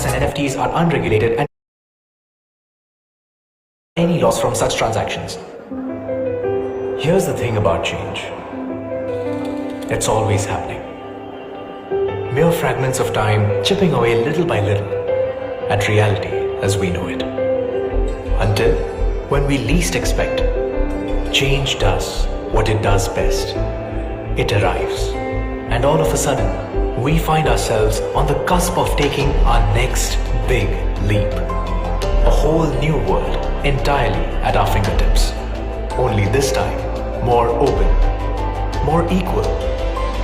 contracts and NFTs are unregulated and any loss from such transactions. Here's the thing about change. It's always happening. Mere fragments of time chipping away little by little at reality as we know it. Until when we least expect, change does what it does best. It arrives. And all of a sudden, we find ourselves on the cusp of taking our next big leap. A whole new world entirely at our fingertips. Only this time, more open, more equal,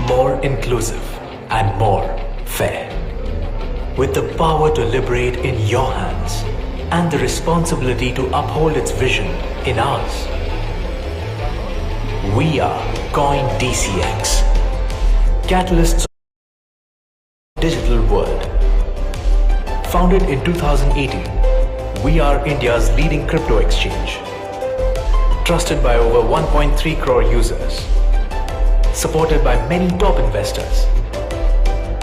more inclusive, and more fair. With the power to liberate in your hands and the responsibility to uphold its vision in ours. We are CoinDCX, catalysts of the digital world. Founded in 2018, we are India's leading crypto exchange. Trusted by over 1.3 crore users, supported by many top investors,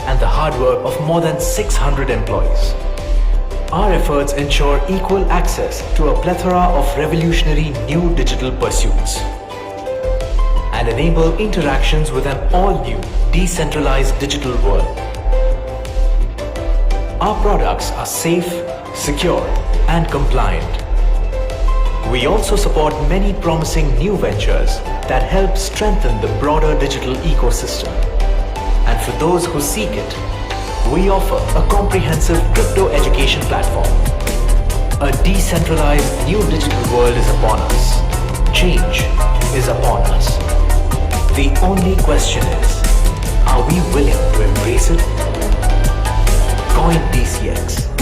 and the hard work of more than 600 employees. Our efforts ensure equal access to a plethora of revolutionary new digital pursuits and enable interactions with an all-new decentralized digital world. Our products are safe, secure, and compliant. We also support many promising new ventures that help strengthen the broader digital ecosystem. And for those who seek it, we offer a comprehensive crypto education platform. A decentralized new digital world is upon us. Change is upon us. The only question is, are we willing to embrace it? CoinDCX.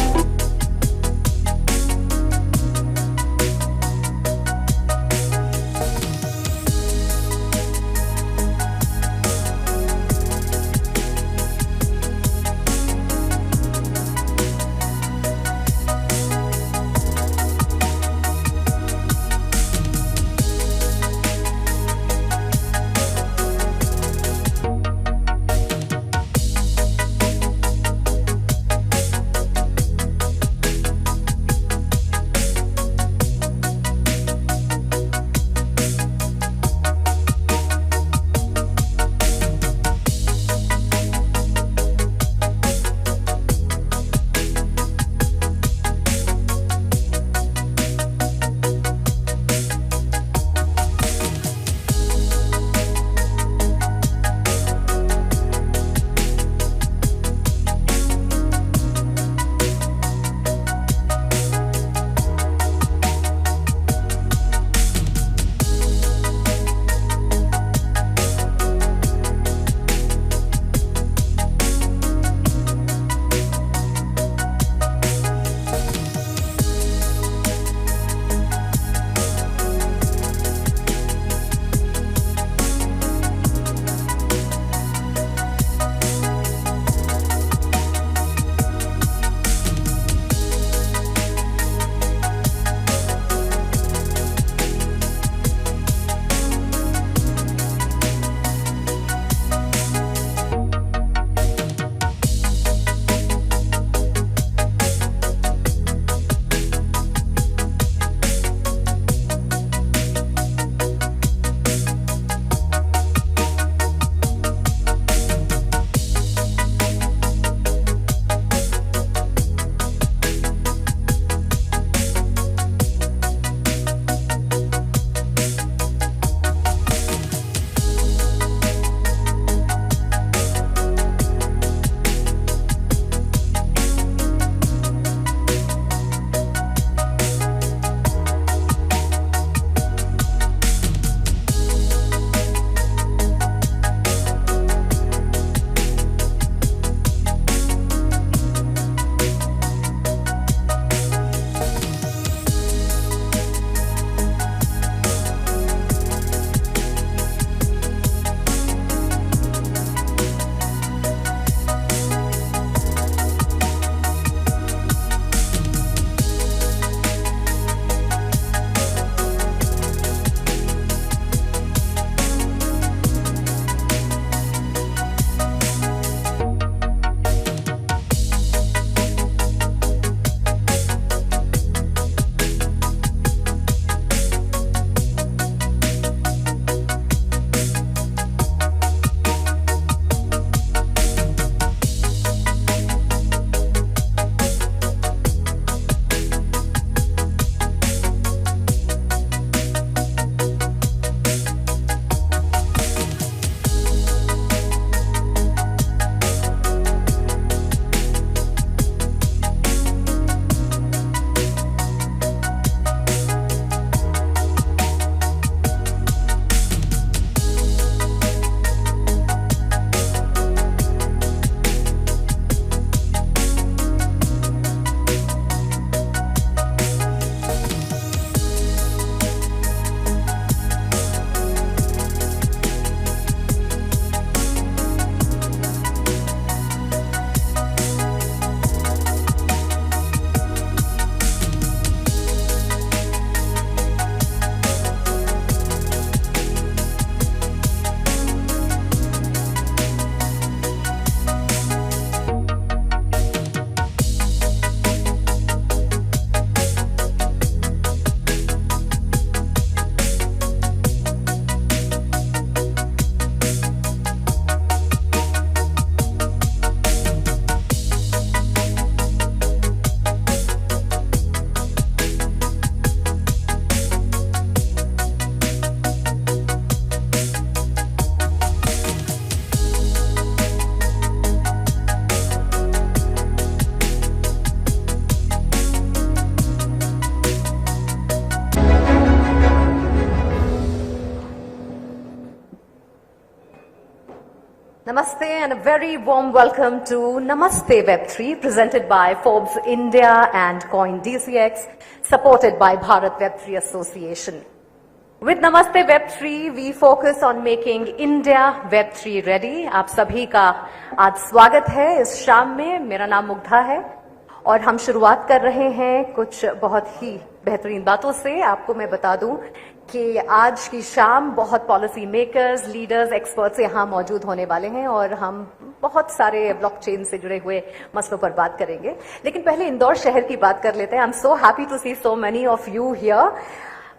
Namaste and a very warm welcome to Namaste Web3 presented by Forbes India and CoinDCX, supported by Bharat Web3 Association. With Namaste Web3, we focus on making India Web3 ready. आप सभी का आज स्वागत है इस शाम में. मेरा नाम मुग्धा है और हम शुरुआत कर रहे हैं कुछ बहुत ही बेहतरीन बातों से. आपको मैं बता दूं कि आज की शाम बहुत पॉलिसी मेकर्स, लीडर्स, एक्सपर्ट्स यहाँ मौजूद होने वाले हैं और हम बहुत सारे ब्लॉकचेन से जुड़े हुए मसलों पर बात करेंगे. लेकिन पहले इंदौर शहर की बात कर लेते हैं. I am so happy to see so many of you here.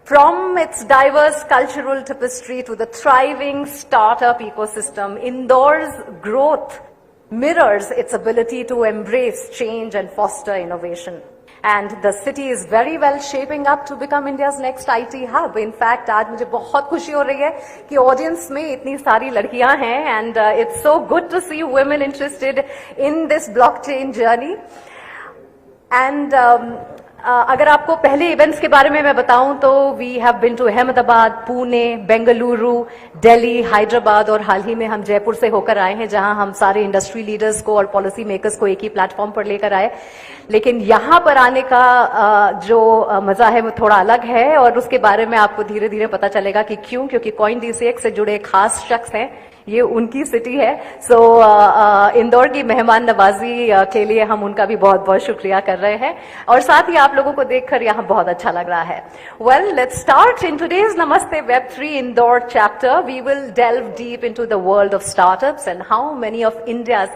From its diverse cultural tapestry to the thriving startup ecosystem, Indore's growth mirrors its ability to embrace change and foster innovation. And the city is very well shaping up to become India's next IT hub. In fact, आज मुझे बहुत खुशी हो रही है कि audience में इतनी सारी लड़कियां हैं and it's so good to see women interested in this blockchain journey. And अगर आपको पहले इवेंट्स के बारे में मैं बताऊं तो we have been to Ahmedabad, Pune, Bengaluru, Delhi, Hyderabad और हाल ही में हम जयपुर से होकर आए हैं जहां हम सारे इंडस्ट्री लीडर्स को और पॉलिसी मेकर्स को एक ही प्लेटफॉर्म पर लेकर आए. लेकिन यहां पर आने का जो मजा है वो थोड़ा अलग है और उसके बारे में आपको धीरे धीरे पता चलेगा कि क्यों. क्योंकि CoinDCX से जुड़े खास शख्स हैं, ये उनकी सिटी है. सो इंदौर की मेहमान नवाजी के लिए हम उनका भी बहुत बहुत शुक्रिया कर रहे हैं और साथ ही आप लोगों को देखकर यहाँ बहुत अच्छा लग रहा है. Well, let's start. In today's Namaste Web3 Indore chapter we will delve deep into the world of startups and how many of India's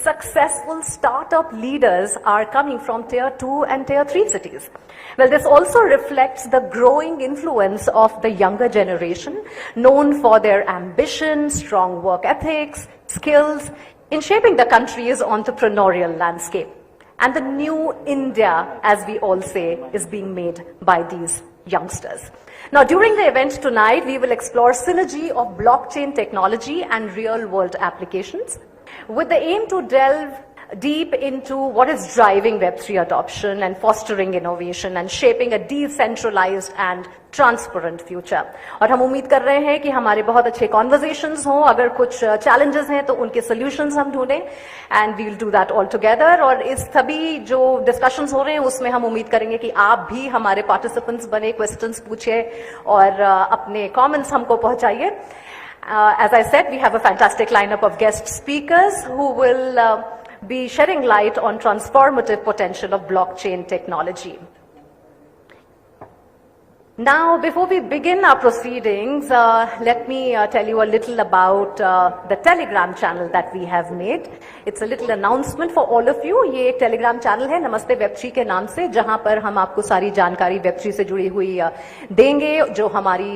successful startup leaders are coming from tier 2 and tier 3 cities. Well, this also reflects the growing influence of the younger generation, known for their ambition, strong work ethics, skills in shaping the country's entrepreneurial landscape. And the new India, as we all say, is being made by these youngsters. Now, during the event tonight, we will explore synergy of blockchain technology and real-world applications with the aim to delve deep into what is driving Web3 adoption and fostering innovation and shaping a decentralized and transparent future. और हम उम्मीद कर रहे हैं कि हमारे बहुत अच्छे conversations हों. अगर कुछ challenges हैं तो उनके solutions हम ढूंढें and we will do that all together. और इस सभी जो discussions हो रहे हैं उसमें हम उम्मीद करेंगे कि आप भी हमारे participants बने, questions पूछे और अपने comments हमको पहुंचाइए. As I said, we have a fantastic lineup of guest speakers who will be shedding light on transformative potential of blockchain technology. Now, before we begin our proceedings, let me tell you a little about the Telegram channel that we have made. It's a little announcement for all of you. ये एक Telegram channel है नमस्ते Web3 के नाम से, जहां पर हम आपको सारी जानकारी Web3 से जुड़ी हुई देंगे. जो हमारी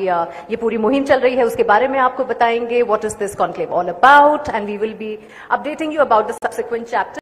ये पूरी मुहिम चल रही है उसके बारे में आपको बताएंगे. What is this conclave all about? And we will be updating you about the subsequent chapters.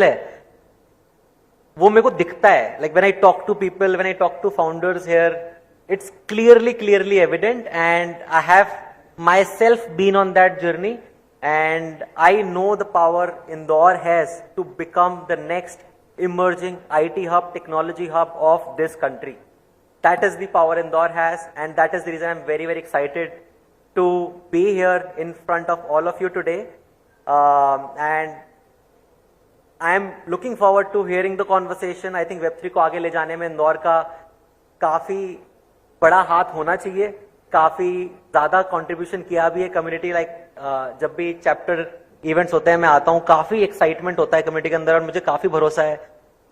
है वो मेरे को दिखता है. Like when I talk to people, when I talk to founders here, it's clearly evident, and I have myself been on that journey, and I know the power Indore has to become the next emerging IT hub, technology hub of this country. That is the power Indore has, and that is the reason I'm very excited to be here in front of all of you today. And I'm looking forward to hearing the conversation. I think Web3 को आगे ले जाने में इंदौर का काफी बड़ा हाथ होना चाहिए. काफी ज्यादा कंट्रीब्यूशन किया भी है कम्युनिटी. जब भी चैप्टर इवेंट्स होते हैं मैं आता हूँ, काफी एक्साइटमेंट होता है कम्युनिटी के अंदर, और मुझे काफी भरोसा है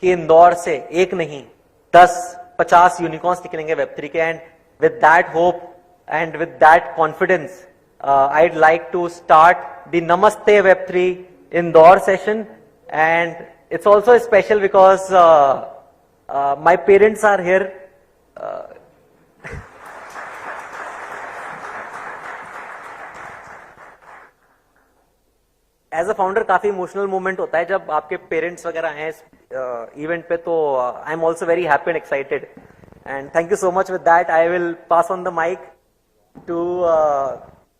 कि इंदौर से एक नहीं 10-50 यूनिकॉर्न्स निकलेंगे Web3 के. And with that hope and with that confidence I'd like to start the Namaste Web3 Indore session. And it's also special because my parents are here. As a founder काफी emotional moment होता है जब आपके parents वगैरह हैं इस event पे. तो I am also very happy and excited. And thank you so much. With that I will pass on the mic to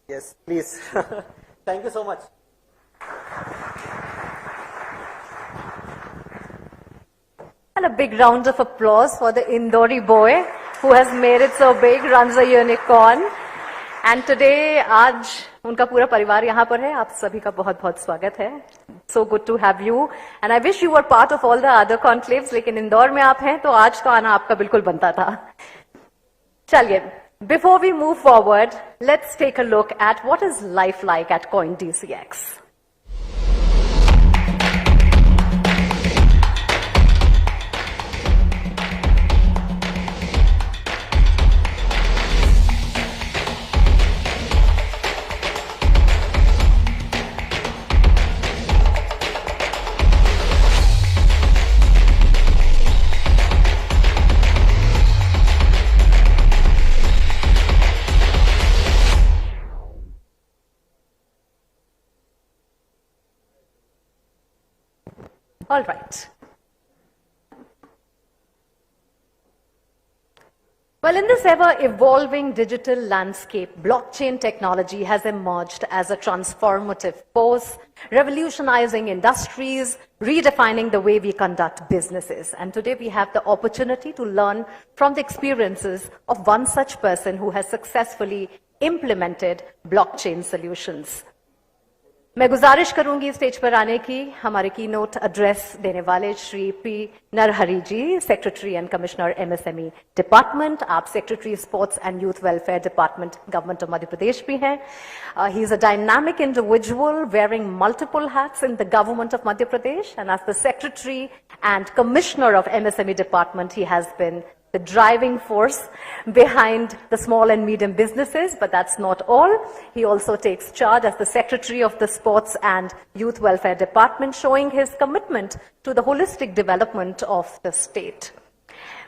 yes, please. Thank you so much. And a big round of applause for the Indori boy who has made it so big, runs a unicorn. And today, आज उनका पूरा परिवार यहाँ पर है. आप सभी का बहुत बहुत स्वागत है. So good to have you. And I wish you were part of all the other conclaves. लेकिन इंदौर में आप हैं तो आज तो आना आपका बिल्कुल बनता था. चलिए, before we move forward, let's take a look at what is life like at CoinDCX. All right. Well, in this ever-evolving digital landscape, blockchain technology has emerged as a transformative force, revolutionizing industries, redefining the way we conduct businesses. And today we have the opportunity to learn from the experiences of one such person who has successfully implemented blockchain solutions. मैं गुजारिश करूंगी stage पर आने की हमारे keynote address देने वाले Shri P Narhari ji, secretary and commissioner MSME department. आप secretary sports and youth welfare department government of Madhya Pradesh भी हैं. He is a dynamic individual wearing multiple hats in the government of Madhya Pradesh, and as the secretary and commissioner of MSME department he has been the driving force behind the small and medium businesses. But that's not all. He also takes charge as the Secretary of the Sports and Youth Welfare Department, showing his commitment to the holistic development of the state.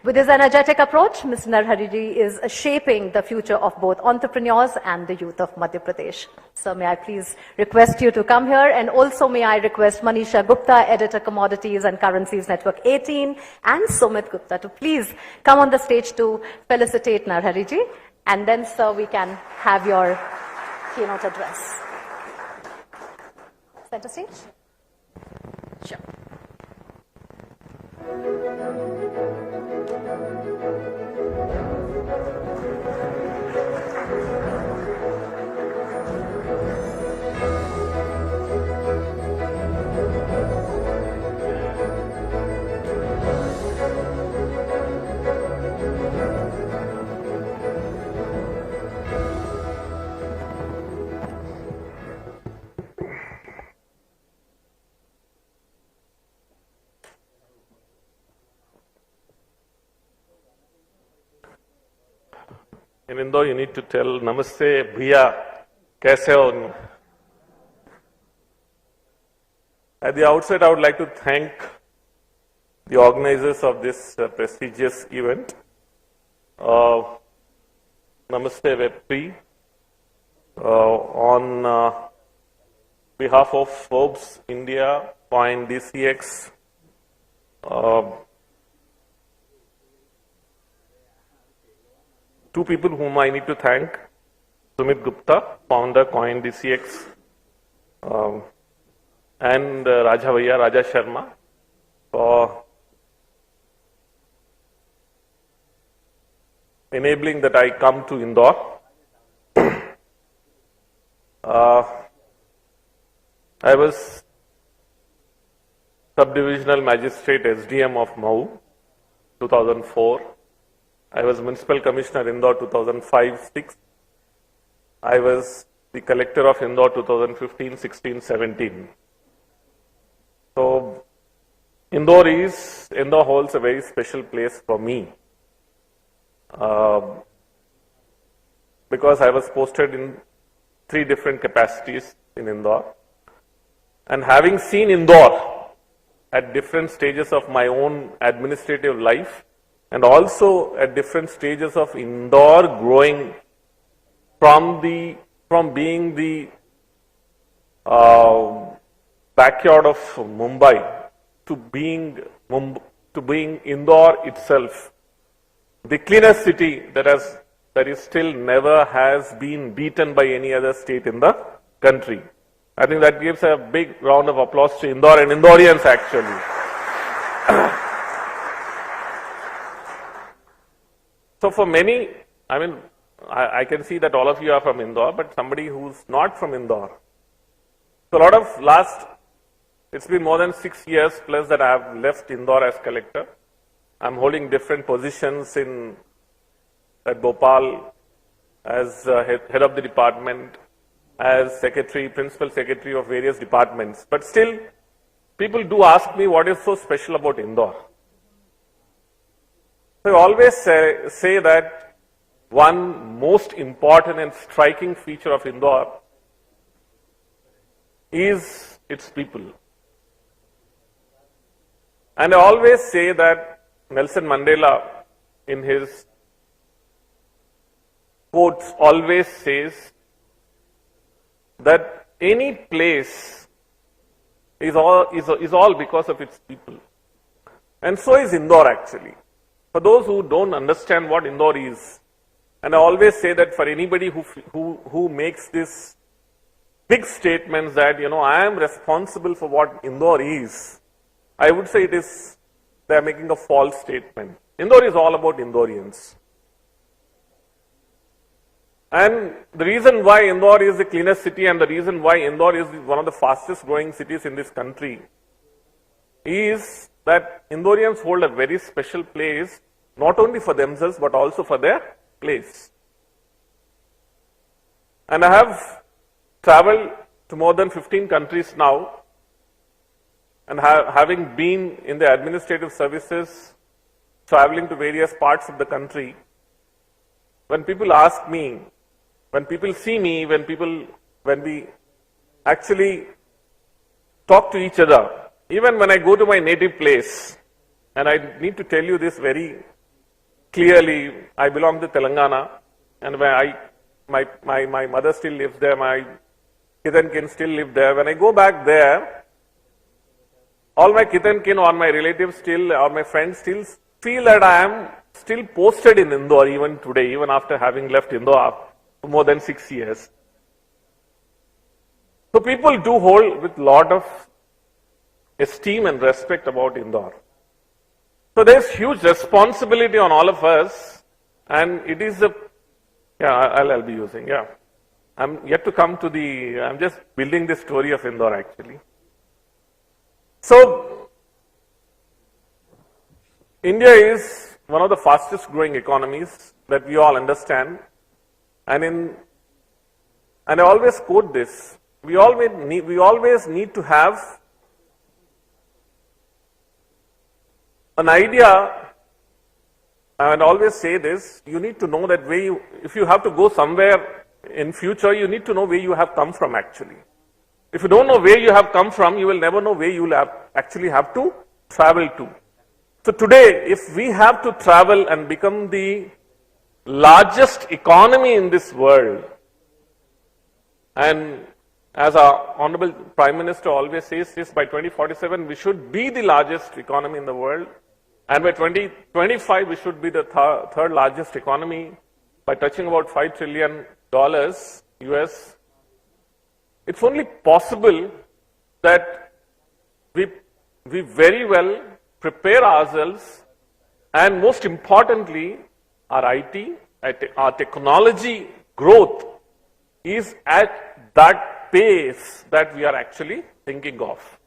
With his energetic approach, Mr. Narhari ji is shaping the future of both entrepreneurs and the youth of Madhya Pradesh. So may I please request you to come here, and also may I request Manisha Gupta, Editor Commodities and Currencies Network 18, and Sumit Gupta to please come on the stage to felicitate Narhari ji, and then sir we can have your keynote address. Center stage? Sure. In Indore, you need to tell Namaste, Bhaiya, kaise ho? At the outset, I would like to thank the organizers of this prestigious event, Namaste Web3, on behalf of Forbes India, CoinDCX, two people whom I need to thank. Sumit Gupta, founder CoinDCX, and Raja Sharma for enabling that I come to Indore. I was Subdivisional Magistrate SDM of Mau, 2004. I was Municipal Commissioner Indore 2005-6. I was the Collector of Indore 2015, 16, 17. So, Indore holds a very special place for me. Because I was posted in 3 different capacities in Indore. And having seen Indore at different stages of my own administrative life, and also at different stages of Indore growing from being the backyard of Mumbai to being Indore itself, the cleanest city that is still never has been beaten by any other state in the country. I think that gives a big round of applause to Indore and Indoreans actually. So for many, I mean, I can see that all of you are from Indore, but somebody who's not from Indore. So a lot of it's been more than 6 years plus that I have left Indore as collector. I'm holding different positions at Bhopal as head of the department, as secretary, principal secretary of various departments. But still, people do ask me what is so special about Indore. So I always say that one most important and striking feature of Indore is its people. And I always say that Nelson Mandela, in his quotes, always says that any place is all because of its people. And so is Indore actually. For those who don't understand what Indore is, and I always say that for anybody who makes this big statements that, I am responsible for what Indore is, I would say they are making a false statement. Indore is all about Indoreans. And the reason why Indore is the cleanest city and the reason why Indore is one of the fastest growing cities in this country is that Indoreans hold a very special place, not only for themselves but also for their place. And I have traveled to more than 15 countries now, and having been in the administrative services, traveling to various parts of the country, when people ask me, when people see me, when we actually talk to each other, even when I go to my native place, and I need to tell you this very clearly, I belong to Telangana, and my mother still lives there, my kith and kin still live there. When I go back there, all my kith and kin or my relatives still, or my friends still feel that I am still posted in Indore even today, even after having left Indore for more than 6 years. So people do hold with lot of esteem and respect about Indore. So there's huge responsibility on all of us, and it is I'll be using, I'm yet to come to I'm just building the story of Indore actually. So, India is one of the fastest growing economies that we all understand, and I always quote this, we always need to have an idea, and I always say this, you need to know that if you have to go somewhere in future, you need to know where you have come from actually. If you don't know where you have come from, you will never know where you will actually have to travel to. So today, if we have to travel and become the largest economy in this world, and as our Honorable Prime Minister always says, is by 2047 we should be the largest economy in the world, and by 2025 we should be the third largest economy by touching about $5 trillion US. It's only possible that we very well prepare ourselves, and most importantly, our IT, our technology growth is at that pace that we are actually thinking of.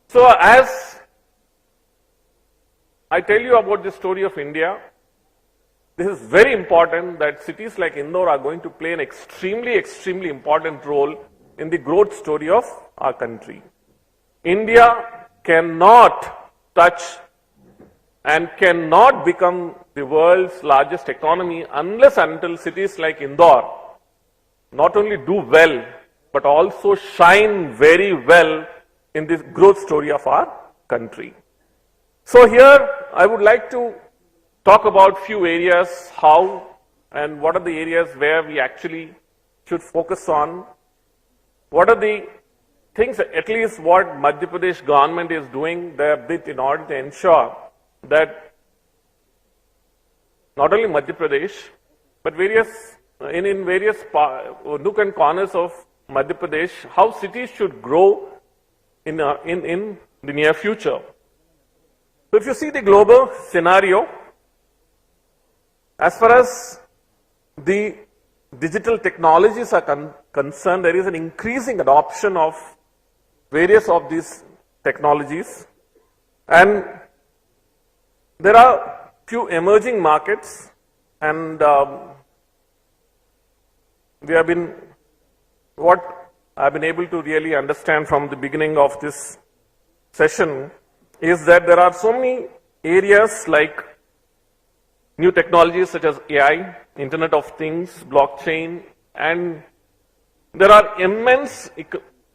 So as I tell you about the story of India, this is very important that cities like Indore are going to play an extremely important role in the growth story of our country. India cannot touch and cannot become the world's largest economy unless until cities like Indore not only do well, but also shine very well in this growth story of our country. So here I would like to talk about few areas, how and what are the areas where we actually should focus on. What are the things, at least what Madhya Pradesh government is doing their bit in order to ensure that not only Madhya Pradesh, but in various nook and corners of Madhya Pradesh, how cities should grow in the near future. So if you see the global scenario, as far as the digital technologies are concerned, there is an increasing adoption of various of these technologies, and there are few emerging markets, and what I've been able to really understand from the beginning of this session is that there are so many areas like new technologies such as AI, Internet of Things, blockchain, and there are immense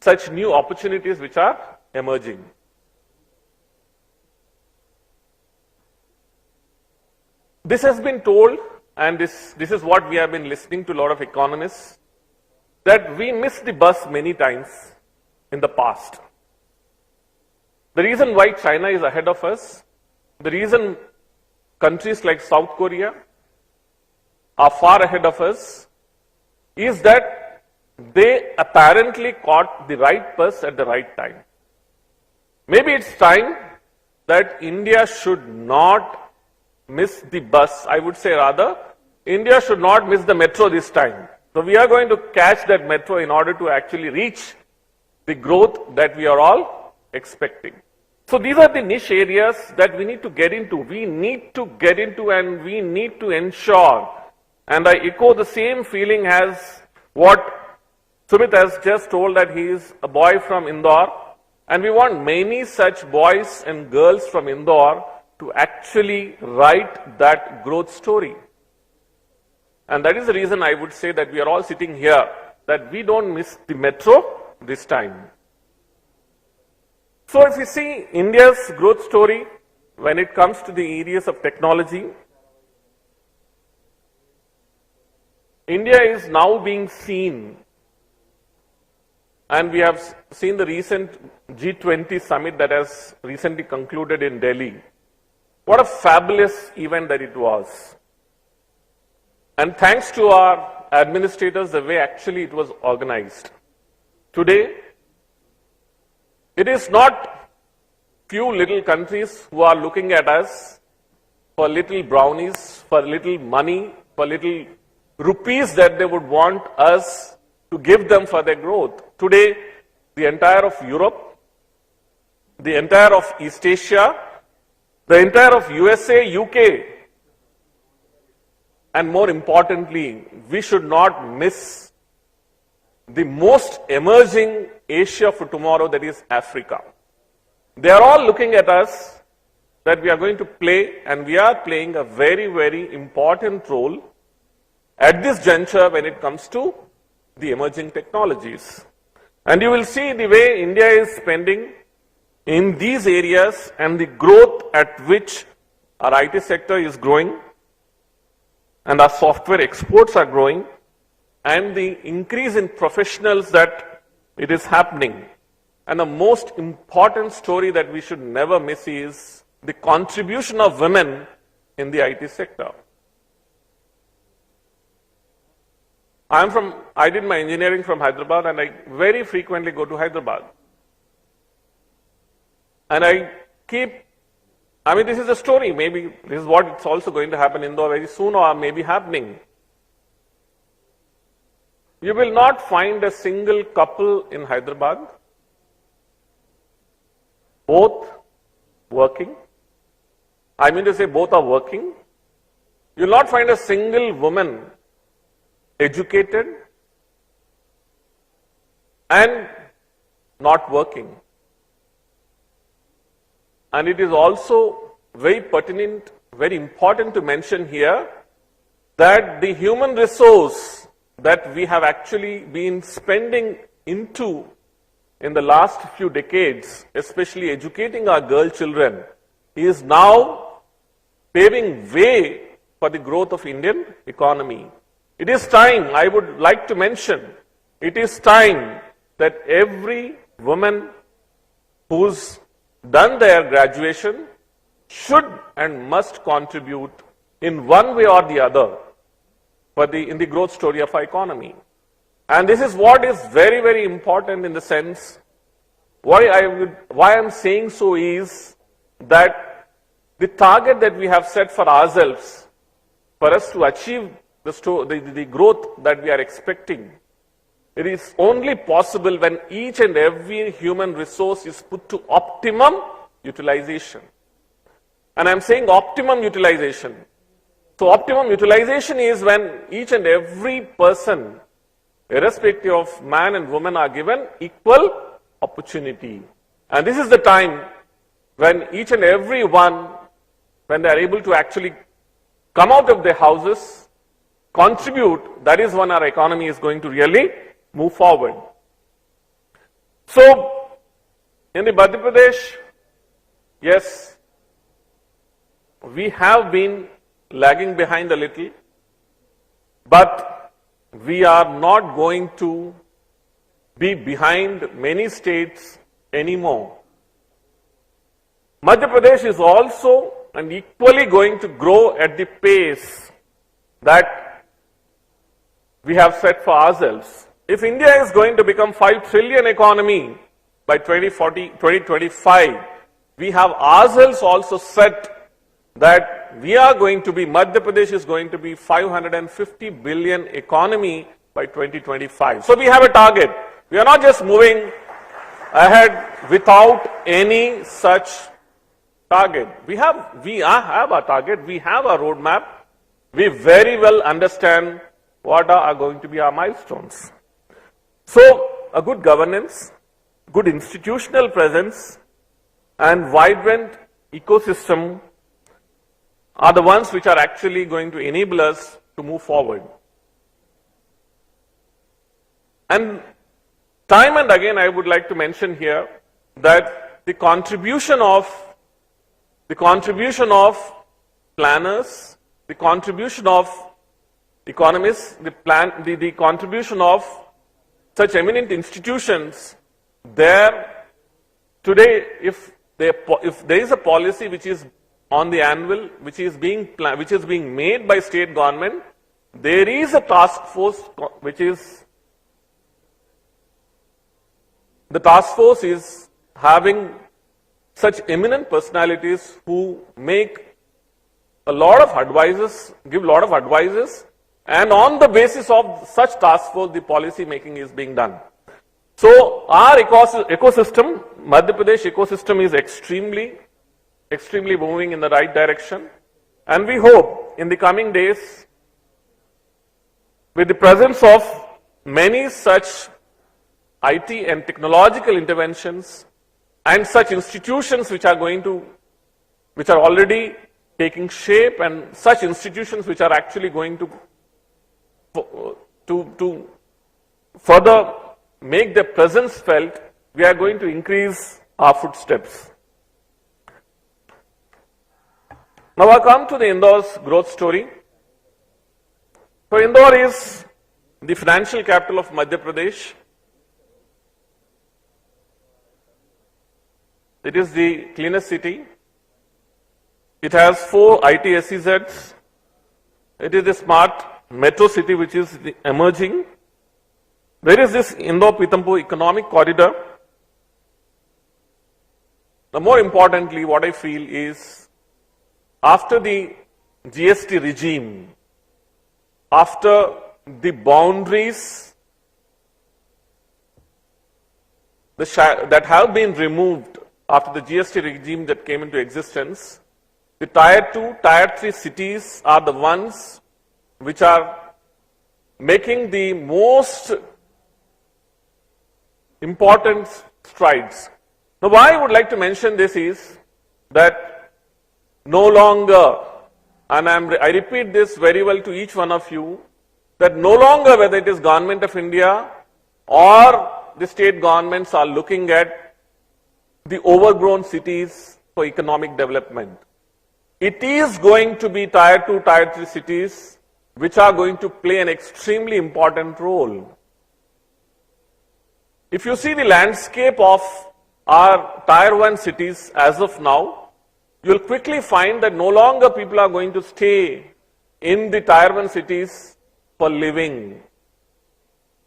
such new opportunities which are emerging. This has been told, and this is what we have been listening to a lot of economists, that we missed the bus many times in the past. The reason why China is ahead of us, the reason countries like South Korea are far ahead of us, is that they apparently caught the right bus at the right time. Maybe it's time that India should not miss the bus. I would say rather, India should not miss the metro this time. So we are going to catch that metro in order to actually reach the growth that we are all expecting. So these are the niche areas that we need to get into. We need to get into and we need to ensure. And I echo the same feeling as what Sumit has just told, that he is a boy from Indore. And we want many such boys and girls from Indore to actually write that growth story. And that is the reason I would say that we are all sitting here, that we don't miss the metro this time. So if you see India's growth story when it comes to the areas of technology, India is now being seen, and we have seen the recent G20 summit that has recently concluded in Delhi. What a fabulous event that it was. And thanks to our administrators, the way actually it was organized. Today, it is not few little countries who are looking at us for little brownies, for little money, for little rupees that they would want us to give them for their growth. Today, the entire of Europe, the entire of East Asia, the entire of USA, UK, and more importantly, we should not miss the most emerging Asia for tomorrow, that is Africa. They are all looking at us that we are going to play, and we are playing a very, very important role at this juncture when it comes to the emerging technologies. And you will see the way India is spending in these areas and the growth at which our IT sector is growing and our software exports are growing, and the increase in professionals that It is happening. And the most important story that we should never miss is the contribution of women in the IT sector. I did my engineering from Hyderabad, and I very frequently go to Hyderabad. And this is a story, maybe this is what it's also going to happen in Indore very soon, or maybe happening. You will not find a single couple in Hyderabad, both working. I mean to say both are working. You will not find a single woman educated and not working. And it is also very pertinent, very important to mention here that the human resource that we have actually been spending into in the last few decades, especially educating our girl children, is now paving way for the growth of Indian economy. It is time, I would like to mention, it is time that every woman who's done their graduation should and must contribute in one way or the other in the growth story of our economy. And this is what is very, very important in the sense, why I'm saying so is that the target that we have set for ourselves, for us to achieve the growth that we are expecting, it is only possible when each and every human resource is put to optimum utilization. And I'm saying optimum utilization. So optimum utilization is when each and every person, irrespective of man and woman, are given equal opportunity. And this is the time when each and every one, when they are able to actually come out of their houses, contribute, that is when our economy is going to really move forward. So, in the Madhya Pradesh, yes, we have been lagging behind a little, but we are not going to be behind many states anymore. Madhya Pradesh is also and equally going to grow at the pace that we have set for ourselves. If India is going to become 5 trillion economy by 2025, we have ourselves also set that we are going to be, Madhya Pradesh is going to be 550 billion economy by 2025. So we have a target. We are not just moving ahead without any such target. We have our target, we have our roadmap. We very well understand what are going to be our milestones. So a good governance, good institutional presence, and vibrant ecosystem are the ones which are actually going to enable us to move forward. And time and again I would like to mention here that the contribution of planners, the contribution of economists, the contribution of such eminent institutions, there today, if there is a policy which is on the anvil, which is being made by state government, there is a task force the task force is having such eminent personalities who make a lot of advices, give a lot of advices, and on the basis of such task force, the policy making is being done. So our ecosystem, Madhya Pradesh ecosystem, is extremely moving in the right direction. And we hope in the coming days, with the presence of many such IT and technological interventions and such institutions which are already taking shape, and such institutions which are actually going to further make their presence felt, we are going to increase our footsteps. Now I come to the Indore's growth story. So Indore is the financial capital of Madhya Pradesh. It is the cleanest city. It has 4 IT SEZs. It is the smart metro city which is emerging. There is this Indore-Pithampur economic corridor. Now, more importantly, what I feel is after the GST regime, after the boundaries that have been removed after the GST regime that came into existence, the Tier 2, Tier 3 cities are the ones which are making the most important strides. Now, why I would like to mention this is that no longer, and I repeat this very well to each one of you, that no longer whether it is Government of India or the state governments are looking at the overgrown cities for economic development. It is going to be Tier 2, Tier 3 cities which are going to play an extremely important role. If you see the landscape of our Tier 1 cities as of now, you will quickly find that no longer people are going to stay in the Tier 1 cities for living.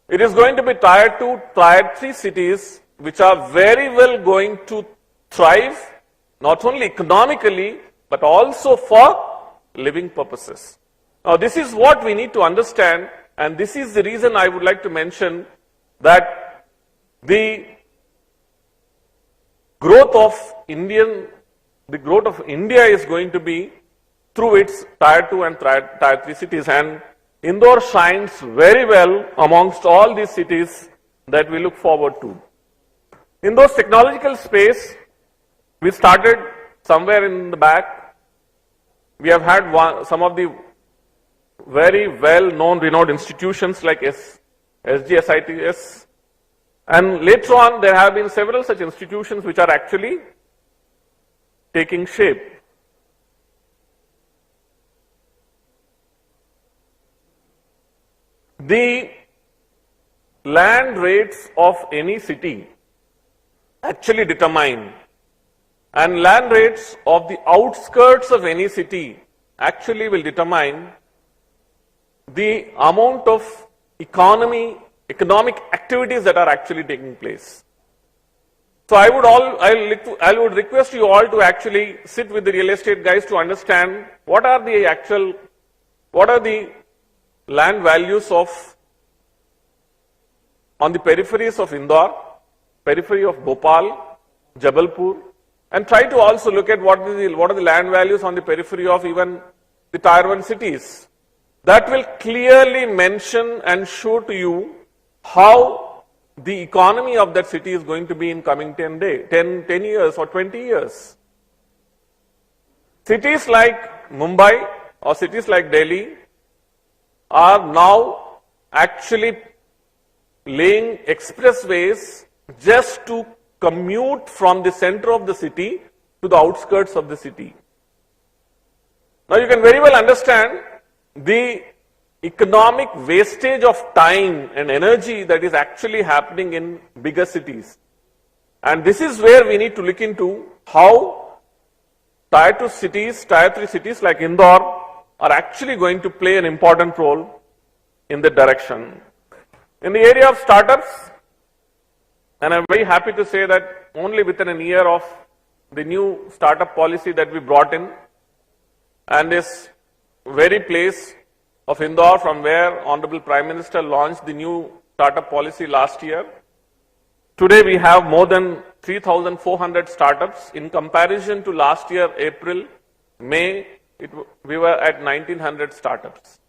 It is going to be Tier 2, Tier 3 cities which are very well going to thrive, not only economically, but also for living purposes. Now, this is what we need to understand, and this is the reason I would like to mention that the growth of India is going to be through its Tier 2 and Tier 3 cities, and Indore shines very well amongst all these cities that we look forward to. In those technological space, we started somewhere in the back. We have had some of the very well-known, renowned institutions like SGSITS, and later on there have been several such institutions which are actually taking shape. The land rates of any city actually determine, and land rates of the outskirts of any city actually will determine the amount of economic activities that are actually taking place. So I would request you all to actually sit with the real estate guys to understand what are the land values on the peripheries of Indore, periphery of Bhopal, Jabalpur, and try to also look at what are the land values on the periphery of even the Tier 1 cities. That will clearly mention and show to you how the economy of that city is going to be in coming 10 years or 20 years. Cities like Mumbai or cities like Delhi are now actually laying expressways just to commute from the center of the city to the outskirts of the city. Now you can very well understand the economic wastage of time and energy that is actually happening in bigger cities. And this is where we need to look into how Tier 2 cities, Tier 3 cities like Indore are actually going to play an important role in that direction. In the area of startups, and I'm very happy to say that only within a year of the new startup policy that we brought in, and this very place of Indore from where Honorable Prime Minister launched the new startup policy last year, today we have more than 3,400 startups. In comparison to last year, April, May, we were at 1,900 startups.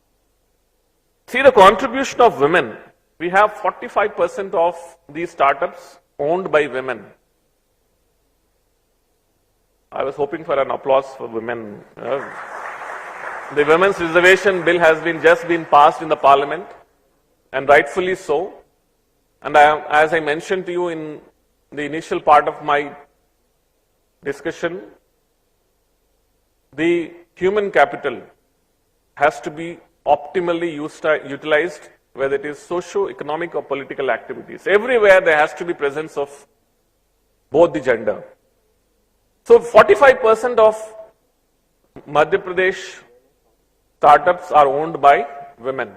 See the contribution of women. We have 45% of these startups owned by women. I was hoping for an applause for women. The Women's Reservation Bill has just been passed in the Parliament, and rightfully so. And as I mentioned to you in the initial part of my discussion, the human capital has to be optimally utilized, whether it is socio-economic or political activities. Everywhere there has to be presence of both the gender. So 45% of Madhya Pradesh startups are owned by women.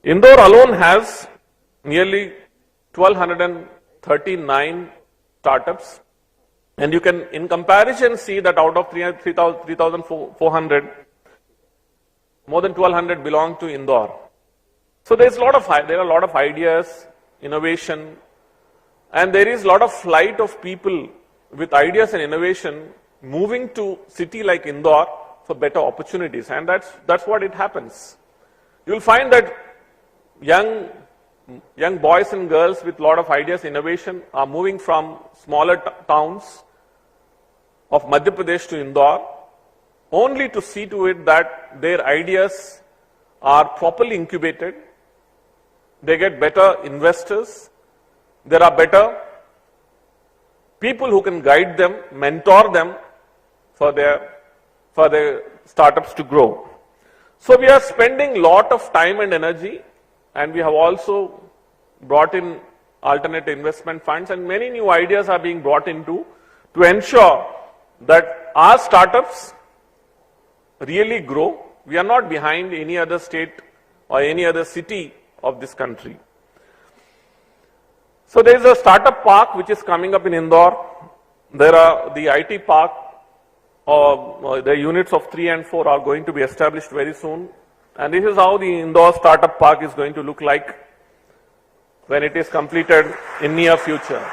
Indore alone has nearly 1,239 startups, and you can, in comparison, see that out of 3,400, more than 1,200 belong to Indore. So there are a lot of ideas, innovation, and there is a lot of flight of people with ideas and innovation moving to city like Indore for better opportunities, and that's what it happens. You will find that young boys and girls with a lot of ideas, innovation are moving from smaller towns of Madhya Pradesh to Indore, only to see to it that their ideas are properly incubated, they get better investors, there are better people who can guide them, mentor them for their startups to grow. So we are spending a lot of time and energy, and we have also brought in alternate investment funds, and many new ideas are being brought into to ensure that our startups really grow. We are not behind any other state or any other city of this country. So there is a startup park which is coming up in Indore. There are the IT park, the units of 3 and 4 are going to be established very soon. And this is how the Indore startup park is going to look like when it is completed in near future.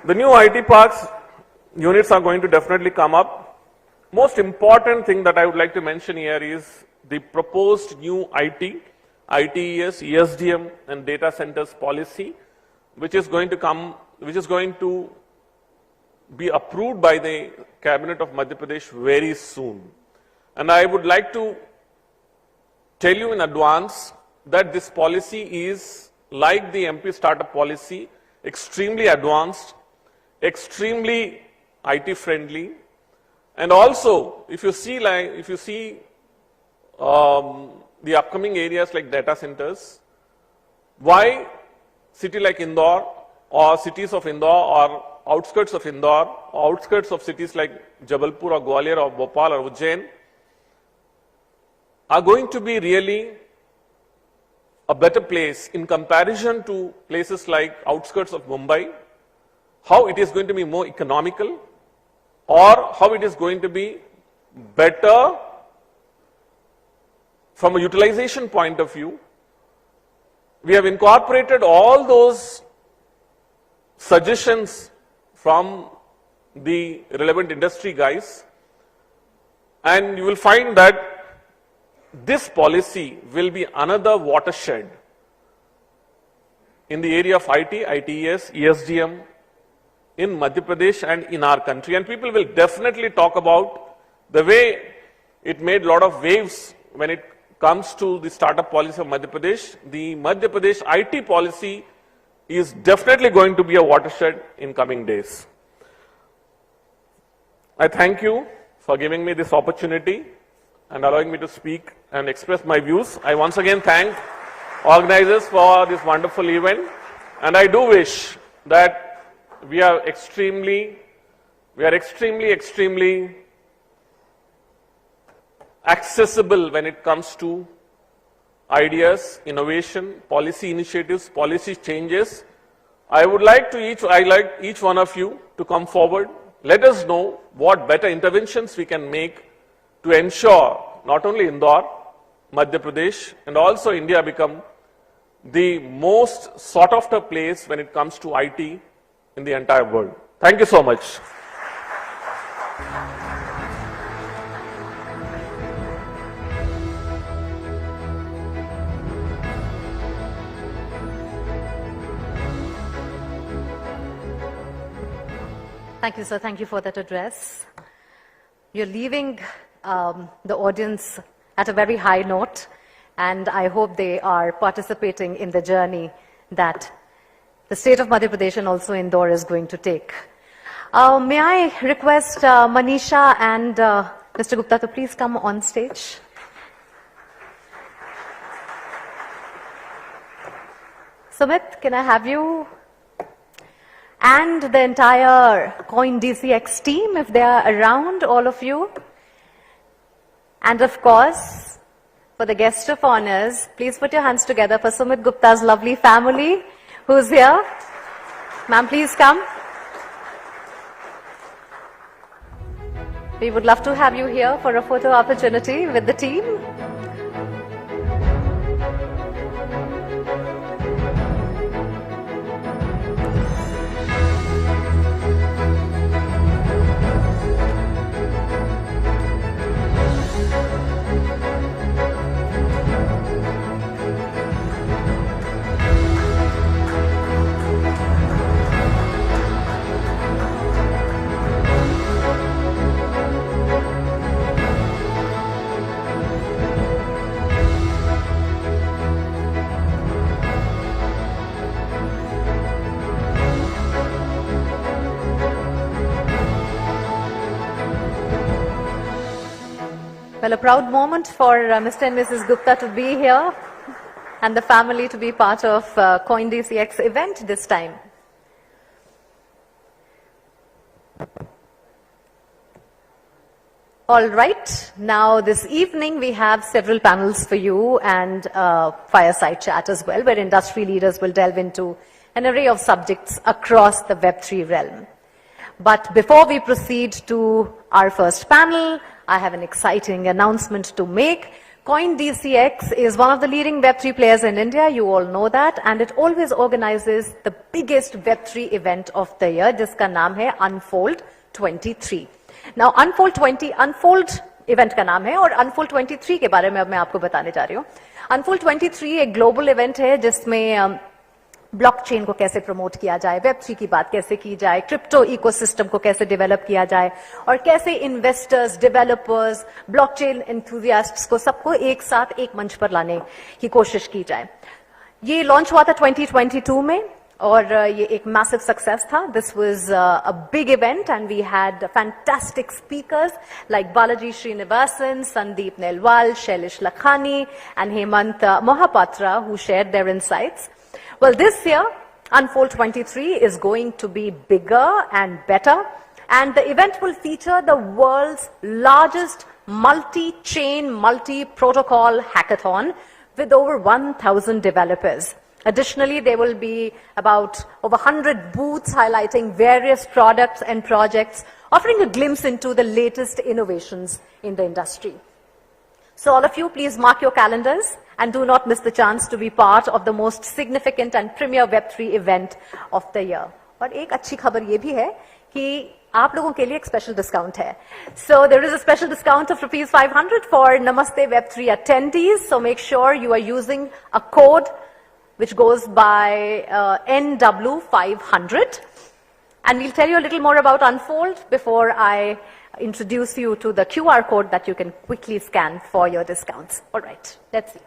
The new IT parks units are going to definitely come up. Most important thing that I would like to mention here is the proposed new ITES, ESDM and data centers policy, which is going to be approved by the Cabinet of Madhya Pradesh very soon. And I would like to tell you in advance that this policy is like the MP startup policy, extremely advanced, extremely IT friendly, and also if you see the upcoming areas like data centers, why city like Indore or cities of Indore or outskirts of Indore, or outskirts of cities like Jabalpur or Gwalior or Bhopal or Ujjain are going to be really a better place in comparison to places like outskirts of Mumbai, how it is going to be more economical or how it is going to be better from a utilization point of view. We have incorporated all those suggestions from the relevant industry guys, and you will find that this policy will be another watershed in the area of IT, ITES, ESDM in Madhya Pradesh and in our country. And people will definitely talk about the way it made a lot of waves when it comes to the startup policy of Madhya Pradesh. The Madhya Pradesh IT policy is definitely going to be a watershed in coming days. I thank you for giving me this opportunity and allowing me to speak and express my views. I once again thank organizers for this wonderful event, and I do wish that we are extremely accessible when it comes to ideas, innovation, policy initiatives, policy changes. I like each one of you to come forward. Let us know what better interventions we can make to ensure not only Indore, Madhya Pradesh and also India become the most sought after place when it comes to IT in the entire world. Thank you so much. Thank you, sir. Thank you for that address. You're leaving the audience at a very high note, and I hope they are participating in the journey that the state of Madhya Pradesh and also Indore is going to take. May I request Manisha and Mr. Gupta to please come on stage. Sumit, can I have you? and the entire CoinDCX team, if they are around, all of you. And of course, for the guest of honors, please put your hands together for Sumit Gupta's lovely family, who's here. Ma'am, please come. We would love to have you here for a photo opportunity with the team. Well, a proud moment for Mr. and Mrs. Gupta to be here and the family to be part of CoinDCX event this time. All right, now this evening we have several panels for you and fireside chat as well, where industry leaders will delve into an array of subjects across the Web3 realm. But before we proceed to our first panel, I have an exciting announcement to make. CoinDCX is one of the leading Web3 players in India, you all know that, and it always organizes the biggest Web3 event of the year, जिसका नाम है Unfold 23. Now, Unfold event का नाम है और Unfold 23 के बारे में अब मैं आपको बताने जा रही हूँ. Unfold 23 एक global event है जिसमें ब्लॉकचेन को कैसे प्रमोट किया जाए, वेब3 की बात कैसे की जाए, क्रिप्टो इकोसिस्टम को कैसे डेवलप किया जाए और कैसे इन्वेस्टर्स, डेवलपर्स, ब्लॉकचेन एंथुसियास्ट्स को सबको एक साथ एक मंच पर लाने की कोशिश की जाए. ये लॉन्च हुआ था 2022 में और ये एक मैसिव सक्सेस था. This was a big event and we had fantastic speakers like Balaji Srinivasan, Sandeep Nailwal, Shailesh Lakhani and Hemant Mohapatra who shared their insights. Well, this year, Unfold 23 is going to be bigger and better, and the event will feature the world's largest multi-chain, multi-protocol hackathon with over 1,000 developers. Additionally, there will be about over 100 booths highlighting various products and projects, offering a glimpse into the latest innovations in the industry. So all of you, please mark your calendars and do not miss the chance to be part of the most significant and premier Web3 event of the year. और एक अच्छी खबर ये भी है कि आप लोगों के लिए एक special discount है. So there is a special discount of ₹500 for Namaste Web3 attendees. So make sure you are using a code which goes by NW500. And we'll tell you a little more about Unfold before I introduce you to the QR code that you can quickly scan for your discounts. All right, let's see.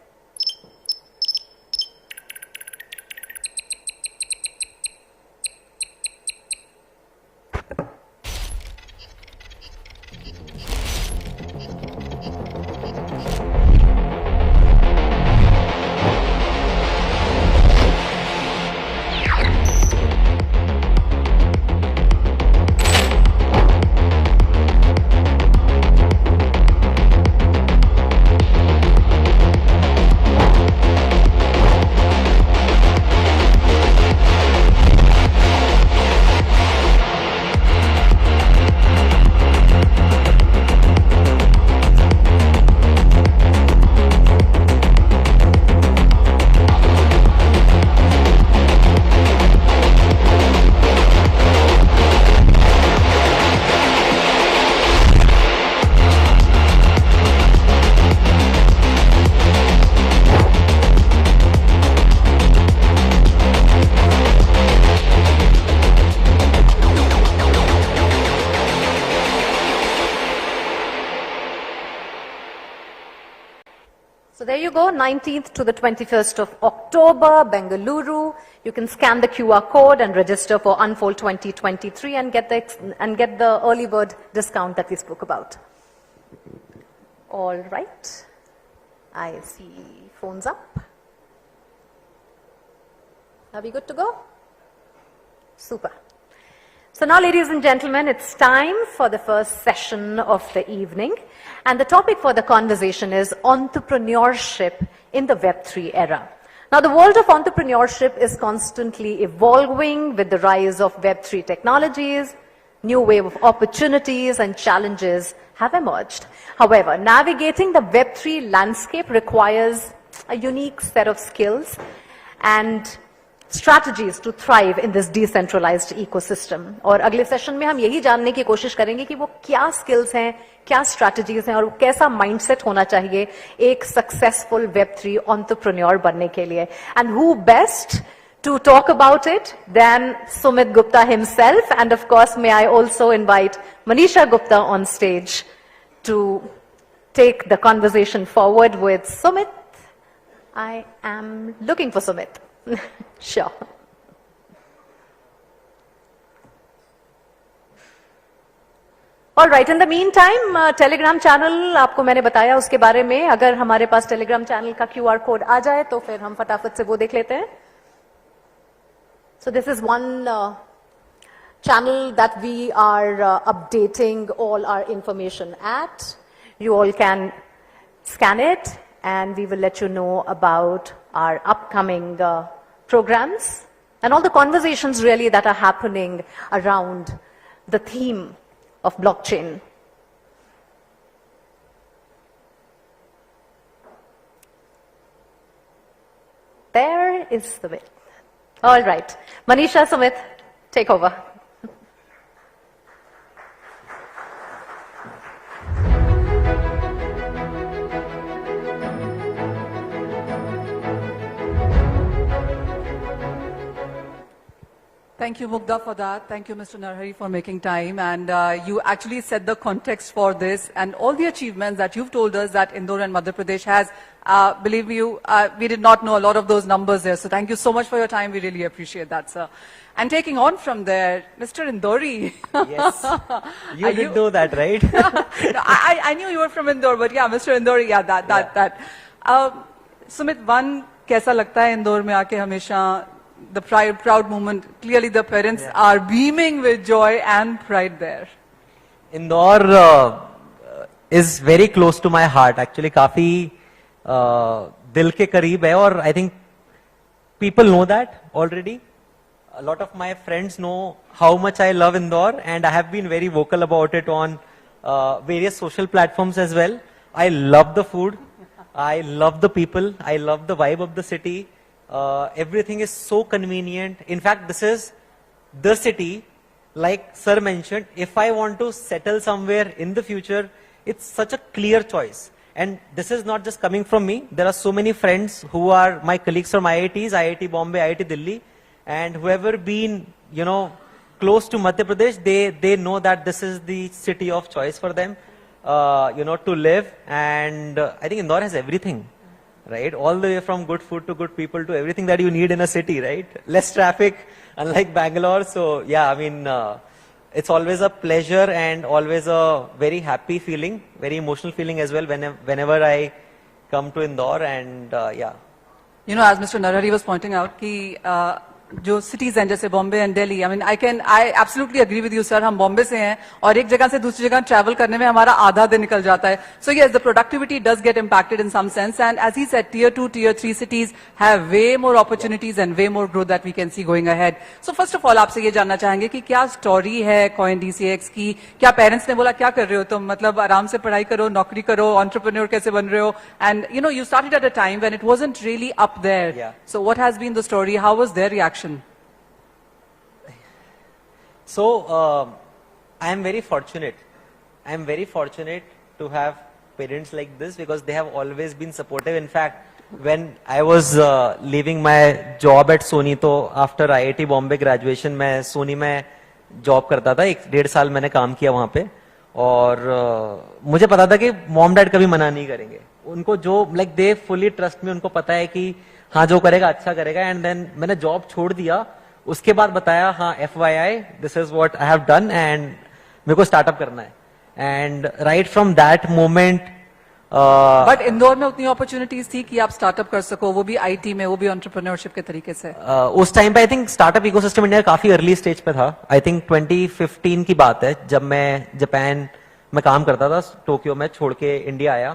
So there you go, 19th to the 21st of October, Bengaluru. You can scan the QR code and register for Unfold 2023 and get the early bird discount that we spoke about. All right. I see phones up. Are we good to go? Super. So now, ladies and gentlemen, it's time for the first session of the evening. And the topic for the conversation is entrepreneurship in the Web3 era. Now, the world of entrepreneurship is constantly evolving with the rise of Web3 technologies. New wave of opportunities and challenges have emerged. However, navigating the Web3 landscape requires a unique set of skills and strategies to thrive in this decentralized ecosystem. और अगले session में हम यही जानने की कोशिश करेंगे कि वो क्या skills हैं, क्या strategies हैं और कैसा mindset होना चाहिए एक successful Web3 entrepreneur बनने के लिए. And who best to talk about it than Sumit Gupta himself, and of course may I also invite Manisha Gupta on stage to take the conversation forward with Sumit. I am looking for Sumit. Sure. All right. In the meantime, Telegram channel आपको मैंने बताया उसके बारे में. अगर हमारे पास Telegram channel का QR code आ जाए तो फिर हम फटाफट से वो देख लेते हैं. So this is one channel that we are updating all our information at. You all can scan it and we will let you know about our upcoming programs and all the conversations really that are happening around the theme of blockchain. There is Sumit. All right. Manisha, Sumit, take over. Thank you, Mugdha, for that. Thank you, Mr. Narhari, for making time. And you actually set the context for this and all the achievements that you've told us that Indore and Madhya Pradesh has. Believe me, we did not know a lot of those numbers there. So thank you so much for your time. We really appreciate that, sir. And taking on from there, Mr. Indore. Yes. You did know that, right? No, I knew you were from Indore, but yeah, Mr. Indore, yeah, that. Sumit, one, कैसा लगता है इंदौर में आके हमेशा? The proud moment. Clearly, the parents are beaming with joy and pride there. Indore is very close to my heart. Actually, काफी दिल के करीब है और I think people know that already. A lot of my friends know how much I love Indore and I have been very vocal about it on various social platforms as well. I love the food. I love the people. I love the vibe of the city. Everything is so convenient. In fact, this is the city, like sir mentioned, if I want to settle somewhere in the future, it's such a clear choice. And this is not just coming from me. There are so many friends who are my colleagues from IITs, IIT Bombay, IIT Delhi, and whoever been, close to Madhya Pradesh, they know that this is the city of choice for them, to live. And I think Indore has everything. Right? All the way from good food to good people to everything that you need in a city, right? Less traffic, unlike Bangalore. So yeah, I mean, it's always a pleasure and always a very happy feeling, very emotional feeling as well whenever I come to Indore and yeah. As Mr. Narhari was pointing out, कि जो cities हैं जैसे Bombay and Delhi, I absolutely agree with you, sir. हम Bombay से हैं और एक जगह से दूसरी जगह travel करने में हमारा आधा दिन निकल जाता है. So yes, the productivity does get impacted in some sense. And as he said, tier 2, tier 3 cities have way more opportunities and way more growth that we can see going ahead. So first of all, आपसे ये जानना चाहेंगे कि क्या story है CoinDCX की? क्या parents ने बोला क्या कर रहे हो तुम? मतलब आराम से पढ़ाई करो, नौकरी करो, entrepreneur कैसे बन रहे हो? And you started at a time when it wasn't really up there. Yeah. So what has been the story? How was their reaction? So, I am very fortunate. I am very fortunate to have parents like this because they have always been supportive. In fact, when I was leaving my job at Sony, तो after IIT Bombay graduation, मैं Sony में job करता था. 1.5 साल मैंने काम किया वहाँ पे और मुझे पता था कि mom dad कभी मना नहीं करेंगे. उनको जो they fully trust me, उनको पता है कि हाँ जो करेगा अच्छा करेगा. And then मैंने job छोड़ दिया. उसके बाद बताया हाँ FYI, this is what I have done and मेरे को startup करना है. And right from that moment, but Indore में उतनी अपॉर्चुनिटीज थी कि आप स्टार्टअप कर सको, वो भी आईटी में, वो भी एंटरप्रेन्योरशिप के तरीके से? उस टाइम पे I think startup ecosystem India काफी अर्ली स्टेज पे था. आई थिंक 2015 की बात है, जब मैं जापान में काम करता था, टोक्यो में छोड़ के इंडिया आया.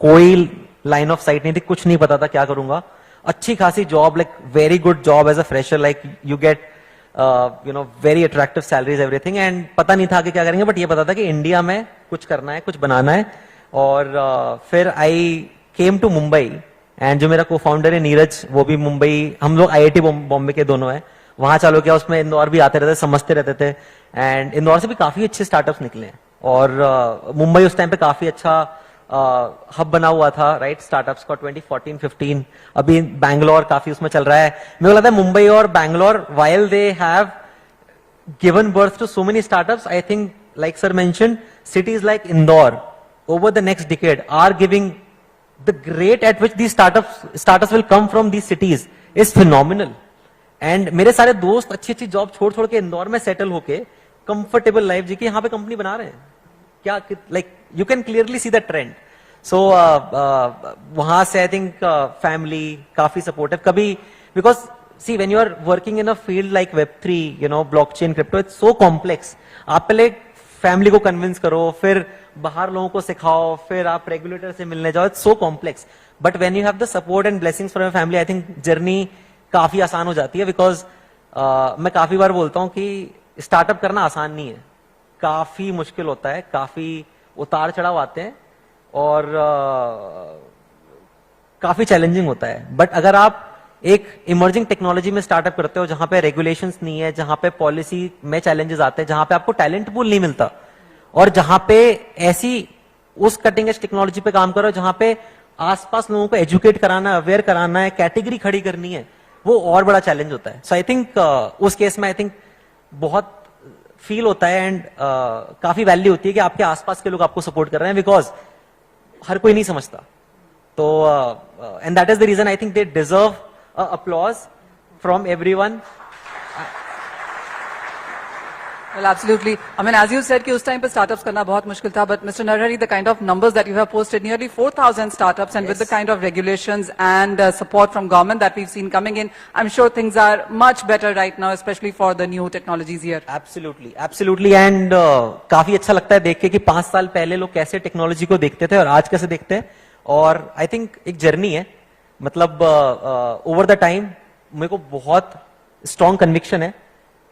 कोई लाइन ऑफ साइट नहीं थी, कुछ नहीं पता था क्या करूंगा. अच्छी खासी job, like very good job as a fresher, like you get very attractive salaries everything, and पता नहीं था कि क्या करेंगे, बट ये पता था कि इंडिया में कुछ करना है, कुछ बनाना है. और फिर आई केम टू मुंबई, एंड जो मेरा को फाउंडर है नीरज, वो भी मुंबई, हम लोग IIT बॉम्बे के दोनों हैं, वहां चालू किया. उसमें इंदौर भी आते रहते, समझते रहते थे, एंड इंदौर से भी काफी अच्छे स्टार्टअप्स निकले हैं. और मुंबई उस टाइम पे काफी अच्छा हब बना हुआ था, राइट, स्टार्टअप्स का 2014-15. अभी बैंगलोर काफी उसमें चल रहा है. मेरे को लगता है मुंबई और Bangalore, while they have given birth to so many startups, I think, like sir mentioned, cities like Indore over the next decade are giving the rate at which these startups will come from these cities is phenomenal. And मेरे सारे दोस्त अच्छी अच्छी job छोड़ छोड़ के इंदौर में settle होके कंफर्टेबल लाइफ जी की यहाँ पे कंपनी बना रहे हैं. क्या, like you can clearly see the trend. So वहां से आई थिंक फैमिली काफी सपोर्टिव. कभी, because see when you are working in a field like Web3, you know, blockchain, crypto, it's so complex. आप पहले फैमिली को convince करो, फिर बाहर लोगों को सिखाओ, फिर आप रेगुलेटर से मिलने जाओ. It's so complex. But when you have the support and blessings from your family, I think journey काफी आसान हो जाती है. बिकॉज मैं काफी बार बोलता हूं कि स्टार्टअप करना आसान नहीं है, काफी मुश्किल होता है, काफी उतार चढ़ाव आते हैं, और काफी चैलेंजिंग होता है. बट अगर आप एक इमर्जिंग टेक्नोलॉजी में स्टार्टअप करते हो, जहां पे रेगुलेशंस नहीं है, जहां पे पॉलिसी में चैलेंजेस आते हैं, जहां पे आपको टैलेंट पूल नहीं मिलता, और जहां पे ऐसी उस कटिंग एज टेक्नोलॉजी पे काम करो जहां पे आसपास लोगों को एजुकेट कराना है, अवेयर कराना है, कैटेगरी खड़ी करनी है, वो और बड़ा चैलेंज होता है. सो आई थिंक उस केस में आई थिंक बहुत फील होता है, एंड काफी वैल्यू होती है कि आपके आसपास के लोग आपको सपोर्ट कर रहे हैं, बिकॉज हर कोई नहीं समझता. तो and that is the reason I think they deserve applause from everyone. Well, absolutely. I mean, as you said, कि उस time पे startups करना बहुत मुश्किल था, but Mr. Narhari, the kind of numbers that you have posted, nearly 4,000 startups, and with the kind of regulations and support from government that we've seen coming in, I'm sure things are much better right now, especially for the new technologies here. Absolutely, absolutely, and काफी अच्छा लगता है देख के कि 5 साल पहले लोग कैसे टेक्नोलॉजी को देखते थे और आज कैसे देखते हैं. और आई थिंक एक जर्नी है, मतलब ओवर द टाइम मेरे को बहुत स्ट्रॉन्ग कन्विक्शन है.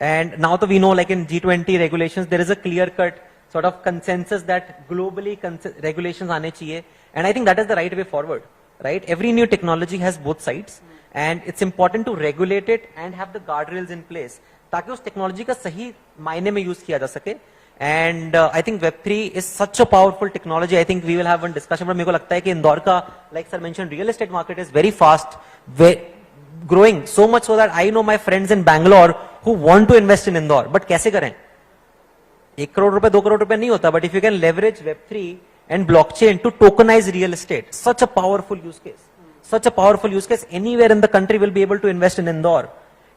एंड नाउ तो we know, like in G20 regulations there is a clear cut sort of consensus that globally regulations आने चाहिए, and I think that is the right way forward, right? Every new technology has both sides, and it's important to regulate it and have the guardrails in place ताकि उस technology का सही मायने में use किया जा सके. And I think Web3 is such a powerful technology. I think we will have one discussion. But मेरे को लगता है कि इंदौर का, like sir mentioned, real estate market is very fast, growing so much so that I know my friends in Bangalore who want to invest in Indore. But कैसे करें? 1 करोड़ रुपए, 2 करोड़ रुपए नहीं होता. But if you can leverage Web3 and blockchain to tokenize real estate, such a powerful use case. Such a powerful use case. Anywhere in the country will be able to invest in Indore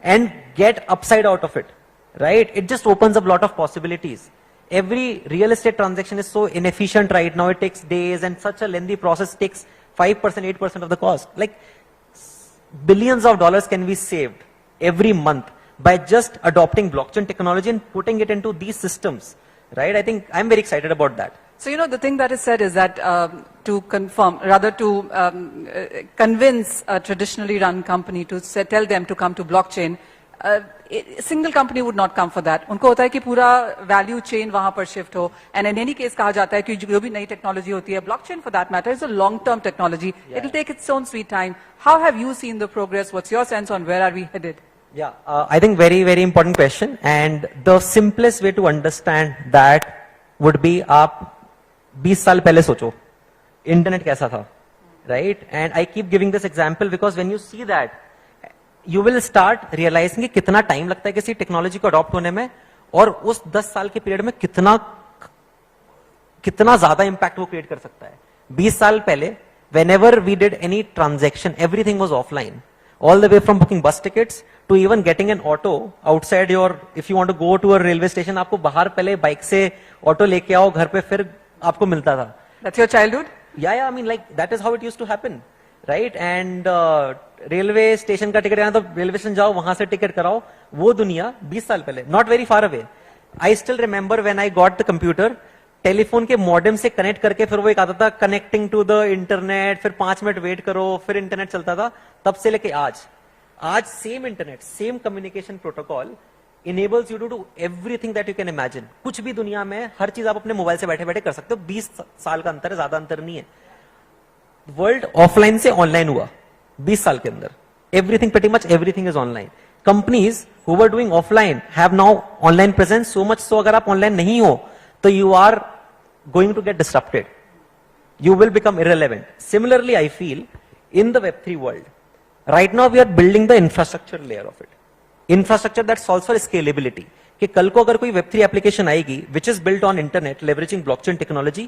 and get upside out of it, right? It just opens up a lot of possibilities. Every real estate transaction is so inefficient right now. It takes days, and such a lengthy process takes 5%, 8% of the cost. Like billions of dollars can be saved every month by just adopting blockchain technology and putting it into these systems, right? I think I'm very excited about that. So, you know, the thing that is said is that to confirm, rather to convince a traditionally run company to tell them to come to blockchain, single company would not come for that. उनको होता है कि पूरा value chain वहां पर shift हो. And in any case कहा जाता है कि जो भी नई टेक्नोलॉजी होती है, blockchain for that matter, is a long term technology. It will take its own sweet time. How have you seen the progress? What's your sense on where are we headed? I think very, very important question, and the simplest way to understand that would be आप 20 साल पहले सोचो internet कैसा था, right? And I keep giving this example because when you see that, you will start realizing कि कितना time लगता है किसी टेक्नोलॉजी को अडॉप्ट होने में, और उस 10 साल के पीरियड में कितना ज्यादा इंपैक्ट वो क्रिएट कर सकता है. 20 साल पहले whenever we did any transaction, everything was offline, all the way from booking bus tickets to even getting an auto outside your, if you want to go to a railway station, आपको बाहर पहले bike से auto लेके आओ घर पे, फिर आपको मिलता था. That's your childhood? Yeah, I mean, like, that is how it used to happen, right? And railway station का टिकट, तो रेलवे स्टेशन जाओ, वहां से टिकट कराओ, वो दुनिया 20 साल पहले, not very far away. I still remember when I got the computer, telephone के मॉडेम से कनेक्ट करके फिर वो एक आता था कनेक्टिंग टू द इंटरनेट, फिर 5 मिनट वेट करो, फिर इंटरनेट चलता था. तब से लेके आज same internet, same communication protocol enables you to do everything that you can imagine. कुछ भी दुनिया में हर चीज आप अपने मोबाइल से बैठे बैठे कर सकते हो. 20 साल का अंतर है, ज्यादा अंतर नहीं है. वर्ल्ड ऑफलाइन से ऑनलाइन हुआ 20 साल के अंदर. Everything, pretty much everything is online. Companies who were doing offline have now online presence, so much so अगर आप ऑनलाइन नहीं हो तो you are going to get disrupted. You will become irrelevant. Similarly, I feel in the Web3 world, right now we are building the infrastructure layer of it. Infrastructure that solves for scalability. कि कल को अगर कोई Web3 application आएगी which is built on internet leveraging blockchain technology,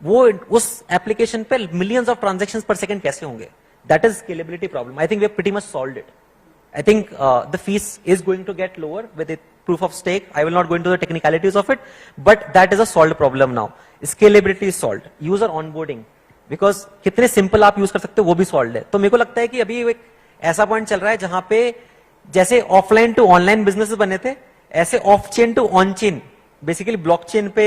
वो उस application पे millions of transactions per second कैसे होंगे? That is scalability problem. I think we have pretty much solved it. I think the fees is going to get lower with it, proof of stake. I will not go into the technicalities of it, but that is a solved problem now. Scalability is solved. User onboarding, because कितने simple आप use कर सकते हो वो भी solved है. तो मेरे को लगता है कि अभी एक ऐसा पॉइंट चल रहा है जहां पे जैसे ऑफलाइन टू ऑनलाइन बिजनेसेस बने थे, ऐसे off chain to on chain, basically blockchain पे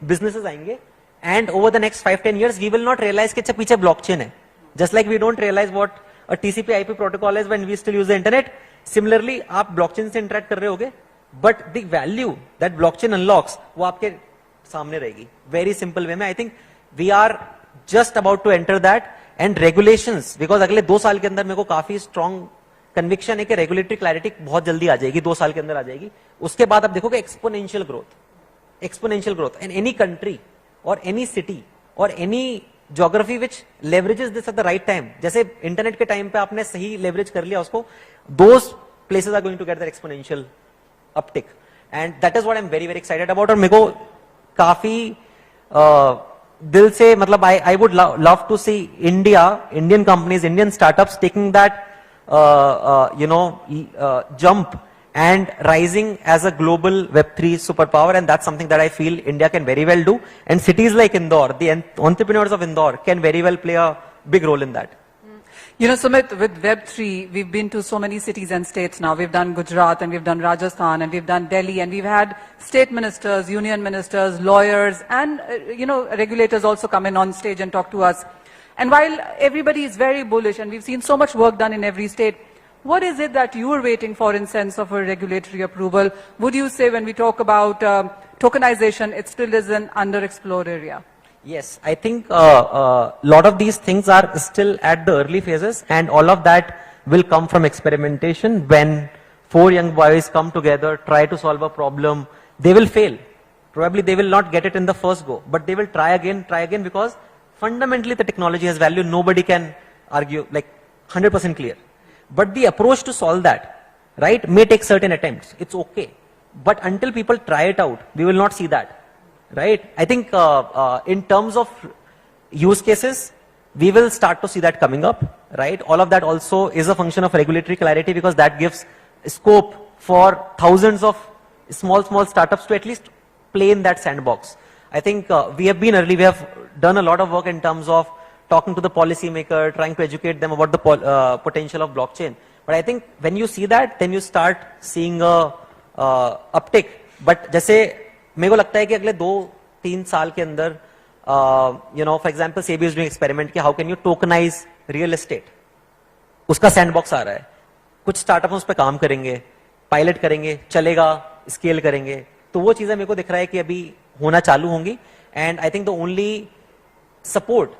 बिजनेसेस आएंगे. And over the next 5-10 years we will not realise कि पीछे ब्लॉकचेन है. Just like we don't realise what a TCP IP protocol is when we still use the internet. Similarly आप blockchain से interact कर रहे होगे, but the value that blockchain unlocks वो आपके सामने रहेगी. वेरी सिंपल वे में I think we are just about to enter that. And regulations, because अगले 2 साल के अंदर मेरे को काफी स्ट्रॉन्ग कन्विक्शन है कि रेगुलेटरी क्लैरिटी बहुत जल्दी आ जाएगी, 2 साल के अंदर आ जाएगी. उसके बाद आप देखोगे exponential growth in any country और एनी सिटी और any geography which leverages this at the right time. जैसे इंटरनेट के टाइम पे आपने सही लेवरेज कर लिया उसको, those places are going to get that exponential uptick. And that is what I am very very excited about. और मेरे को काफी दिल से, मतलब I would love to see Indian companies, Indian startups taking that jump and rising as a global Web3 superpower, and that's something that I feel India can very well do. And cities like Indore, the entrepreneurs of Indore can very well play a big role in that. You know, Sumit, with Web3, we've been to so many cities and states now. We've done Gujarat and we've done Rajasthan and we've done Delhi, and we've had state ministers, union ministers, lawyers, and, regulators also come in on stage and talk to us. And while everybody is very bullish and we've seen so much work done in every state, what is it that you are waiting for in sense of a regulatory approval? Would you say when we talk about tokenization, it still is an underexplored area? Yes, I think lot of these things are still at the early phases, and all of that will come from experimentation. When 4 young boys come together, try to solve a problem, they will fail. Probably they will not get it in the first go, but they will try again, because fundamentally the technology has value. Nobody can argue, like 100% clear. But the approach to solve that, right, may take certain attempts. It's okay. But until people try it out, we will not see that, right? I think in terms of use cases, we will start to see that coming up, right? All of that also is a function of regulatory clarity, because that gives scope for thousands of small startups to at least play in that sandbox. I think we have been early. We have done a lot of work in terms of talking to the policymaker, trying to educate them about the potential of blockchain. But I think when you see that, then you start seeing a uptick. But जैसे मेरे को लगता है कि अगले 2-3 साल के अंदर, for example, SEBI is doing experiment कि how can you tokenize real estate. उसका sandbox आ रहा है. कुछ स्टार्टअप उस पर काम करेंगे, पायलट करेंगे, चलेगा, स्केल करेंगे. तो वो चीजें मेरे को दिख रहा है कि अभी होना चालू होंगी. And I think the only support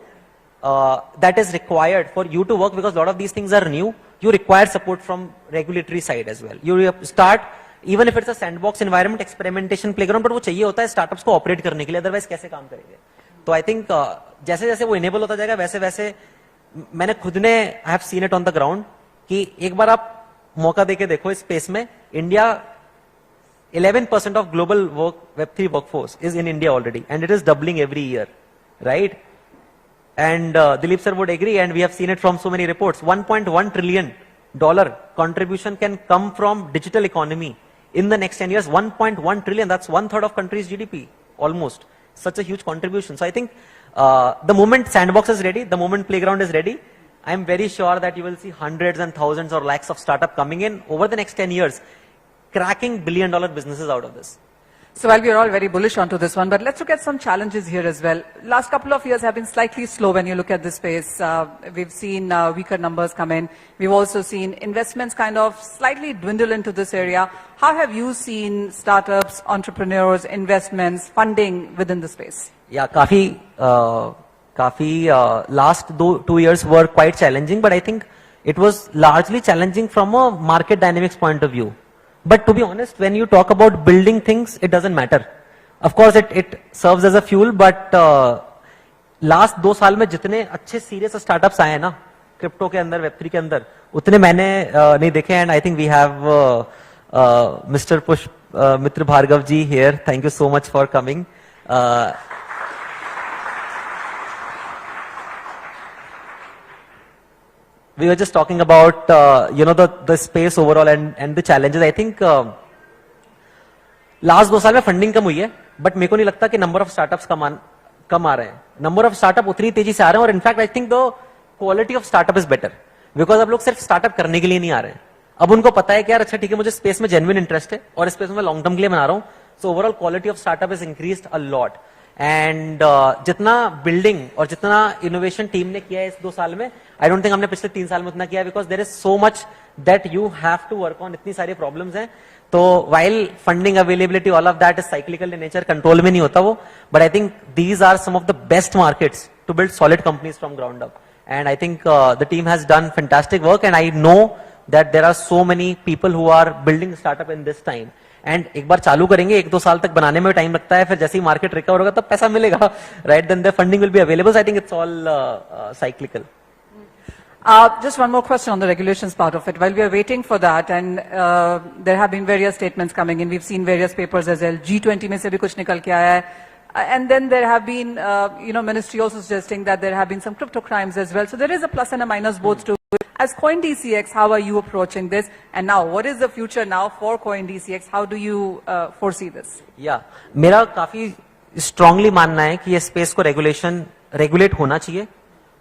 that is required for you to work, because a lot of these things are new, you require support from regulatory side as well. You start, even if it's a sandbox environment, experimentation playground, but वो चाहिए होता है startups को operate करने के लिए, otherwise कैसे काम करेंगे. तो I think जैसे जैसे वो enable होता जाएगा, वैसे वैसे मैंने खुद ने I have seen it on the ground कि एक बार आप मौका देके देखो इस स्पेस में. India 11% of global Web3 workforce is in India already, and it is doubling every year, right? And Dilip sir would agree, and we have seen it from so many reports. $1.1 trillion contribution can come from digital economy in the next 10 years. 1.1 trillion, that's 1/3 of country's GDP, almost. Such a huge contribution. So I think The moment sandbox is ready, the moment playground is ready, I'm very sure that you will see hundreds and thousands or lakhs of startup coming in over the next 10 years, cracking billion-dollar businesses out of this. So while we are all very bullish onto this one, but let's look at some challenges here as well. Last couple of years have been slightly slow when you look at this space. We've seen weaker numbers come in. We've also seen investments kind of slightly dwindle into this area. How have you seen startups, entrepreneurs, investments, funding within the space? Yeah, काफी last 2 years were quite challenging, but I think it was largely challenging from a market dynamics point of view. But to be honest, when you talk about building things, it doesn't matter. Of course, it serves as a fuel, but last 2 साल में जितने अच्छे serious startups आए हैं ना, crypto के अंदर, Web3 के अंदर, उतने मैंने नहीं देखे. And I think we have Mr. Mitra Bhargav ji here. Thank you so much for coming. We were just talking about, the space overall and the challenges. I think last 2 साल में funding कम हुई है, but मेरे को नहीं लगता कि number of startups कम आ रहे हैं. Number of startup उतनी तेजी से आ रहे हैं, और in fact I think the quality of startup is better, because अब लोग सिर्फ startup करने के लिए नहीं आ रहे हैं. अब उनको पता है कि यार अच्छा ठीक है, मुझे space में genuine interest है और space में long term के लिए बना रहा हूँ. So overall quality of startup has increased a lot. And जितना बिल्डिंग और जितना इनोवेशन टीम ने किया है इस 2 साल में, आई डोंट थिंक हमने पिछले 3 साल में उतना किया, because there is so much that you have to work on. इतनी सारी प्रॉब्लम्स हैं. तो while funding availability all of that is cyclical in nature, control में नहीं होता वो, but I think these are some of the best markets to build solid companies from ground up. And I think the team has done fantastic work, and I know that there are so many people who are building startup in this time. And एक बार चालू करेंगे, 1-2 साल तक बनाने में time लगता है, फिर जैसे ही मार्केट रिकवर होगा तब पैसा मिलेगा, right? Then the funding will be available. I think it's all cyclical. Just one more question on the regulations part of it. While we are waiting for that, and there have been various statements coming in, we've seen various papers as well. G20 में से भी कुछ निकल के आया है. And then there have been, ministry also suggesting that there have been some crypto crimes as well. So there is a plus and a minus both to it. As CoinDCX, how are you approaching this? And now, what is the future now for CoinDCX? How do you foresee this? Yeah, मेरा काफी strongly मानना है कि ये space को regulate होना चाहिए,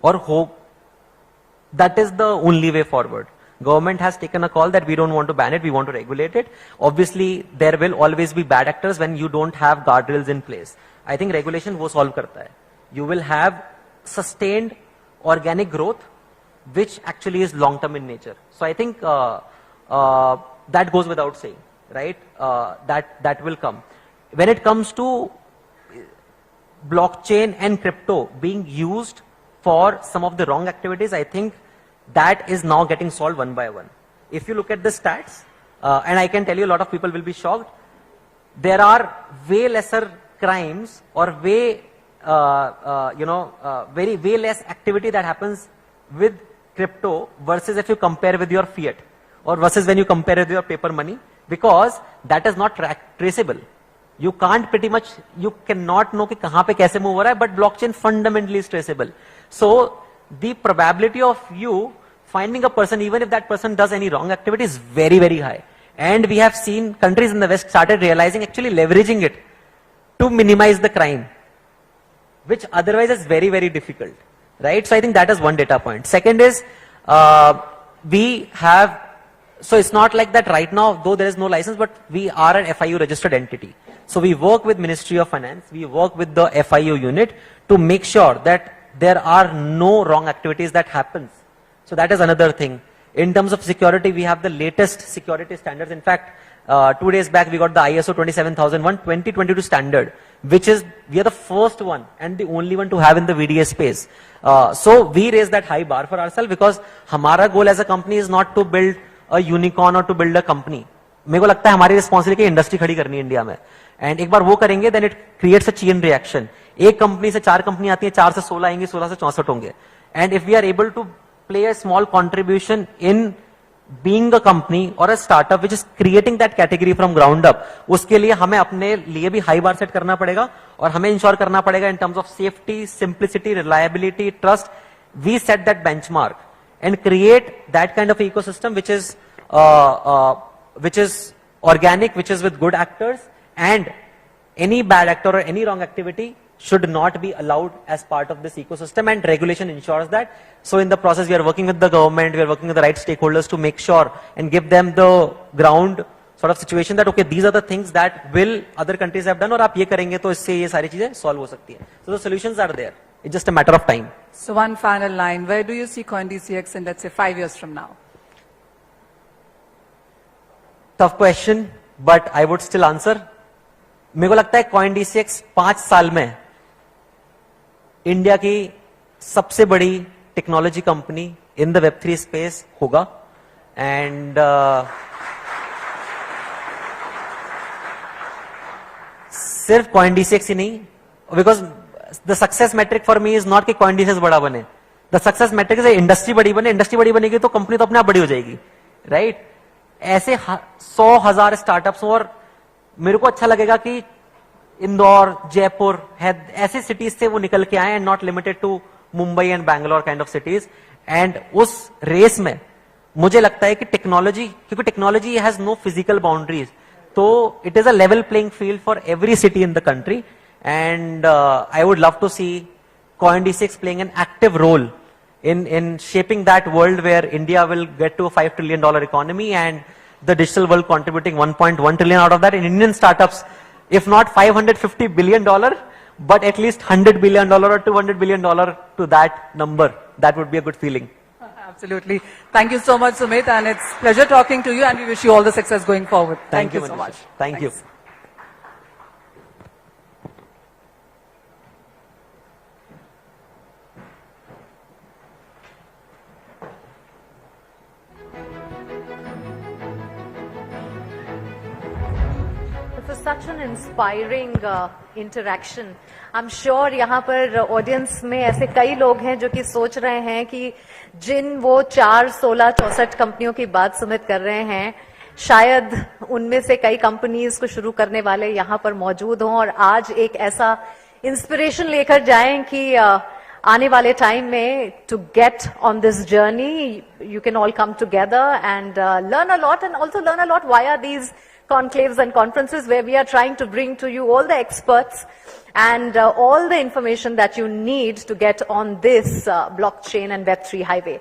और that is the only way forward. Government has taken a call that we don't want to ban it, we want to regulate it. Obviously, there will always be bad actors when you don't have guardrails in place. I think regulation वो solve करता है. You will have sustained organic growth, which actually is long term in nature. So I think that goes without saying, right? That will come. When it comes to blockchain and crypto being used for some of the wrong activities, I think that is now getting solved one by one. If you look at the stats, and I can tell you a lot of people will be shocked, there are way lesser crimes or way less activity that happens with crypto versus if you compare with your fiat, or versus when you compare with your paper money, because that is not traceable. You can't you cannot know कि कहाँ पे कैसे move हो रहा है, but blockchain fundamentally is traceable. So the probability of you finding a person, even if that person does any wrong activity, is very, very high. And we have seen countries in the West started realizing, actually leveraging it to minimize the crime, which otherwise is very, very difficult, right? So I think that is one data point. Second is, so it's not like that right now, though there is no license, but we are an FIU registered entity. So we work with Ministry of Finance, we work with the FIU unit to make sure that there are no wrong activities that happens. So that is another thing. In terms of security, we have the latest security standards. In fact, 2 days back, we got the ISO 27001 2022 standard, which is, we are the first one and the only one to have in the VDA space. So we raise that high bar for ourselves, because हमारा goal as a company is not to build a unicorn or to build a company. मेरे को लगता है हमारी responsibility है industry खड़ी करनी है इंडिया में, एंड एक बार वो करेंगे then it creates a chain reaction. एक कंपनी से 4 कंपनी आती है, 4 से 16 आएंगे, 16 से 64 होंगे. And if we are able to play a small contribution in being a company और a startup which is creating that category from ground up, उसके लिए हमें अपने लिए भी हाई बार सेट करना पड़ेगा, और हमें इंश्योर करना पड़ेगा in terms of safety, simplicity, reliability, trust. We set that benchmark and create that kind of ecosystem which is organic, which is with good actors, and any bad actor or any wrong activity should not be allowed as part of this ecosystem, and regulation ensures that. So in the process, we are working with the government, we are working with the right stakeholders to make sure and give them the ground sort of situation that, okay, these are the things that will other countries have done, और आप ये करेंगे तो इससे ये सारी चीजें solve हो सकती है. So the solutions are there. It's just a matter of time. So one final line, where do you see CoinDCX in, let's say, 5 years from now? Tough question, but I would still answer. मेरे को लगता है CoinDCX 5 साल में India की सबसे बड़ी technology company in the Web3 space होगा. एंड सिर्फ CoinDCX ही नहीं, because the success metric for me is not कि CoinDCX बड़ा बने. The success metric is industry बड़ी बने. इंडस्ट्री बड़ी बनेगी तो कंपनी तो अपने आप बड़ी हो जाएगी, राइट? ऐसे 100,000 स्टार्टअप्स, और मेरे को अच्छा लगेगा कि इंदौर, जयपुर, ऐसे सिटीज से वो निकल के आए, and not limited to Mumbai and Bangalore kind of cities. And उस रेस में मुझे लगता है कि टेक्नोलॉजी, क्योंकि technology has no physical boundaries, तो it is a level playing field for every city in the country. And I would love to see CoinDCX playing an active role in shaping that world where India will get to a $5 trillion economy, and the digital world contributing 1.1 trillion out of that, and Indian startups, if not $550 billion, but at least $100 billion or $200 billion to that number. That would be a good feeling. Absolutely. Thank you so much, Sumit, and it's pleasure talking to you, and we wish you all the success going forward. Thank you so Manisha. much. Thank you. This is such an inspiring interaction. I'm sure यहाँ पर audience में ऐसे कई लोग हैं जो कि सोच रहे हैं कि जिन वो 4, 16, 64 कंपनियों की बात सुमित कर रहे हैं, शायद उनमें से कई कंपनीज को शुरू करने वाले यहाँ पर मौजूद हों, और आज एक ऐसा इंस्पिरेशन लेकर जाएं कि आने वाले टाइम में to get on this journey you can all come together and learn a lot, and also learn a lot via these conclaves and conferences where we are trying to bring to you all the experts and all the information that you need to get on this blockchain and Web3 highway.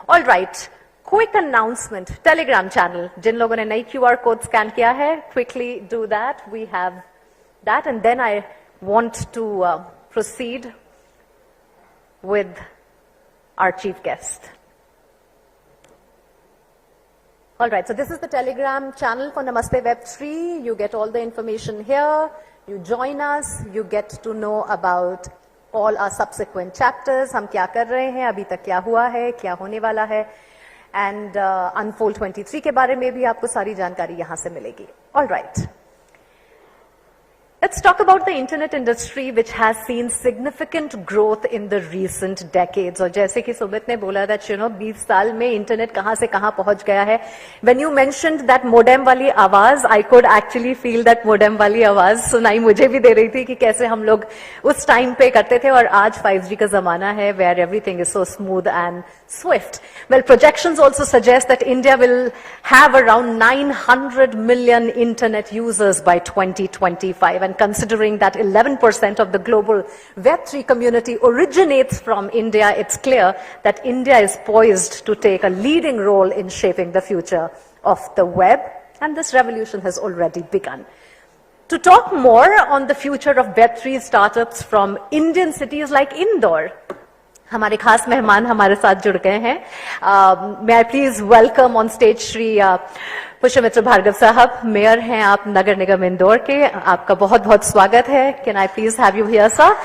All right, quick announcement. Telegram channel. जिन लोगों ने नई QR code scan किया है, quickly do that. We have that, and then I want to proceed with our chief guest. All right, so this is the Telegram channel for Namaste Web3. You get all the information here. You join us. You get to know about all our subsequent chapters. हम क्या कर रहे हैं, अभी तक क्या हुआ है, क्या होने वाला है, and Unfold 23 के बारे में भी आपको सारी जानकारी यहाँ से मिलेगी. All right. Let's talk about the internet industry, which has seen significant growth in the recent decades. और जैसे कि सुमित ने बोला that 20 साल में इंटरनेट कहाँ से कहाँ पहुँच गया है. When you mentioned that modem वाली आवाज, I could actually feel that modem वाली आवाज सुनाई मुझे भी दे रही थी कि कैसे हम लोग उस टाइम पे करते थे, और आज 5G का जमाना है where everything is so smooth and swift. Well, projections also suggest that India will have around 900 million internet users by 2025, and considering that 11% of the global Web3 community originates from India, it's clear that India is poised to take a leading role in shaping the future of the web, and this revolution has already begun. To talk more on the future of Web3 startups from Indian cities like Indore, हमारे खास मेहमान हमारे साथ जुड़ गए हैं. May I please welcome on stage Shri Pushyamitra Bhargava साहब, mayor हैं आप नगर निगम इंदौर के. आपका बहुत बहुत स्वागत है. Can I please have you here, sir?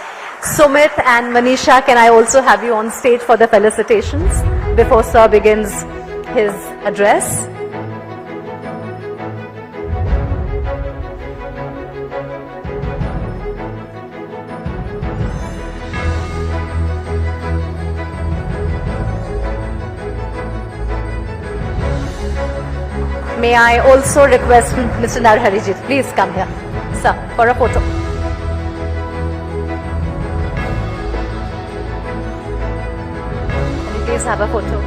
Sumit and Manisha, can I also have you on stage for the felicitations before sir begins his address? May I also request Mr. Narhari ji, please come here, sir, for a photo. Can you please have a photo?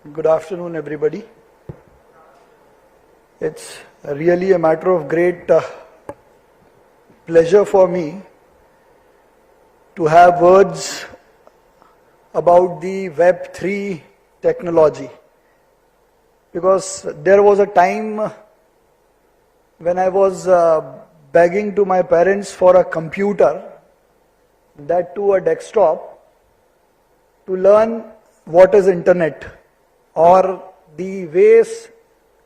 Good afternoon, everybody. It's really a matter of great pleasure for me to have words about the Web3 technology, because there was a time when I was begging to my parents for a computer, that too a desktop, to learn what is internet or the ways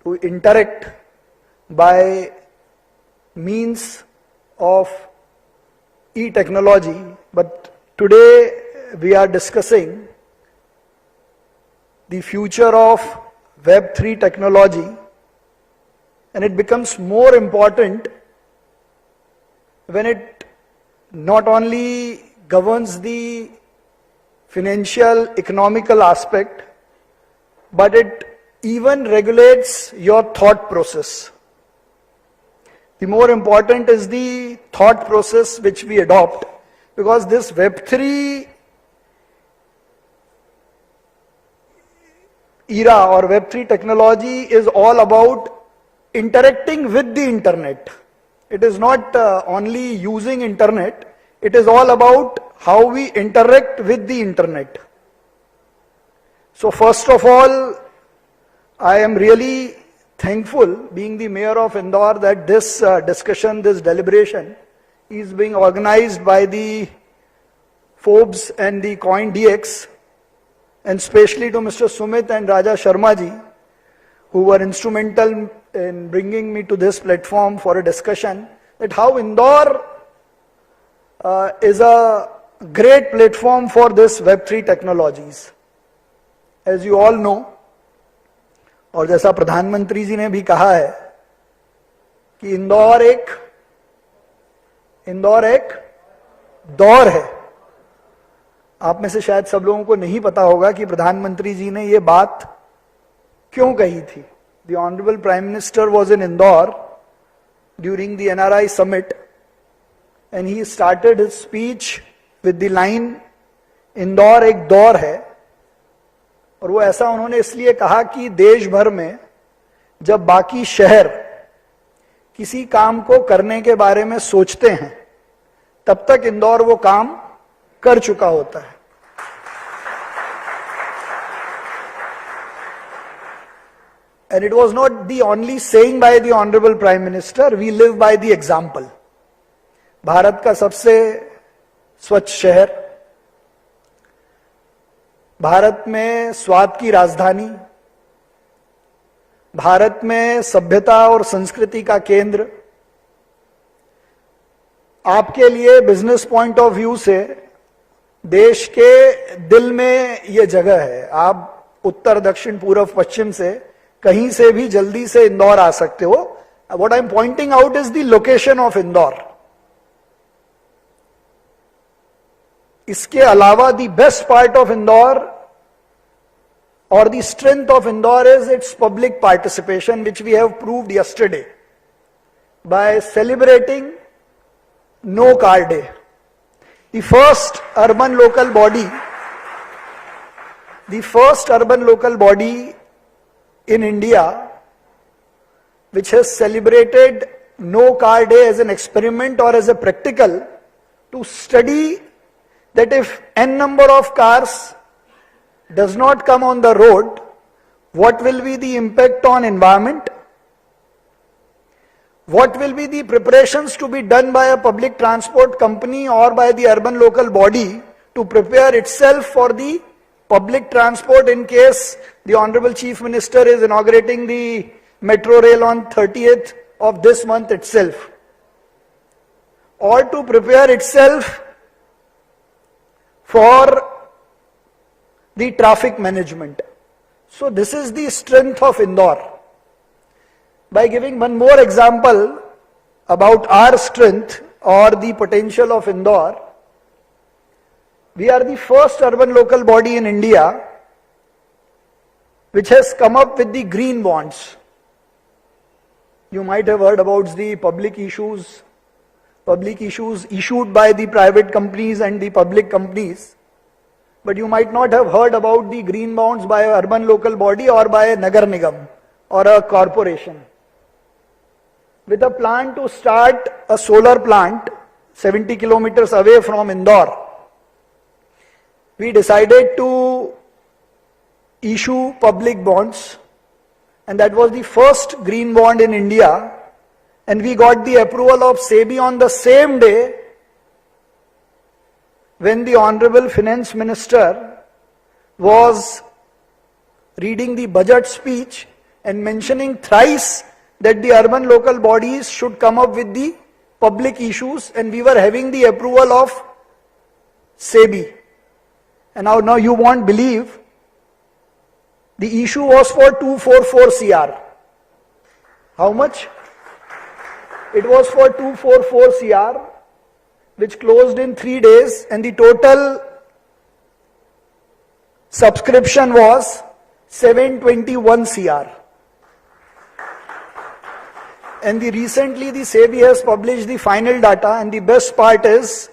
to interact by means of e-technology. But today we are discussing the future of Web3 technology, and it becomes more important when it not only governs the financial, economical aspect, but it even regulates your thought process. The more important is the thought process which we adopt, because this Web3 era or Web3 technology is all about interacting with the internet. It is not only using internet, it is all about how we interact with the internet. So first of all, I am really thankful, being the mayor of Indore, that this discussion, this deliberation is being organized by the Forbes and the CoinDCX, and especially to Mr. Sumit and Raja Sharma ji, who were instrumental in bringing me to this platform for a discussion, that how Indore is a great platform for this Web3 technologies. As you all know, और जैसा प्रधानमंत्री जी ने भी कहा है कि इंदौर एक दौर है. आप में से शायद सब लोगों को नहीं पता होगा कि प्रधानमंत्री जी ने ये बात क्यों कही थी. The Honorable Prime Minister was in Indore during the NRI summit, and he started his speech with the line, Indore एक दौर है. और वो ऐसा उन्होंने इसलिए कहा कि देश भर में जब बाकी शहर किसी काम को करने के बारे में सोचते हैं, तब तक इंदौर वो काम कर चुका होता है. And it was not the only saying by the Honorable Prime Minister, we live by the example. Bharat का सबसे स्वच्छ शहर, भारत में स्वाद की राजधानी, भारत में सभ्यता और संस्कृति का केंद्र. आपके लिए बिजनेस पॉइंट ऑफ व्यू से देश के दिल में ये जगह है. आप उत्तर, दक्षिण, पूर्व, पश्चिम से कहीं से भी जल्दी से इंदौर आ सकते हो. What I am pointing out is the location of Indore. इसके अलावा the best part of Indore or the strength of Indore is its public participation, which we have proved yesterday by celebrating No Car Day. The first urban local body in India which has celebrated No Car Day as an experiment or as a practical to study that if n number of cars does not come on the road, what will be the impact on environment? What will be the preparations to be done by a public transport company or by the urban local body to prepare itself for the public transport in case the Honorable Chief Minister is inaugurating the metro rail on 30th of this month itself, or to prepare itself for the traffic management. So this is the strength of Indore. By giving one more example about our strength or the potential of Indore, we are the first urban local body in India which has come up with the green bonds. You might have heard about the public issues issued by the private companies and the public companies. but you might not have heard about the green bonds by an urban local body or by a Nagar Nigam or a corporation. With a plan to start a solar plant 70 kilometers away from Indore, we decided to issue public bonds, and that was the first green bond in India, and we got the approval of SEBI on the same day when the Honorable Finance Minister was reading the budget speech and mentioning thrice that the urban local bodies should come up with the public issues, and we were having the approval of SEBI. And now you won't believe, the issue was for 244 CR. How much? It was for 244 CR, which closed in 3 days, and the total subscription was 721 CR. And recently the SEBI has published the final data, and the best part is,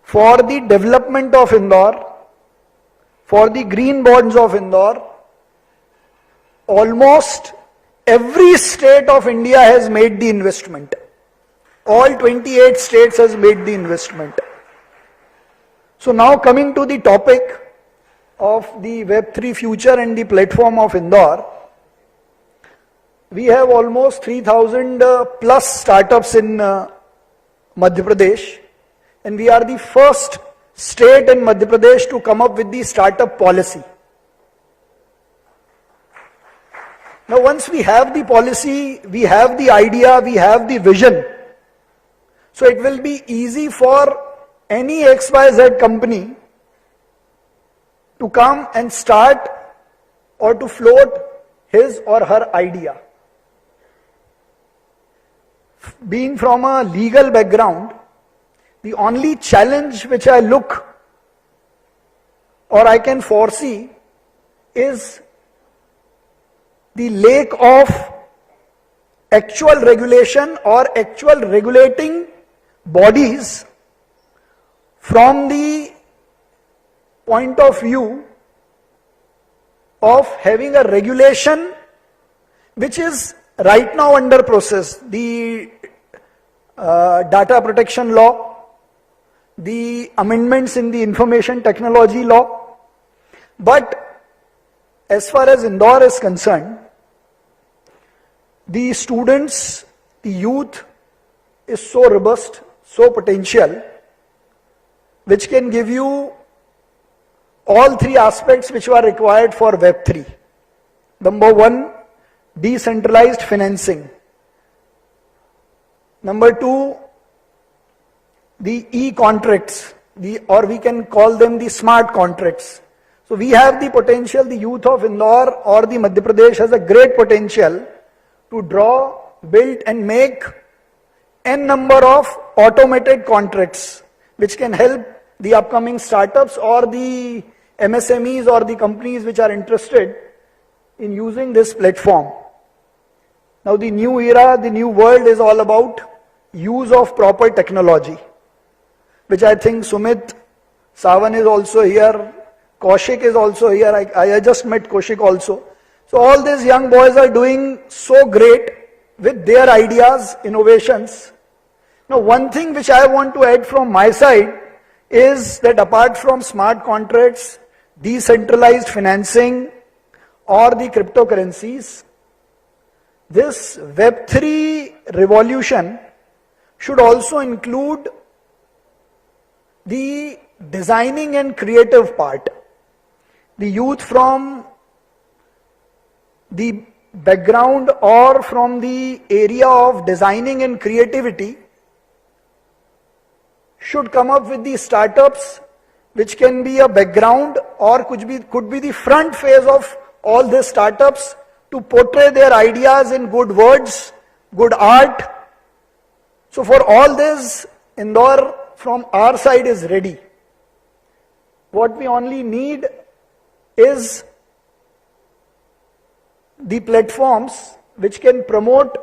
for the development of Indore, for the green bonds of Indore, almost every state of India has made the investment. All 28 states has made the investment. So now coming to the topic of the Web3 future and the platform of Indore, we have almost 3,000 plus startups in Madhya Pradesh, and we are the first state in Madhya Pradesh to come up with the startup policy. Now once we have the policy, we have the idea, we have the vision, so it will be easy for any XYZ company to come and start or to float his or her idea. Being from a legal background, the only challenge which I look or I can foresee is the lack of actual regulation or actual regulating bodies from the point of view of having a regulation which is right now under process. The data protection law, the amendments in the information technology law. But as far as Indore is concerned, the students, the youth is so robust, so potential, which can give you all three aspects which are required for Web3. Number one, decentralized financing. Number two, the e-contracts, or we can call them the smart contracts. So we have the potential, the youth of Indore or the Madhya Pradesh has a great potential to draw, build and make n number of automated contracts which can help the upcoming startups or the MSMEs or the companies which are interested in using this platform. Now the new era, the new world is all about use of proper technology, which I think Sumit Sawan is also here, Kaushik is also here, I just met Kaushik also. So all these young boys are doing so great with their ideas, innovations. Now one thing which I want to add from my side is that apart from smart contracts, decentralized financing or the cryptocurrencies, this Web3 revolution should also include the designing and creative part. The youth from the background or from the area of designing and creativity should come up with the startups which can be a background or could be the front phase of all these startups to portray their ideas in good words, good art. So for all this, Indore from our side is ready. What we only need is the platforms which can promote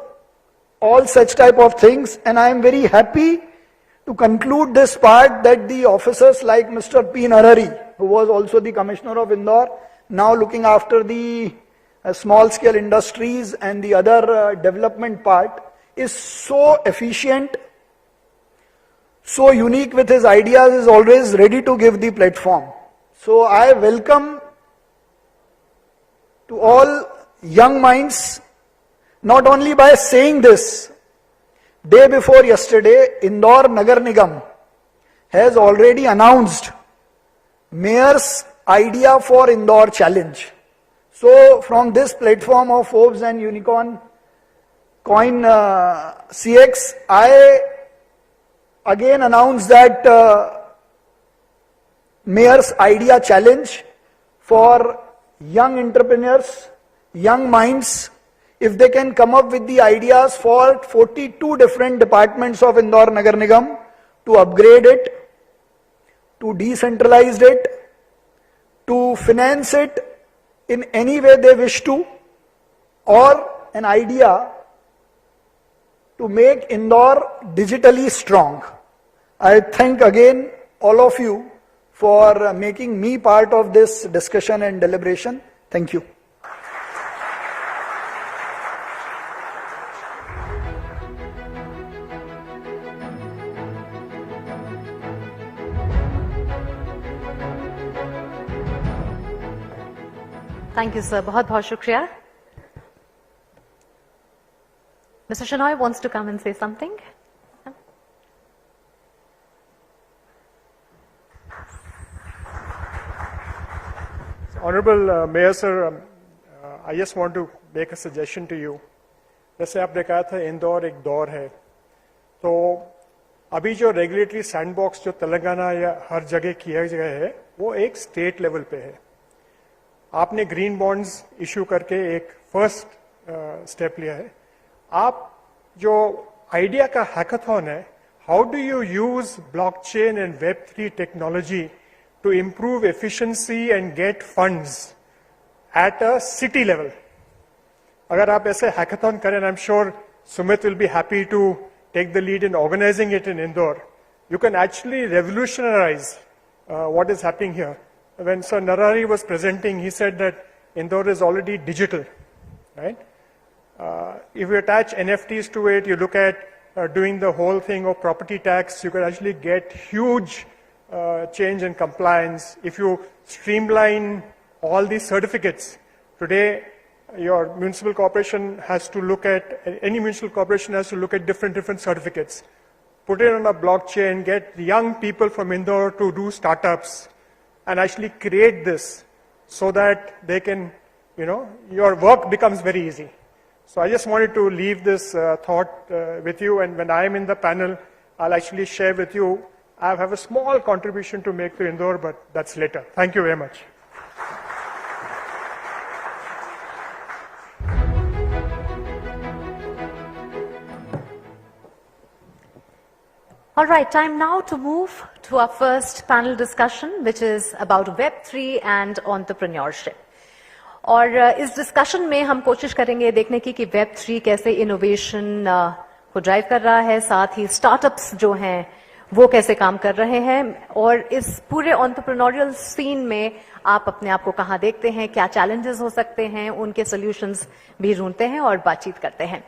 all such type of things, and I am very happy to conclude this part that the officers like Mr. P. Narari who was also the Commissioner of Indore, now looking after the small scale industries and the other development part, is so efficient, so unique with his ideas, is always ready to give the platform. So I welcome to all young minds, not only by saying this. Day before yesterday, Indore Nagar Nigam has already announced Mayor's Idea for Indore Challenge. So from this platform of Forbes and Unicorn CoinDCX, I again announce that Mayor's Idea Challenge for young entrepreneurs, young minds. If they can come up with the ideas for 42 different departments of Indore Nagar Nigam to upgrade it, to decentralize it, to finance it in any way they wish to, or an idea to make Indore digitally strong. I thank again all of you for making me part of this discussion and deliberation. Thank you. Thank you, sir. बहुत बहुत शुक्रिया. Mr. Shenoy wants to come and say something. Honorable Mayor Sir, I just want to make a suggestion to you. जैसे आपने कहा था इंदौर एक दौर है, तो अभी जो रेगुलेटरी सैंडबॉक्स जो तेलंगाना या हर जगह किया गया है, वो एक स्टेट लेवल पे है. आपने ग्रीन बॉन्ड्स इशू करके एक फर्स्ट स्टेप लिया है. आप जो आइडिया का हैकाथॉन है, how do you use blockchain and वेब3 technology to improve efficiency and get funds at a city level? अगर आप ऐसे हैकाथॉन करें, I am sure Sumit will be happy to take the lead in organizing it in Indore. You can actually revolutionize what is happening here. When Sir Narari was presenting, he said that Indore is already digital, right? If you attach NFTs to it, you look at doing the whole thing of property tax, you can actually get huge change in compliance. If you streamline all these certificates, today your municipal corporation has to look at, any municipal corporation has to look at different certificates. Put it on a blockchain, get young people from Indore to do startups and actually create this so that they can, your work becomes very easy. So I just wanted to leave this thought with you, and when I am in the panel, I'll actually share with you. I have a small contribution to make to Indore, but that's later. Thank you very much. All right, time now to move to our first panel discussion, which is about Web3 and entrepreneurship. और इस discussion में हम कोशिश करेंगे देखने की कि Web3 कैसे इनोवेशन को ड्राइव कर रहा है, साथ ही स्टार्टअप्स जो हैं वो कैसे काम कर रहे हैं, और इस पूरे एंटरप्रेन्योरियल सीन में आप अपने आप को कहाँ देखते हैं, क्या चैलेंजेस हो सकते हैं, उनके सॉल्यूशंस भी ढूंढते हैं और बातचीत करते हैं.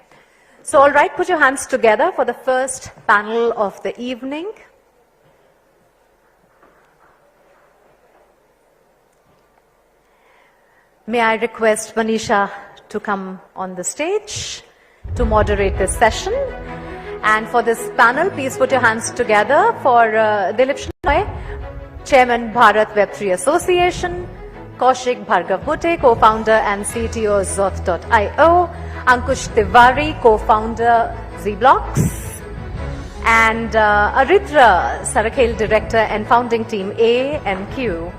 So all right, put your hands together for the first panel of the evening. May I request Manisha to come on the stage to moderate this session. And for this panel, please put your hands together for Dilip Shenoy, Chairman Bharat Web3 Association, Kaushik Bhargav Bhute, co-founder and CTO Zoth.io, Ankush Tiwari, co-founder ZBlocks, and Aritra Sarakhel, director and founding team A&Q.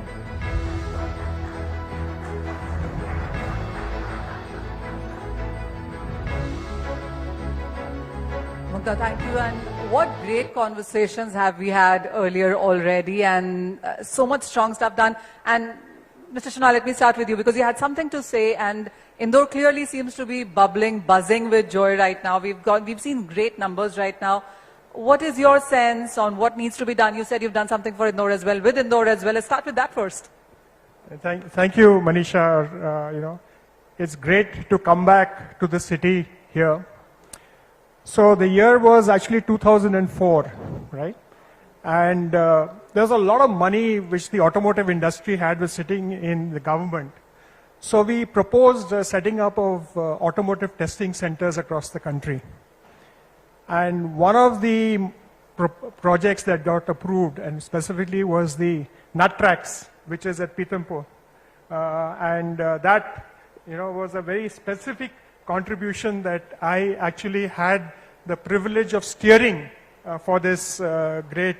Mukta, thank you. And what great conversations have we had earlier already, and so much strong stuff done. And Mr. Shenoy, let me start with you because you had something to say, and Indore clearly seems to be bubbling, buzzing with joy right now. We've seen great numbers right now. what is your sense on what needs to be done? You said you've done something for Indore as well, with Indore as well. Let's start with that first. Thank you, Manisha. It's great to come back to the city here. So the year was actually 2004, right? And there's a lot of money which the automotive industry had was sitting in the government. So we proposed setting up of automotive testing centers across the country. And one of the projects that got approved, and specifically, was the nut tracks, which is at Pithampur. That was a very specific contribution that I actually had the privilege of steering for this great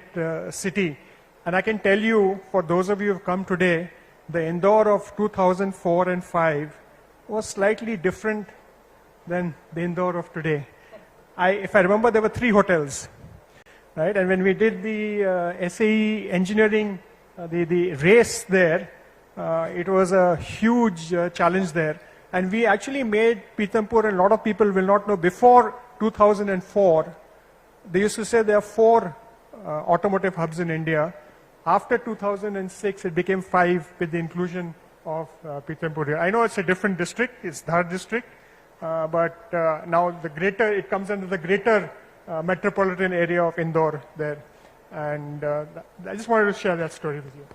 city. And I can tell you, for those of you who have come today, the Indore of 2004 and 5 was slightly different than the Indore of today. If I remember, there were 3 hotels, right? And when we did the SAE engineering, the race there, it was a huge challenge there. And we actually made Pithampur, and a lot of people will not know, before 2004, they used to say there are 4 automotive hubs in India. After 2006, it became 5 with the inclusion of Pithampur. I know it's a different district, it's Dhar district, but now it comes under the greater metropolitan area of Indore there. And I just wanted to share that story with you.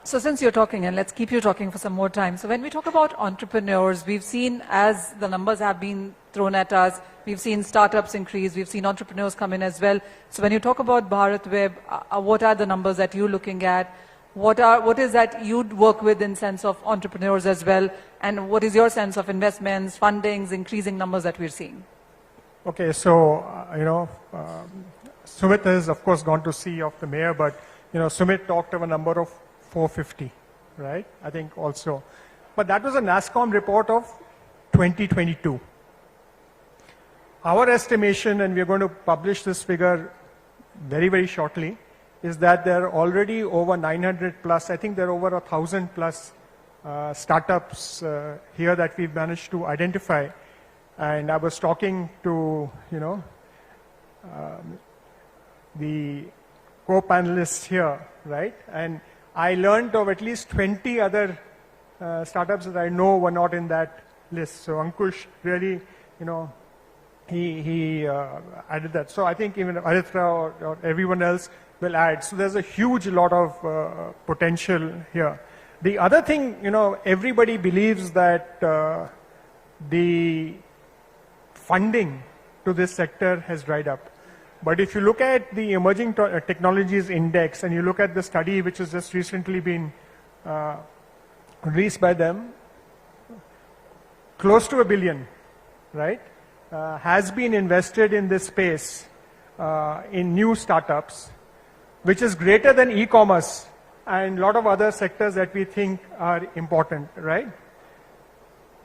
So since you're talking, and let's keep you talking for some more time. So when we talk about entrepreneurs, we've seen, as the numbers have been thrown at us, we've seen startups increase, we've seen entrepreneurs come in as well. So when you talk about Bharat Web, what are the numbers that you're looking at? What is that you'd work with in sense of entrepreneurs as well? And what is your sense of investments, fundings, increasing numbers that we're seeing? Okay, so, Sumit has, of course, gone to see of the mayor, but, Sumit talked of a number of 450, right? I think also. But that was a NASSCOM report of 2022. Our estimation, and we're going to publish this figure very, very shortly, is that there are already over 900 plus, I think there are over 1,000 plus startups here that we've managed to identify. And I was talking to, the co-panelists here, right? And I learned of at least 20 other startups that I know were not in that list. So Ankush really, he added that. So I think even Aritra or everyone else will add. So there's a huge lot of potential here. The other thing, everybody believes that the funding to this sector has dried up. But if you look at the Emerging Technologies Index and you look at the study which has just recently been released by them, close to $1 billion, right, has been invested in this space in new startups, which is greater than e-commerce and a lot of other sectors that we think are important, right?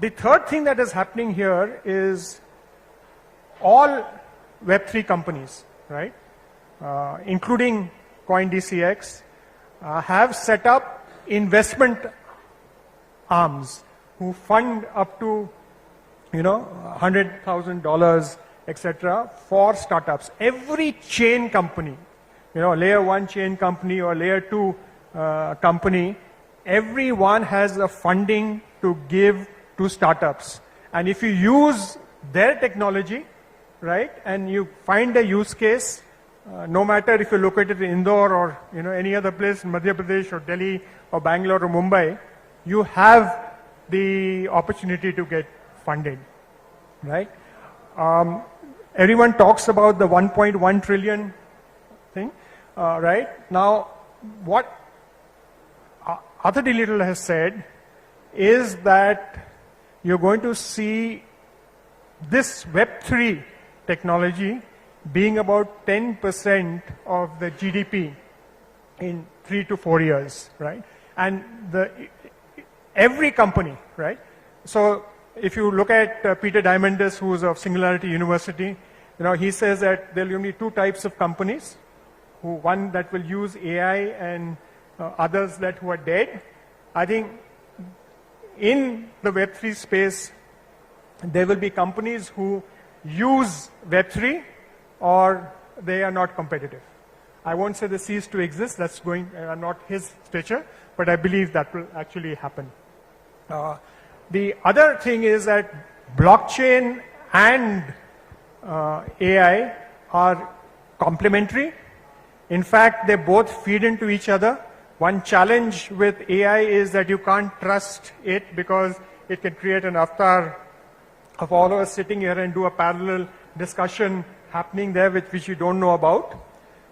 The third thing that is happening here is all Web3 companies, right, including CoinDCX, have set up investment arms who fund up to, $100,000, etc., for startups. Every chain company, layer 1 chain company or layer 2 company, everyone has a funding to give to startups. And if you use their technology, right, and you find a use case, no matter if you locate it in Indore or any other place in Madhya Pradesh or Delhi or Bangalore or Mumbai, you have the opportunity to get funded, right? Everyone talks about the 1.1 trillion thing, right? Now, what Arthur D. Little has said is that you're going to see this Web3 technology being about 10% of the GDP in 3 to 4 years, right? And every company, right? So if you look at Peter Diamandis, who's of Singularity University, he says that there will be 2 types of companies, one that will use AI and others who are dead. I think in the Web3 space, there will be companies who use Web3 or they are not competitive. I won't say they cease to exist, that's going, not his stature, but I believe that will actually happen. The other thing is that blockchain and AI are complementary. In fact, they both feed into each other. One challenge with AI is that you can't trust it because it can create an avatar of all of us sitting here and do a parallel discussion happening there which you don't know about.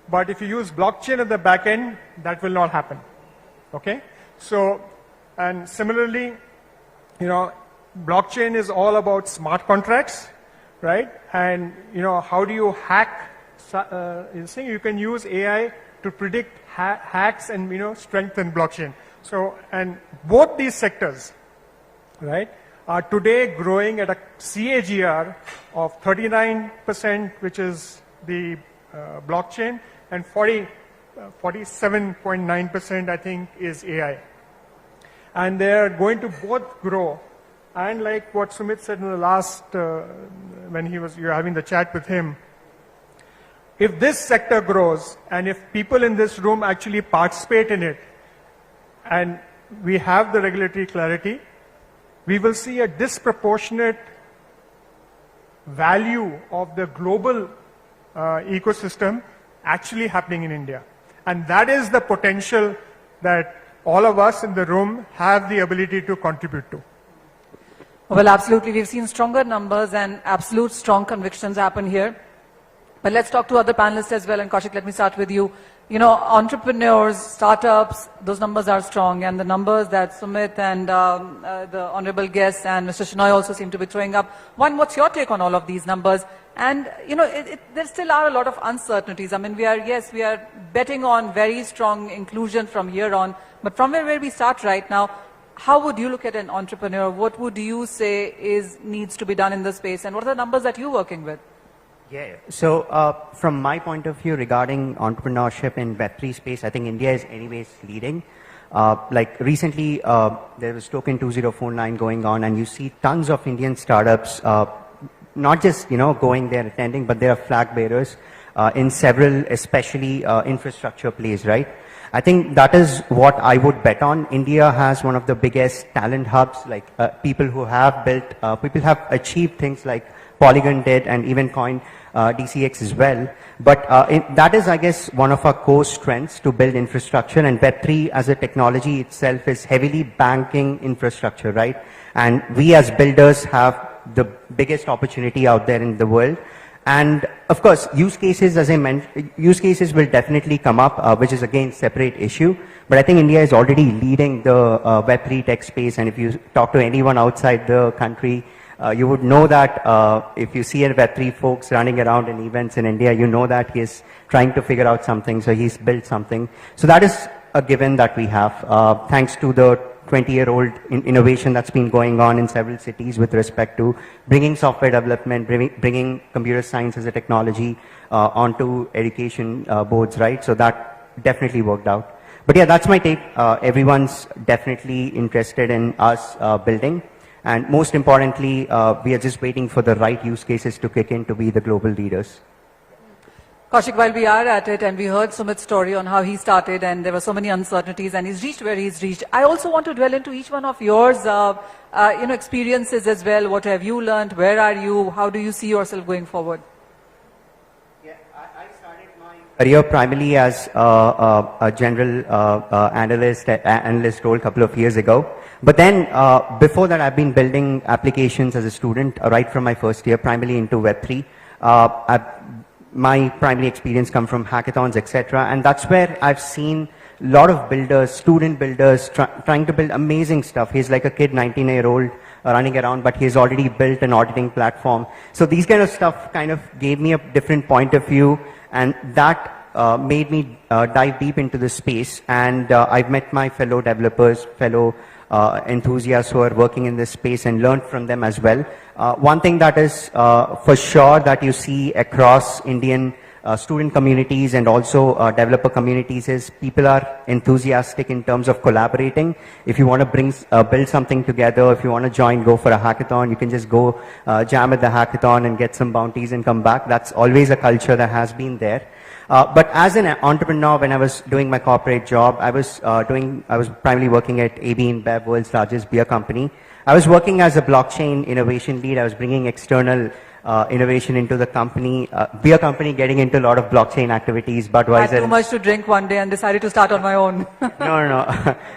But if you use blockchain at the back end, that will not happen. Okay? So, and similarly, you know, blockchain is all about smart contracts, right? And, you know, how do you hack? You can use AI to predict hacks and, you know, strengthen blockchain. So, and both these sectors, right, are today growing at a CAGR of 39%, which is the blockchain, and 47.9%, I think, is AI. And they're going to both grow. And like what Sumit said in the last, when you were having the chat with him, if this sector grows and if people in this room actually participate in it and we have the regulatory clarity, we will see a disproportionate value of the global ecosystem actually happening in India. And that is the potential that all of us in the room have the ability to contribute to. Well, absolutely. We've seen stronger numbers and absolute strong convictions happen here. But let's talk to other panelists as well. And Kaushik, let me start with you. You know, entrepreneurs, startups, those numbers are strong. And the numbers that Sumit and the honorable guest and Mr. Shenoy also seem to be throwing up. One, what's your take on all of these numbers? And, you know, there still are a lot of uncertainties. I mean, we are betting on very strong inclusion from here on. But from where we start right now, how would you look at an entrepreneur? What would you say needs to be done in this space? And what are the numbers that you're working with? Yeah. So from my point of view regarding entrepreneurship in Web3 space, I think India is anyways leading. Like recently, there was Token 2049 going on, and you see tons of Indian startups, not just, you know, going there attending, but they are flag bearers in several, especially infrastructure plays, right? I think that is what I would bet on. India has one of the biggest talent hubs, like people who have built, people have achieved things like Polygon did and even CoinDCX as well. But that is, I guess, one of our core strengths to build infrastructure, and Web3 as a technology itself is heavily banking infrastructure, right? And we as builders have the biggest opportunity out there in the world. And of course, use cases, as I mentioned, use cases will definitely come up, which is again separate issue. But I think India is already leading the Web3 tech space. And if you talk to anyone outside the country, you would know that if you see a Web3 folks running around in events in India, you know that he is trying to figure out something. So he's built something. So that is a given that we have, thanks to the 20-year-old innovation that's been going on in several cities with respect to bringing software development, bringing computer science as a technology onto education boards, right? So that definitely worked out. But yeah, that's my take. Everyone's definitely interested in us building. And most importantly, we are just waiting for the right use cases to kick in to be the global leaders. Kaushik, while we are at it, and we heard Sumit's story on how he started, and there were so many uncertainties, and he's reached where he's reached, I also want to dwell into each one of yours, experiences as well. What have you learned? Where are you? How do you see yourself going forward? Yeah, I started my career primarily as a general analyst role a couple of years ago. But then, before that, I've been building applications as a student right from my first year, primarily into Web3. My primary experience come from hackathons, etc. And that's where I've seen a lot of builders, student builders, trying to build amazing stuff. He's like a kid, 19-year-old, running around, but he's already built an auditing platform. So these kind of stuff kind of gave me a different point of view, and that made me dive deep into the space. And I've met my fellow developers, fellow enthusiasts who are working in this space, and learned from them as well. One thing that is for sure that you see across Indian student communities and also developer communities is people are enthusiastic in terms of collaborating. If you want to build something together, if you want to go for a hackathon, you can just go jam at the hackathon and get some bounties and come back. That's always a culture that has been there. But as an entrepreneur, when I was doing my corporate job, I was primarily working at AB InBev, world's largest beer company. I was working as a blockchain innovation lead. I was bringing external innovation into the company, beer company getting into a lot of blockchain activities, I Budweiser. had too much to drink one day and decided to start on my own. No.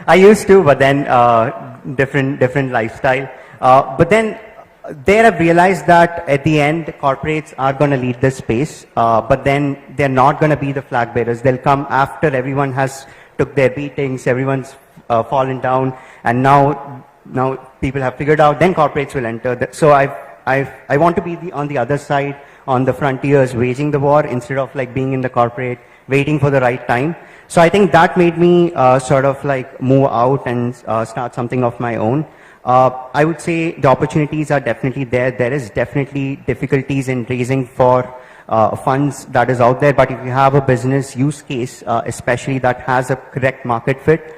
I used to, but then different lifestyle. But then there I've realized that at the end, corporates are going to lead this space, but then they're not going to be the flag bearers. They'll come after everyone has took their beatings, everyone's fallen down, and now people have figured out, then corporates will enter. So I want to be on the other side, on the frontiers, waging the war instead of like being in the corporate, waiting for the right time. So I think that made me sort of like move out and start something of my own. I would say the opportunities are definitely there. There is definitely difficulties in raising for funds that is out there, but if you have a business use case, especially that has a correct market fit,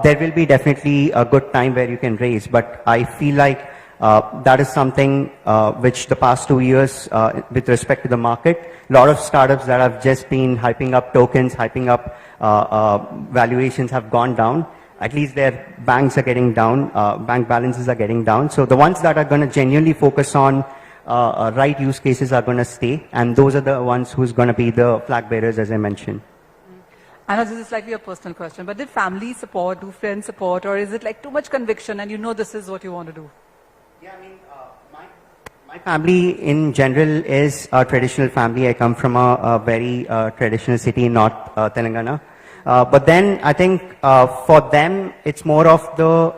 there will be definitely a good time where you can raise. But I feel like that is something which the past 2 years, with respect to the market, a lot of startups that have just been hyping up tokens, hyping up valuations have gone down. At least their banks are getting down, bank balances are getting down. So the ones that are going to genuinely focus on right use cases are going to stay, and those are the ones who's going to be the flag bearers, as I mentioned. I know this is slightly a personal question, but did family support, do friends support, or is it like too much conviction and you know this is what you want to do? Yeah, I mean, my family in general is a traditional family. I come from a very traditional city in North Telangana. But then I think for them, it's more of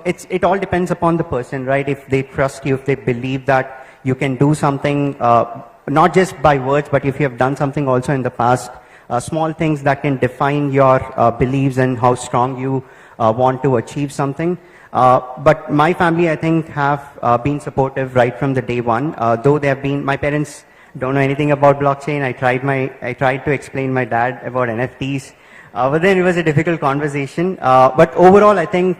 it all depends upon the person, right? If they trust you, if they believe that you can do something, not just by words, but if you have done something also in the past, small things that can define your beliefs and how strong you want to achieve something. But my family, I think, have been supportive right from the day one. Though they have been, my parents don't know anything about blockchain. I tried to explain my dad about NFTs. But then it was a difficult conversation. But overall, I think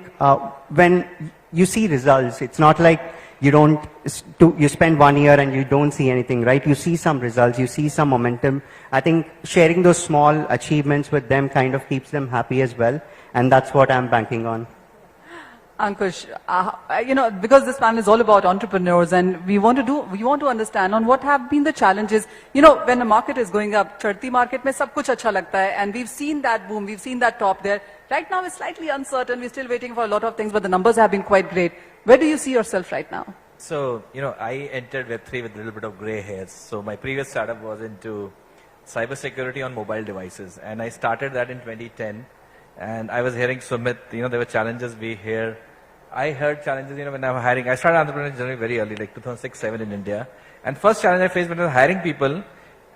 when you see results, it's not like you spend 1 year and you don't see anything, right? You see some results, you see some momentum. I think sharing those small achievements with them kind of keeps them happy as well. And that's what I'm banking on. Ankush, because this panel is all about entrepreneurs and we want to understand on what have been the challenges. When the market is going up, charti market mein sab kuch acha lagta hai, and we've seen that boom, we've seen that top there. Right now it's slightly uncertain, we're still waiting for a lot of things, but the numbers have been quite great. Where do you see yourself right now? So, I entered Web3 with a little bit of gray hairs. So my previous startup was into cybersecurity on mobile devices, and I started that in 2010. And I was hearing Sumit, there were challenges we hear. I heard challenges, when I was hiring. I started entrepreneurship journey very early, like 2006-07 in India. And first challenge I faced when I was hiring people,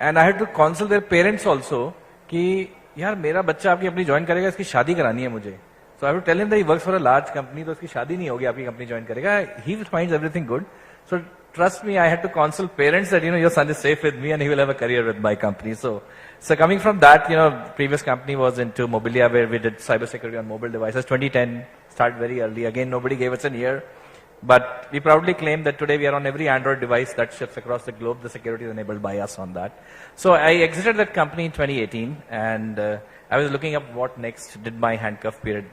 and I had to consult their parents also, कि यार मेरा बच्चा आपकी company join करेगा, इसकी शादी करानी है मुझे. So I have to tell him that he works for a large company, तो उसकी शादी नहीं होगी, आपकी कंपनी ज्वाइन करेगा. He finds everything good. So trust me, I had to consult parents that your son is safe with me and he will have a career with my company. So coming from that, previous company was into Mobilia, where we did cybersecurity on mobile devices. 2010 started very early. Again, nobody gave us a year, but we proudly claim that today we are on every Android device that ships across the globe. The security is enabled by us on that. So I exited that company in 2018, and I was looking up what next. Did my handcuff period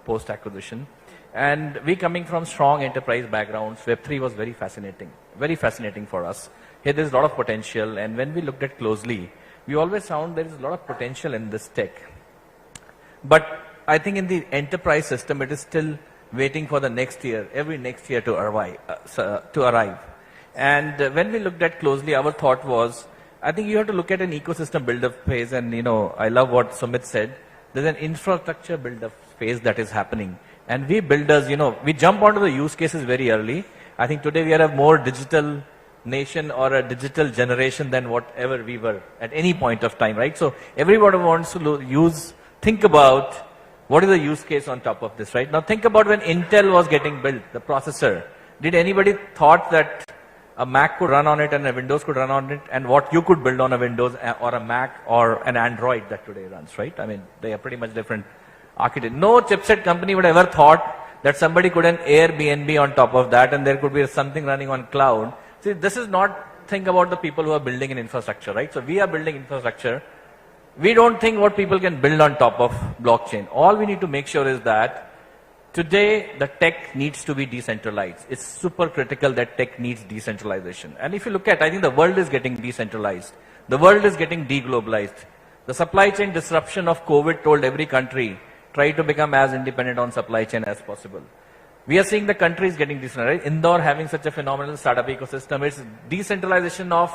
post acquisition. And we coming from strong enterprise backgrounds, Web3 was very fascinating for us. Here there's a lot of potential, and when we looked at closely, we always found there is a lot of potential in this tech. But I think in the enterprise system, it is still waiting for the next year, every next year to arrive. And when we looked at closely, our thought was, I think you have to look at an ecosystem build-up phase, and I love what Sumit said. There's an infrastructure build-up phase that is happening. And we builders, we jump onto the use cases very early. I think today we are a more digital nation or a digital generation than whatever we were at any point of time, right? So everybody wants to think about what is the use case on top of this, right? Now think about when Intel was getting built, the processor. Did anybody thought that a Mac could run on it and a Windows could run on it, and what you could build on a Windows or a Mac or an Android that today runs, right? I mean, they are pretty much different architecture. No chipset company would ever thought that somebody could an Airbnb on top of that and there could be something running on cloud. See, this is not think about the people who are building an infrastructure, right? So we are building infrastructure. We don't think what people can build on top of blockchain. All we need to make sure is that today the tech needs to be decentralized. It's super critical that tech needs decentralization. And if you look at, I think the world is getting decentralized. The world is getting deglobalized. The supply chain disruption of COVID told every country, try to become as independent on supply chain as possible. We are seeing the countries getting decentralized. Indore having such a phenomenal startup ecosystem. It's decentralization of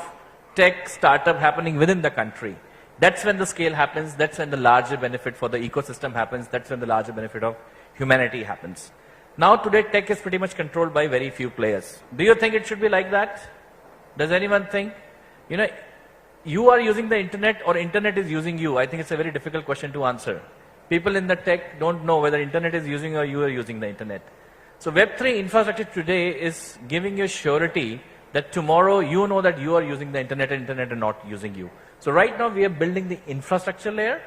tech startup happening within the country. That's when the scale happens. That's when the larger benefit for the ecosystem happens. That's when the larger benefit of humanity happens. Now today tech is pretty much controlled by very few players. Do you think it should be like that? Does anyone think? You know, you are using the internet or internet is using you. I think it's a very difficult question to answer. People in the tech don't know whether internet is using or you are using the internet. So Web3 infrastructure today is giving you surety that tomorrow you know that you are using the internet and internet is not using you. So right now we are building the infrastructure layer.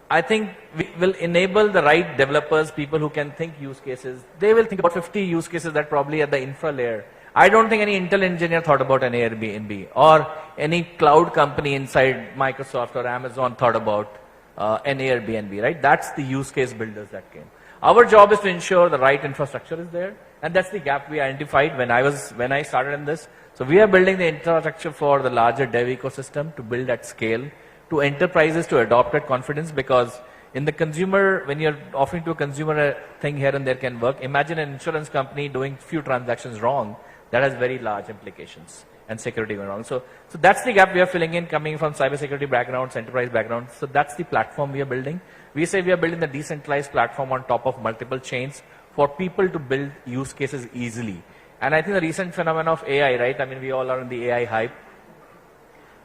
I think we will enable the right developers, people who can think use cases. They will think about 50 use cases that probably at the infra layer. I don't think any Intel engineer thought about an Airbnb or any cloud company inside Microsoft or Amazon thought about an Airbnb, right? That's the use case builders that came. Our job is to ensure the right infrastructure is there, and that's the gap we identified when I started in this. So we are building the infrastructure for the larger dev ecosystem to build at scale, to enterprises to adopt at confidence, because in the consumer, when you're offering to a consumer a thing here and there can work, imagine an insurance company doing few transactions wrong, that has very large implications and security going wrong. So that's the gap we are filling in, coming from cybersecurity backgrounds, enterprise backgrounds. So that's the platform we are building. We say we are building the decentralized platform on top of multiple chains for people to build use cases easily. And I think the recent phenomenon of AI, right? I mean, we all are in the AI hype.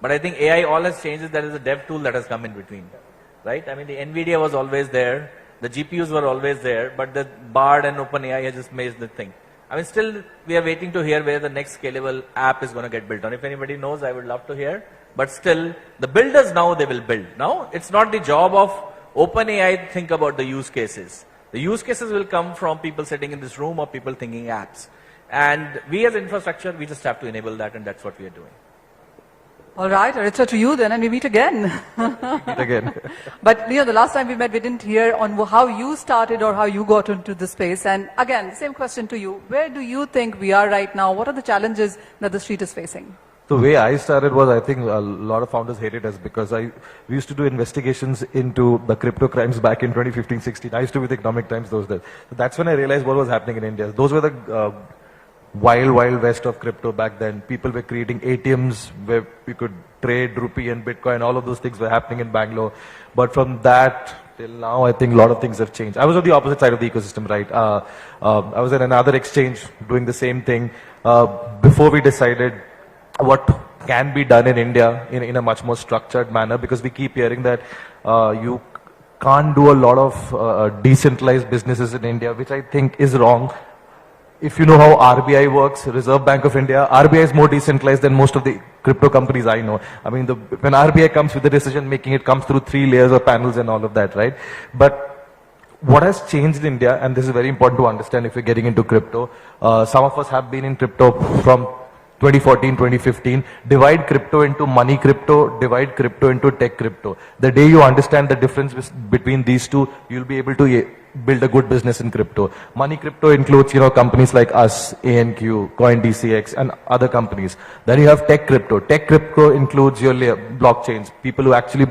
But I think AI all has changed is there is a dev tool that has come in between, right? I mean, the NVIDIA was always there. The GPUs were always there, but the Bard and OpenAI has just made the thing. I mean, still, we are waiting to hear where the next scalable app is going to get built on. If anybody knows, I would love to hear. But still, the builders now, they will build. Now, it's not the job of OpenAI to think about the use cases. The use cases will come from people sitting in this room or people thinking apps. And we as infrastructure, we just have to enable that, and that's what we are doing. All right, Aritha, to you then, and we meet again. Meet again. But the last time we met, we didn't hear on how you started or how you got into the space. And again, same question to you. Where do you think we are right now? What are the challenges that the street is facing? The way I started was, I think a lot of founders hated us because we used to do investigations into the crypto crimes back in 2015-16. I used to be with Economic Times those days. So that's when I realized what was happening in India. Those were the wild west of crypto back then. People were creating ATMs where you could trade rupee and Bitcoin. All of those things were happening in Bangalore. But from that till now, I think a lot of things have changed. I was on the opposite side of the ecosystem, right? I was in another exchange doing the same thing before we decided what can be done in India in a much more structured manner, because we keep hearing that you can't do a lot of decentralized businesses in India, which I think is wrong. If you know how RBI works, Reserve Bank of India, RBI is more decentralized than most of the crypto companies I know. I mean, when RBI comes with the decision making, it comes through 3 layers of panels and all of that, right? But what has changed in India, and this is very important to understand if you're getting into crypto, some of us have been in crypto from 2014, 2015, divide crypto into money crypto, divide crypto into tech crypto. The day you understand the difference between these two, you'll be able to build a good business in crypto. Money crypto includes, companies like us, ANQ, CoinDCX, and other companies. Then you have tech crypto. Tech crypto includes your blockchains, people who actually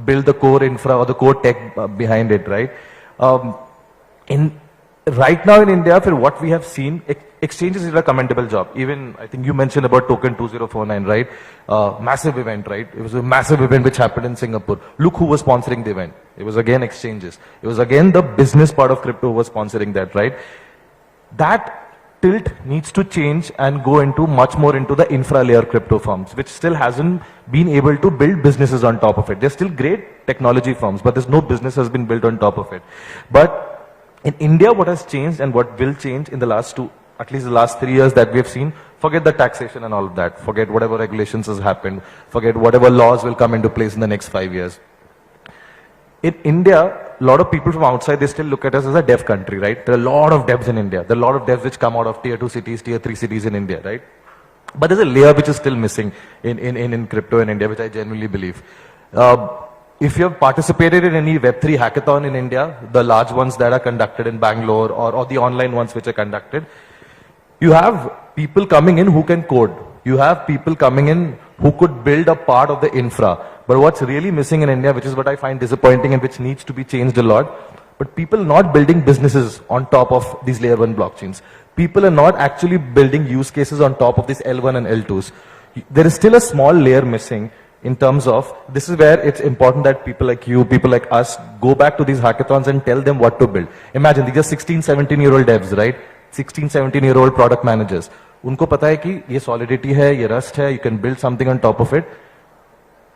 build the core infra or the core tech behind it, right? Right now in India, for what we have seen, exchanges is a commendable job. Even, I think you mentioned about Token 2049, right? Massive event, right? It was a massive event which happened in Singapore. Look who was sponsoring the event. It was again exchanges. It was again the business part of crypto who was sponsoring that, right? That tilt needs to change and go into much more into the infra layer crypto firms, which still hasn't been able to build businesses on top of it. They're still great technology firms, but there's no business has been built on top of it. But in India, what has changed and what will change in the last at least the last 3 years that we have seen, Forget the taxation and all of that. Forget whatever regulations has happened. Forget whatever laws will come into place in the next 5 years. In India, a lot of people from outside, they still look at us as a dev country, right? There are a lot of devs in India. There are a lot of devs which come out of tier 2 cities, tier 3 cities in India, right? But there's a layer which is still missing in crypto in India, which I genuinely believe. If you have participated in any Web3 hackathon in India, the large ones that are conducted in Bangalore or the online ones which are conducted, you have people coming in who can code. You have people coming in who could build a part of the infra. But what's really missing in India, which is what I find disappointing and which needs to be changed a lot, but people not building businesses on top of these layer 1 blockchains. People are not actually building use cases on top of these L1 and L2s. There is still a small layer missing in terms of, this is where it's important that people like you, people like us, go back to these hackathons and tell them what to build. Imagine, these are 16, 17-year-old devs, right? 16, 17-year-old product managers. उनको पता है कि ये solidity है, ये Rust है, you can build something on top of it.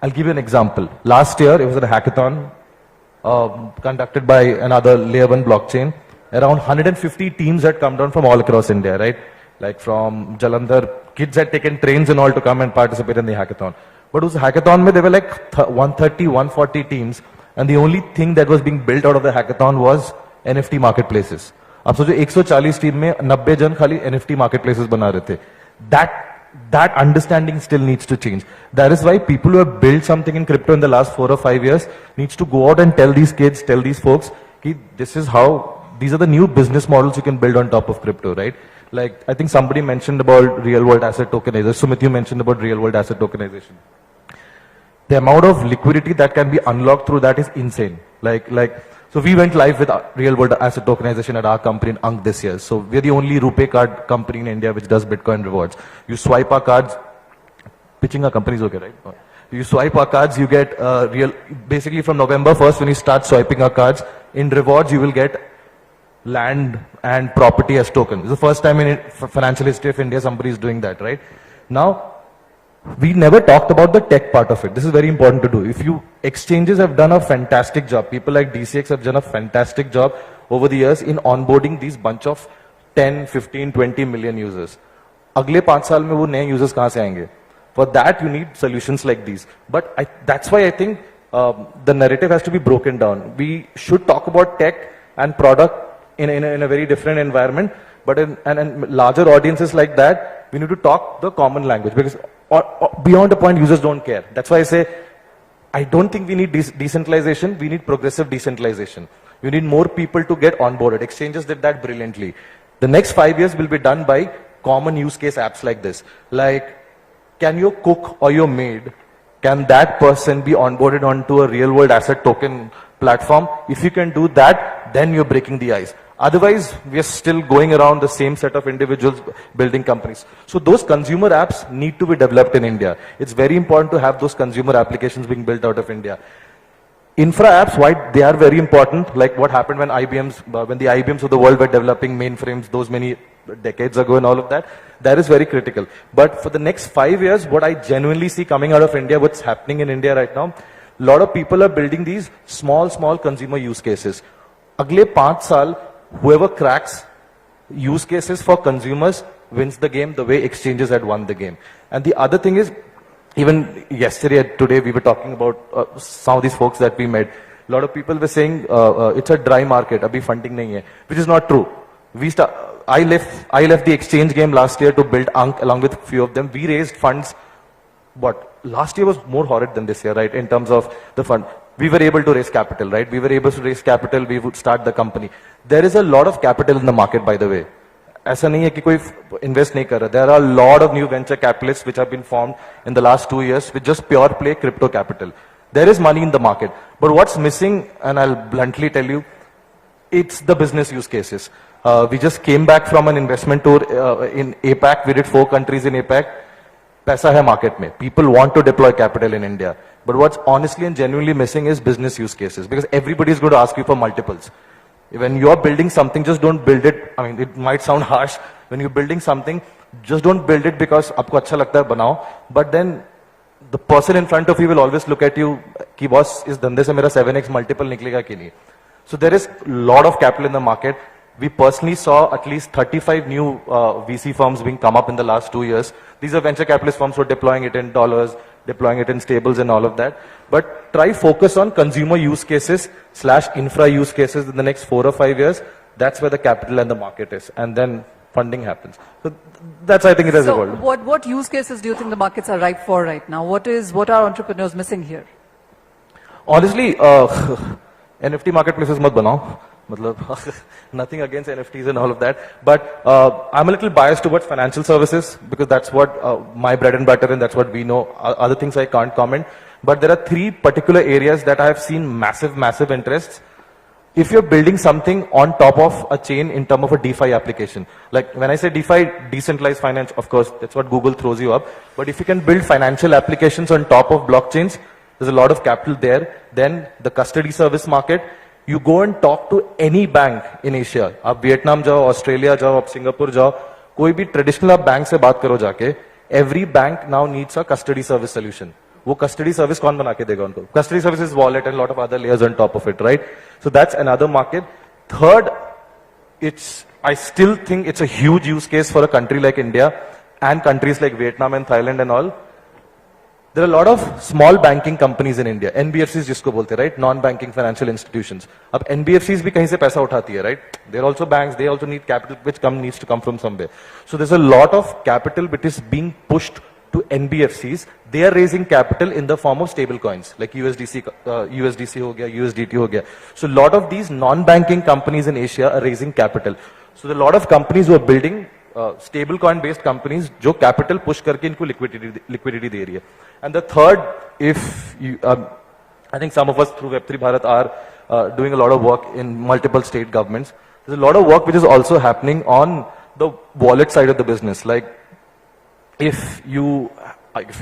I'll give you an example. Last year, it was a hackathon conducted by another layer 1 blockchain. Around 150 teams had come down from all across India, right? Like from Jalandhar, kids had taken trains and all to come and participate in the hackathon. But it was a hackathon, there were like 130, 140 teams, and the only thing that was being built out of the hackathon was NFT marketplaces. अब सोचो 140 team में 90 जन खाली NFT marketplaces बना रहे थे. That understanding still needs to change. That is why people who have built something in crypto in the last 4 or 5 years needs to go out and tell these kids, tell these folks, कि this is how, these are the new business models you can build on top of crypto, right? Like, I think somebody mentioned about real world asset tokenization. Sumit, you mentioned about real world asset tokenization. The amount of liquidity that can be unlocked through that is insane. So we went live with real world asset tokenization at our company in Ankh this year. So we're the only RuPay card company in India which does Bitcoin rewards. You swipe our cards, pitching our companies okay, right? You swipe our cards, you get basically from November 1st when you start swiping our cards, in rewards you will get land and property as token. It's the first time in financial history of India somebody is doing that, right? Now, we never talked about the tech part of it. This is very important to do. Exchanges have done a fantastic job. People like DCX have done a fantastic job over the years in onboarding these bunch of 10, 15, 20 million users. अगले 5 साल में वो नए users कहाँ से आएंगे? For that you need solutions like these. But that's why I think the narrative has to be broken down. We should talk about tech and product in a very different environment, but in larger audiences like that, we need to talk the common language, because beyond a point, users don't care. That's why I say, I don't think we need decentralization, we need progressive decentralization. You need more people to get onboarded. Exchanges did that brilliantly. The next 5 years will be done by common use case apps like this. Like, can your cook or your maid, can that person be onboarded onto a real world asset token platform? If you can do that, then you're breaking the ice. Otherwise, we are still going around the same set of individuals building companies. So those consumer apps need to be developed in India. It's very important to have those consumer applications being built out of India. Infra apps, why they are very important, like what happened when when the IBMs of the world were developing mainframes those many decades ago and all of that, that is very critical. But for the next 5 years, what I genuinely see coming out of India, what's happening in India right now, a lot of people are building these small consumer use cases. Agle 5 saal, whoever cracks use cases for consumers wins the game the way exchanges had won the game. And the other thing is, even today we were talking about some of these folks that we met. A lot of people were saying it's a dry market, abhi funding nahi hai, which is not true. I left the exchange game last year to build Ankh along with a few of them. We raised funds. Last year was more horrid than this year, right? In terms of the fund. We were able to raise capital, right? We were able to raise capital, we would start the company. There is a lot of capital in the market, by the way. ऐसा नहीं है कि कोई invest नहीं कर रहा. There are a lot of new venture capitalists which have been formed in the last 2 years with just pure play crypto capital. There is money in the market. But what's missing, and I'll bluntly tell you, it's the business use cases. We just came back from an investment tour in APAC. We did 4 countries in APAC. पैसा है market में. People want to deploy capital in India. But what's honestly and genuinely missing is business use cases, because everybody is going to ask you for multiples. When you're building something, just don't build it. I mean, it might sound harsh. When you're building something, just don't build it because आपको अच्छा लगता है बनाओ. But then the person in front of you will always look at you कि boss इस धंधे से मेरा 7x multiple निकलेगा कि नहीं. So there is a lot of capital in the market. We personally saw at least 35 new VC firms being come up in the last 2 years. These are venture capitalist firms who are deploying it in dollars, deploying it in stables and all of that. But try focus on consumer use cases / infra use cases in the next 4 or 5 years. That's where the capital and the market is. And then funding happens. So that's, I think, it has So evolved. what use cases do you think the markets are ripe for right now? What are entrepreneurs missing here? Honestly, NFT marketplaces mat banao. Matlab, nothing against NFTs and all of that. But I'm a little biased towards financial services because that's what my bread and butter and that's what we know. Other things I can't comment. But there are 3 particular areas that I have seen massive interests. If you're building something on top of a chain in terms of a DeFi application, like when I say DeFi, decentralized finance, of course, that's what Google throws you up. But if you can build financial applications on top of blockchains, there's a lot of capital there. Then the custody service market, you go and talk to any bank in Asia. आप Vietnam जाओ, Australia जाओ, आप Singapore जाओ, कोई भी traditional bank से बात करो जाके, every bank now needs a custody service solution. वो custody service कौन बना के देगा उनको? Custody service is wallet and a lot of other layers on top of it, right? So that's another market. Third, I still think it's a huge use case for a country like India and countries like Vietnam and Thailand and all. There are a lot of small banking companies in India, NBFCs जिसको बोलते, right? Non-banking financial institutions. अब NBFCs भी कहीं से पैसा उठाती है, right? They're also banks. They also need capital, which needs to come from somewhere. So there's a lot of capital which is being pushed to NBFCs. They are raising capital in the form of stable coins like USDC हो गया, USDT हो गया. So a lot of these non-banking companies in Asia are raising capital. So there are a lot of companies who are building stable coin based companies जो capital push करके इनको liquidity दे रही है. And the third, I think some of us through Web3 Bharat are doing a lot of work in multiple state governments. There's a lot of work which is also happening on the wallet side of the business. Like if you're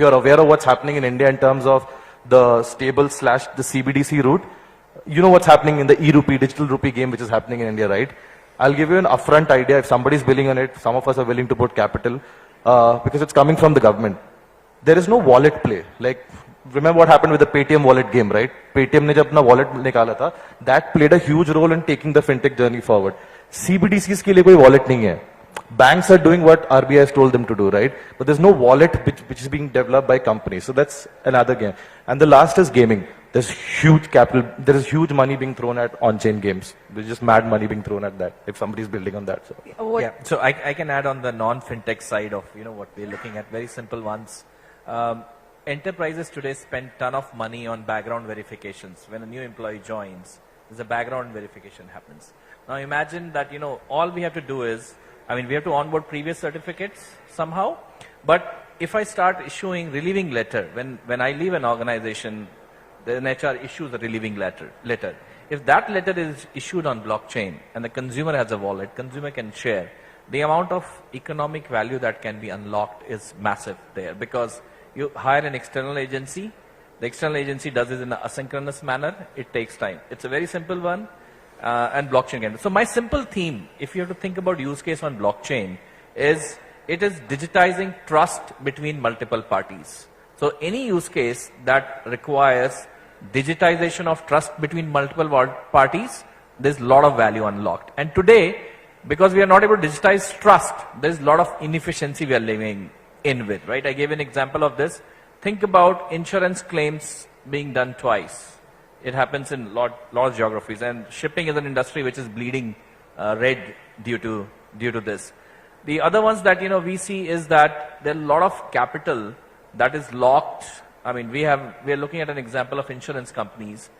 aware of what's happening in India in terms of the stable / the CBDC route, you know what's happening in the e-rupee, digital rupee game which is happening in India, right? I'll give you an upfront idea. If somebody's billing on it, some of us are willing to put capital because it's coming from the government. There is no wallet play. Like, remember what happened with the Paytm wallet game, right? Paytm ने जब अपना wallet निकाला था, that played a huge role in taking the fintech journey forward. CBDCs के लिए कोई wallet नहीं है. Banks are doing what RBI has told them to do, right? But there's no wallet which is being developed by companies. So that's another game. And the last is gaming. There's huge capital, there is huge money being thrown at on-chain games. There's just mad money being thrown at that if somebody's building on that. So. Yeah, so I can add on the non-fintech side of what we're looking at, very simple ones. Enterprises today spend ton of money on background verifications. When a new employee joins, there's a background verification happens. Now imagine that, all we have to do is, we have to onboard previous certificates somehow, but if I start issuing relieving letter, when I leave an organization, the HR issues a relieving letter. If that letter is issued on blockchain and the consumer has a wallet, consumer can share, the amount of economic value that can be unlocked is massive there because you hire an external agency, the external agency does it in an asynchronous manner, it takes time. It's a very simple one and blockchain can. So my simple theme, if you have to think about use case on blockchain, is it is digitizing trust between multiple parties. So any use case that requires digitization of trust between multiple parties, there's a lot of value unlocked. And today, because we are not able to digitize trust, there's a lot of inefficiency we are living in with, right? I gave an example of this. Think about insurance claims being done twice. It happens in lot of geographies, and shipping is an industry which is bleeding red due to this. The other ones that we see is that there are a lot of capital that is locked. We are looking at an example of insurance companies.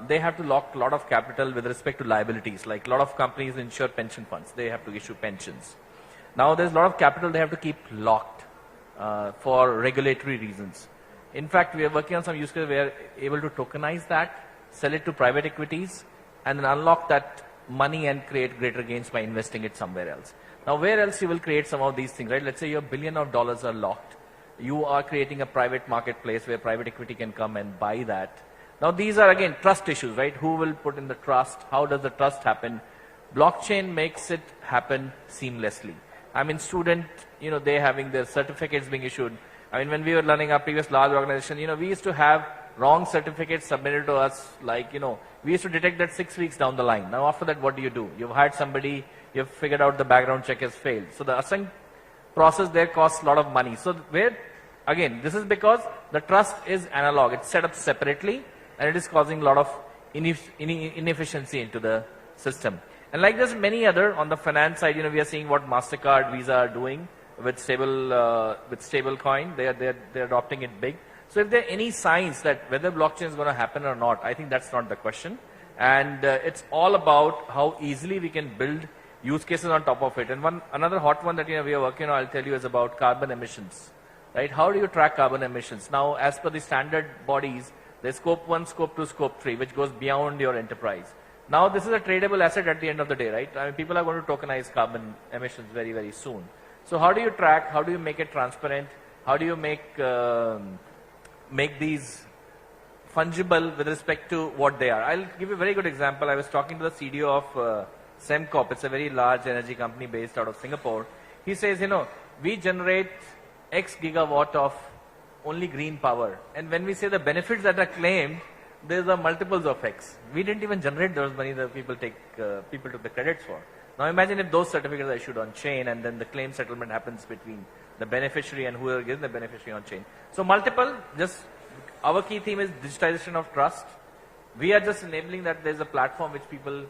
They have to lock a lot of capital with respect to liabilities. Like a lot of companies insure pension funds. They have to issue pensions. Now there's a lot of capital they have to keep locked for regulatory reasons. In fact, we are working on some use cases where we are able to tokenize that, sell it to private equities, and then unlock that money and create greater gains by investing it somewhere else. Now, where else you will create some of these things, right? Let's say your $1 billion are locked. You are creating a private marketplace where private equity can come and buy that. Now, these are again trust issues, right? Who will put in the trust? How does the trust happen? Blockchain makes it happen seamlessly. Student, they having their certificates being issued. When we were running our previous large organization, we used to have wrong certificates submitted to us, like, we used to detect that 6 weeks down the line. Now after that, what do? You've hired somebody, you've figured out the background check has failed. So the async process there costs a lot of money. So again, this is because the trust is analog. It's set up separately and it is causing a lot of inefficiency into the system. And like there's many other, on the finance side, we are seeing what MasterCard, Visa are doing with stable coin. They're adopting it big. So if there are any signs that whether blockchain is going to happen or not, I think that's not the question. And it's all about how easily we can build use cases on top of it. And another hot one that we are working on, I'll tell you, is about carbon emissions. Right? How do you track carbon emissions? Now, as per the standard bodies, there's scope 1, scope 2, scope 3, which goes beyond your enterprise. Now, this is a tradable asset at the end of the day, right? I mean, people are going to tokenize carbon emissions very, very soon. So how do you track? How do you make it transparent? How do you make these fungible with respect to what they are? I'll give you a very good example. I was talking to the CDO of Semcorp. It's a very large energy company based out of Singapore. He says, we generate X gigawatt of only green power. And when we say the benefits that are claimed, there's a multiples of X. We didn't even generate those money that people took the credits for. Now imagine if those certificates are issued on chain and then the claim settlement happens between the beneficiary and whoever gives the beneficiary on chain. So multiple, our key theme is digitization of trust. We are just enabling that there's a platform which people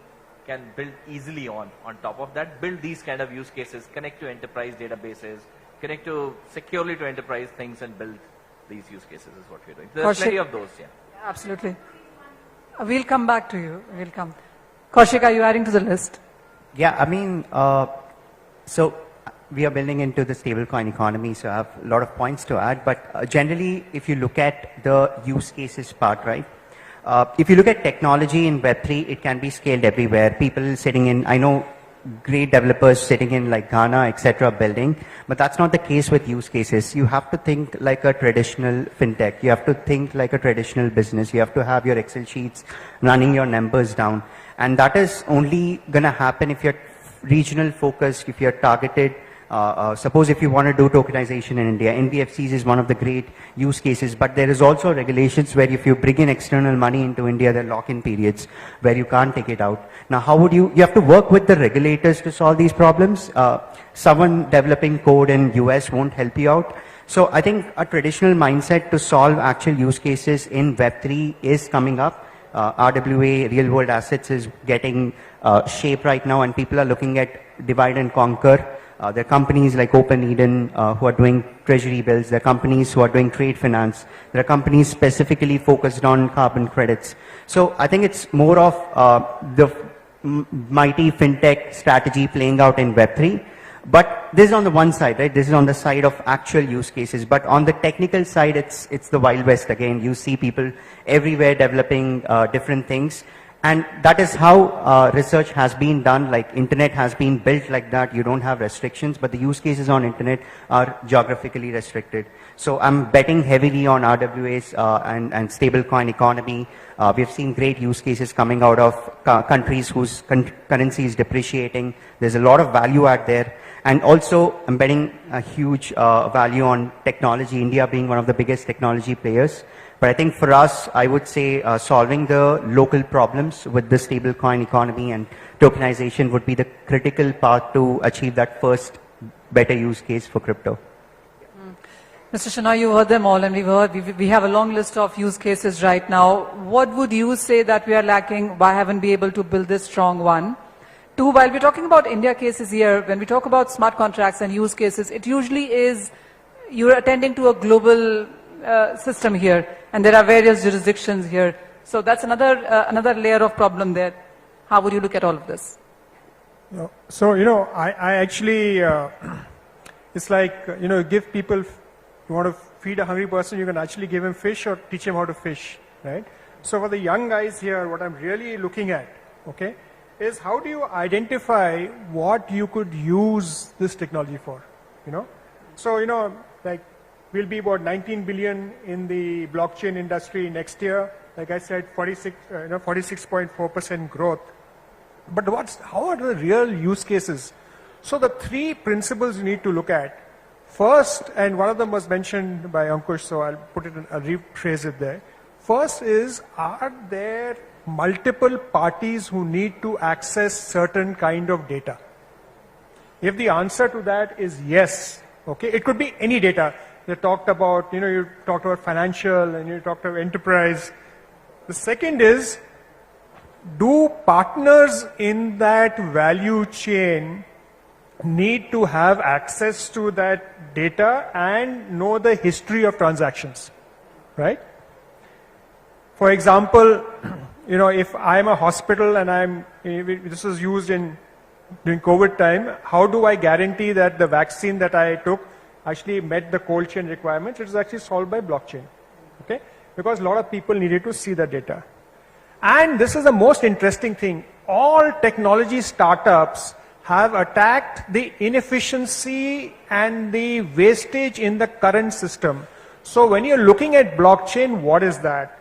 can build easily on top of that, build these kind of use cases, connect to enterprise databases, connect to securely to enterprise things and build these use cases is what we're doing. There's plenty of those, yeah. Absolutely. We'll come back to you. We'll come. Kaushik, are you adding to the list? Yeah, I mean, so we are building into the stablecoin economy, so I have a lot of points to add. But generally, if you look at the use cases part, right? If you look at technology in Web3, it can be scaled everywhere. People sitting in, I know great developers sitting in like Ghana, etc., building, but that's not the case with use cases. You have to think like a traditional fintech. You have to think like a traditional business. You have to have your Excel sheets running your numbers down. And that is only going to happen if you're regional focused, if you're targeted. Suppose if you want to do tokenization in India, NBFCs is one of the great use cases, but there is also regulations where if you bring in external money into India, there are lock-in periods where you can't take it out. Now, how would you have to work with the regulators to solve these problems. Someone developing code in US won't help you out. So I think a traditional mindset to solve actual use cases in Web3 is coming up. RWA, real world assets, is getting shape right now, and people are looking at divide and conquer. There are companies like OpenEden who are doing treasury bills. There are companies who are doing trade finance. There are companies specifically focused on carbon credits. So I think it's more of the mighty fintech strategy playing out in Web3. But this is on the one side, right? This is on the side of actual use cases. But on the technical side, it's the Wild West again. You see people everywhere developing different things. And that is how research has been done. Like internet has been built like that. You don't have restrictions, but the use cases on internet are geographically restricted. So I'm betting heavily on RWAs and stablecoin economy. We've seen great use cases coming out of countries whose currency is depreciating. There's a lot of value add there. And also, I'm betting a huge value on technology, India being one of the biggest technology players. But I think for us, I would say solving the local problems with the stablecoin economy and tokenization would be the critical path to achieve that first better use case for crypto. Mr. Shenoy, you heard them all, and we have a long list of use cases right now. What would you say that we are lacking? Why haven't we able to build this strong one? Two, while we're talking about India cases here, when we talk about smart contracts and use cases, it usually is you're attending to a global system here, and there are various jurisdictions here. So that's another layer of problem there. How would you look at all of this? So, I actually, it's like, give people, you want to feed a hungry person, you can actually give him fish or teach him how to fish, right? So for the young guys here, what I'm really looking at, okay, is how do you identify what you could use this technology for, So, like, we'll be about 19 billion in the blockchain industry next year. Like I said, 46.4% growth. But how are the real use cases? So the three principles you need to look at. First, and one of them was mentioned by Ankush, so I'll rephrase it there. First is, are there multiple parties who need to access certain kind of data? If the answer to that is yes, okay, it could be any data. You talked about, you talked about financial and you talked about enterprise. The second is, do partners in that value chain need to have access to that data and know the history of transactions, right? For example, if I'm a hospital and this was used during COVID time, how do I guarantee that the vaccine that I took actually met the cold chain requirements? It is actually solved by blockchain, okay? Because a lot of people needed to see the data. And this is the most interesting thing. All technology startups have attacked the inefficiency and the wastage in the current system. So when you're looking at blockchain, what is that?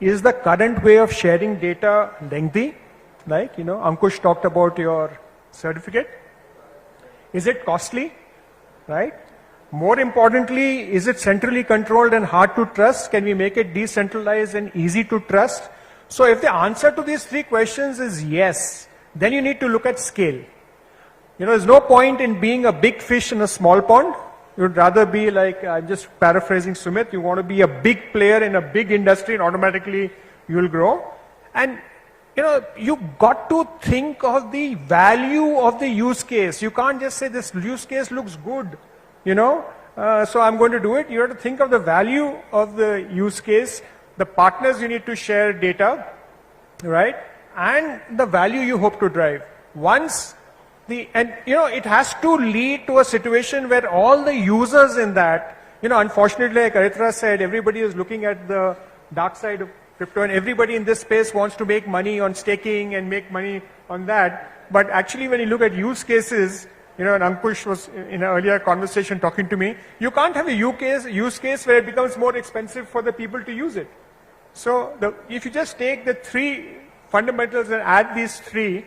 Is the current way of sharing data lengthy? Like, Ankush talked about your certificate. Is it costly? Right? More importantly, is it centrally controlled and hard to trust? Can we make it decentralized and easy to trust? So if the answer to these three questions is yes, then you need to look at scale. There's no point in being a big fish in a small pond. You'd rather be like, I'm just paraphrasing Sumit, you want to be a big player in a big industry and automatically you'll grow. And, you got to think of the value of the use case. You can't just say this use case looks good, so I'm going to do it. You have to think of the value of the use case, the partners you need to share data, right? And the value you hope to drive. It has to lead to a situation where all the users in that, unfortunately, like Aritra said, everybody is looking at the dark side of crypto and everybody in this space wants to make money on staking and make money on that. But actually, when you look at use cases, and Ankush was in an earlier conversation talking to me, you can't have a use case where it becomes more expensive for the people to use it. So if you just take the three fundamentals and add these three,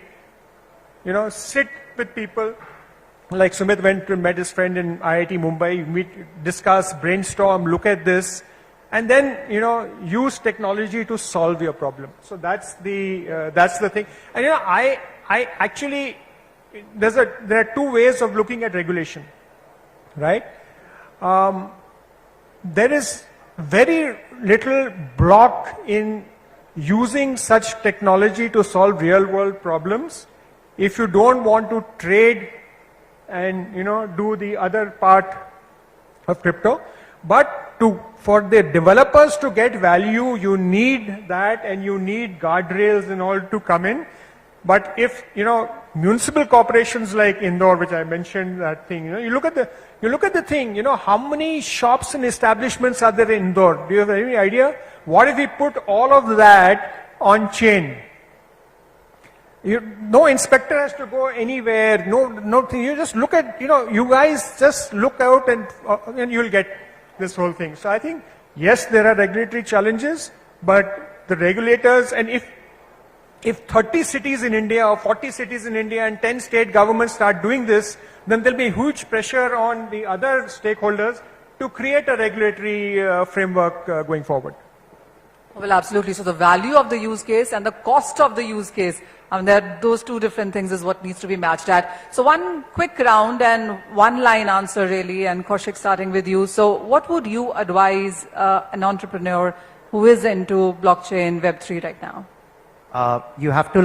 sit with people, like Sumit went to met his friend in IIT Mumbai, discuss, brainstorm, look at this, and then, use technology to solve your problem. So that's the thing. And, I actually, there are two ways of looking at regulation, right? There is very little block in using such technology to solve real world problems if you don't want to trade and do the other part of crypto. But for the developers to get value, you need that and you need guardrails in order to come in. But if municipal corporations like Indore, which I mentioned that thing, you look at the thing, how many shops and establishments are there in Indore? Do you have any idea? What if we put all of that on chain? No inspector has to go anywhere. No thing. You just look at, you guys just look out and you'll get this whole thing. So I think, yes, there are regulatory challenges, but the regulators, and if 30 cities in India or 40 cities in India and 10 state governments start doing this, then there'll be huge pressure on the other stakeholders to create a regulatory framework going forward. Well, absolutely. So the value of the use case and the cost of the use case, those two different things is what needs to be matched at. So one quick round and one line answer really, and Kaushik, starting with you. So what would you advise an entrepreneur who is into blockchain Web3 right now? You have to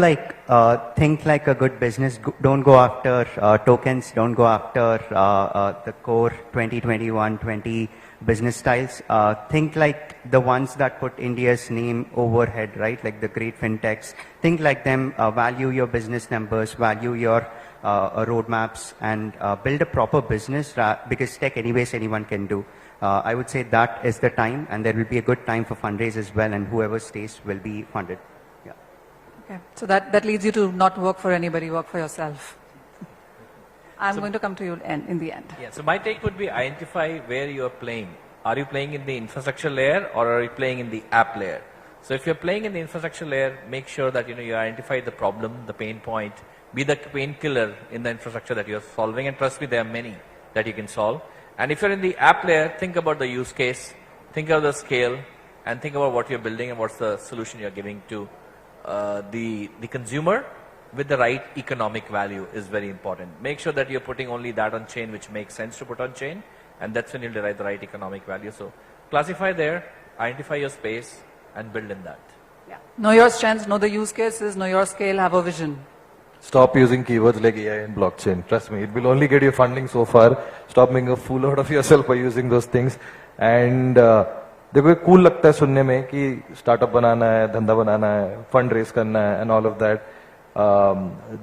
think like a good business. Don't go after tokens. Don't go after the core 2021-20 business styles. Think like the ones that put India's name overhead, right? Like the great fintechs. Think like them. Value your business numbers. Value your roadmaps, and build a proper business. Because tech, anyways, anyone can do. I would say that is the time, and there will be a good time for fundraise as well, and whoever stays will be funded. Okay, so that leads you to not work for anybody, work for yourself. I'm going to come to you in the end. Yeah, so my take would be identify where you are playing. Are you playing in the infrastructure layer or are you playing in the app layer? So if you're playing in the infrastructure layer, make sure that you identify the problem, the pain point, be the painkiller in the infrastructure that you're solving, and trust me, there are many that you can solve. And if you're in the app layer, think about the use case, think of the scale, and think about what you're building and what's the solution you're giving to the consumer with the right economic value is very important. Make sure that you're putting only that on chain which makes sense to put on chain, and that's when you'll derive the right economic value. So classify there, identify your space, and build in that. Know your strengths, know the use cases, know your scale, have a vision. Stop using keywords like AI and blockchain. Trust me, it will only get you funding so far. Stop making a fool out of yourself by using those things. And देखो ये cool लगता है सुनने में कि startup बनाना है, धंधा बनाना है, fund raise करना है, and all of that.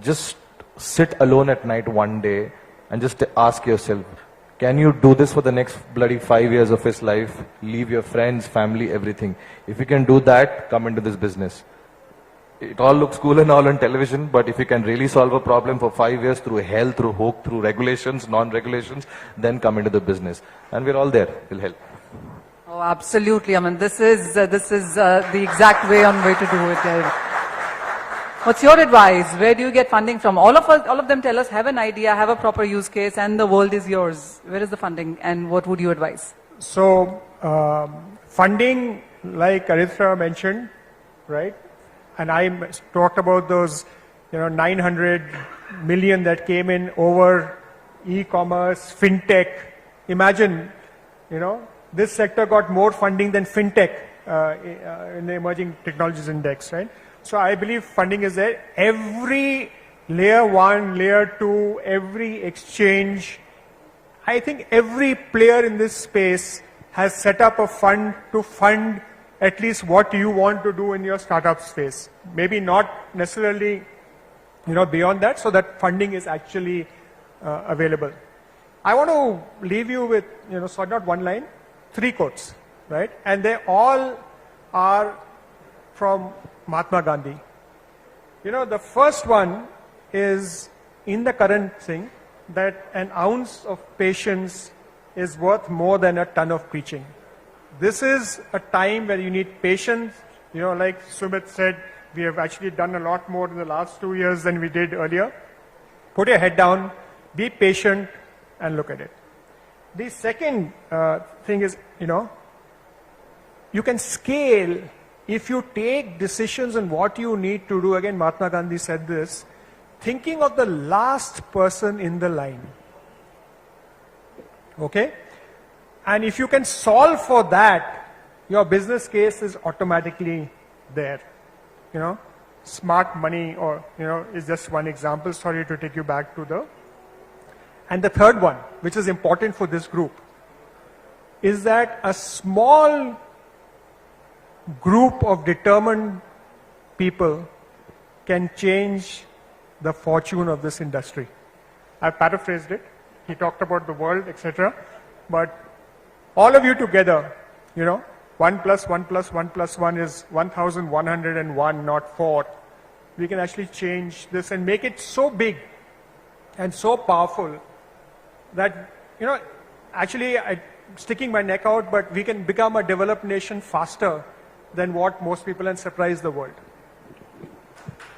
Just sit alone at night one day and just ask yourself, can you do this for the next bloody 5 years of his life? Leave your friends, family, everything. If you can do that, come into this business. It all looks cool and all on television, but if you can really solve a problem for 5 years through hell, through hope, through regulations, non-regulations, then come into the business. And we're all there. We'll help. Oh, absolutely. I mean, this is the exact way to do it. What's your advice? Where do you get funding from? All of them tell us, have an idea, have a proper use case, and the world is yours. Where is the funding, and what would you advise? So, funding, like Arithra mentioned, right? And I talked about those, 900 million that came in over e-commerce, fintech. Imagine, this sector got more funding than fintech in the emerging technologies index, right? So I believe funding is there. Every layer 1, layer 2, every exchange, I think every player in this space has set up a fund to fund at least what you want to do in your startup space. Maybe not necessarily, beyond that, so that funding is actually available. I want to leave you with, so not one line, 3 quotes, right? And they all are from Mahatma Gandhi. The first one is in the current thing that an ounce of patience is worth more than a ton of preaching. This is a time where you need patience. Like Sumit said, we have actually done a lot more in the last 2 years than we did earlier. Put your head down, be patient, and look at it. The second thing is, you can scale if you take decisions on what you need to do. Again, Mahatma Gandhi said this, thinking of the last person in the line. Okay? And if you can solve for that, your business case is automatically there. Smart money is just one example. Sorry to take you back to the... And the third one, which is important for this group, is that a small group of determined people can change the fortune of this industry. I paraphrased it. He talked about the world, etc. But all of you together, 1 plus 1 plus 1 plus 1 is 1,101, not 4. We can actually change this and make it so big and so powerful that, actually I'm sticking my neck out, but we can become a developed nation faster than what most people and surprise the world.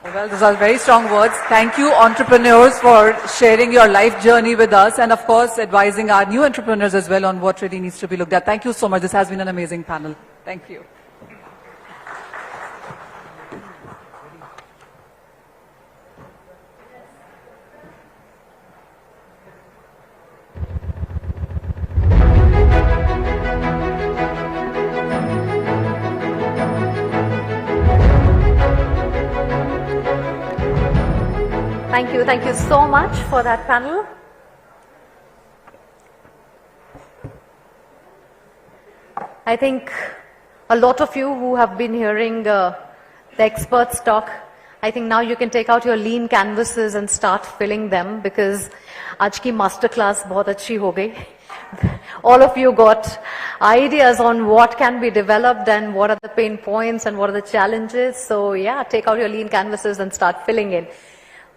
Well, those are very strong words. Thank you, entrepreneurs, for sharing your life journey with us, and of course, advising our new entrepreneurs as well on what really needs to be looked at. Thank you so much. This has been an amazing panel. Thank you. Thank you so much for that panel. I think a lot of you who have been hearing the experts talk, I think now you can take out your lean canvases and start filling them, because आज की master class बहुत अच्छी हो गई. All of you got ideas on what can be developed and what are the pain points and what are the challenges. So yeah, take out your lean canvases and start filling in.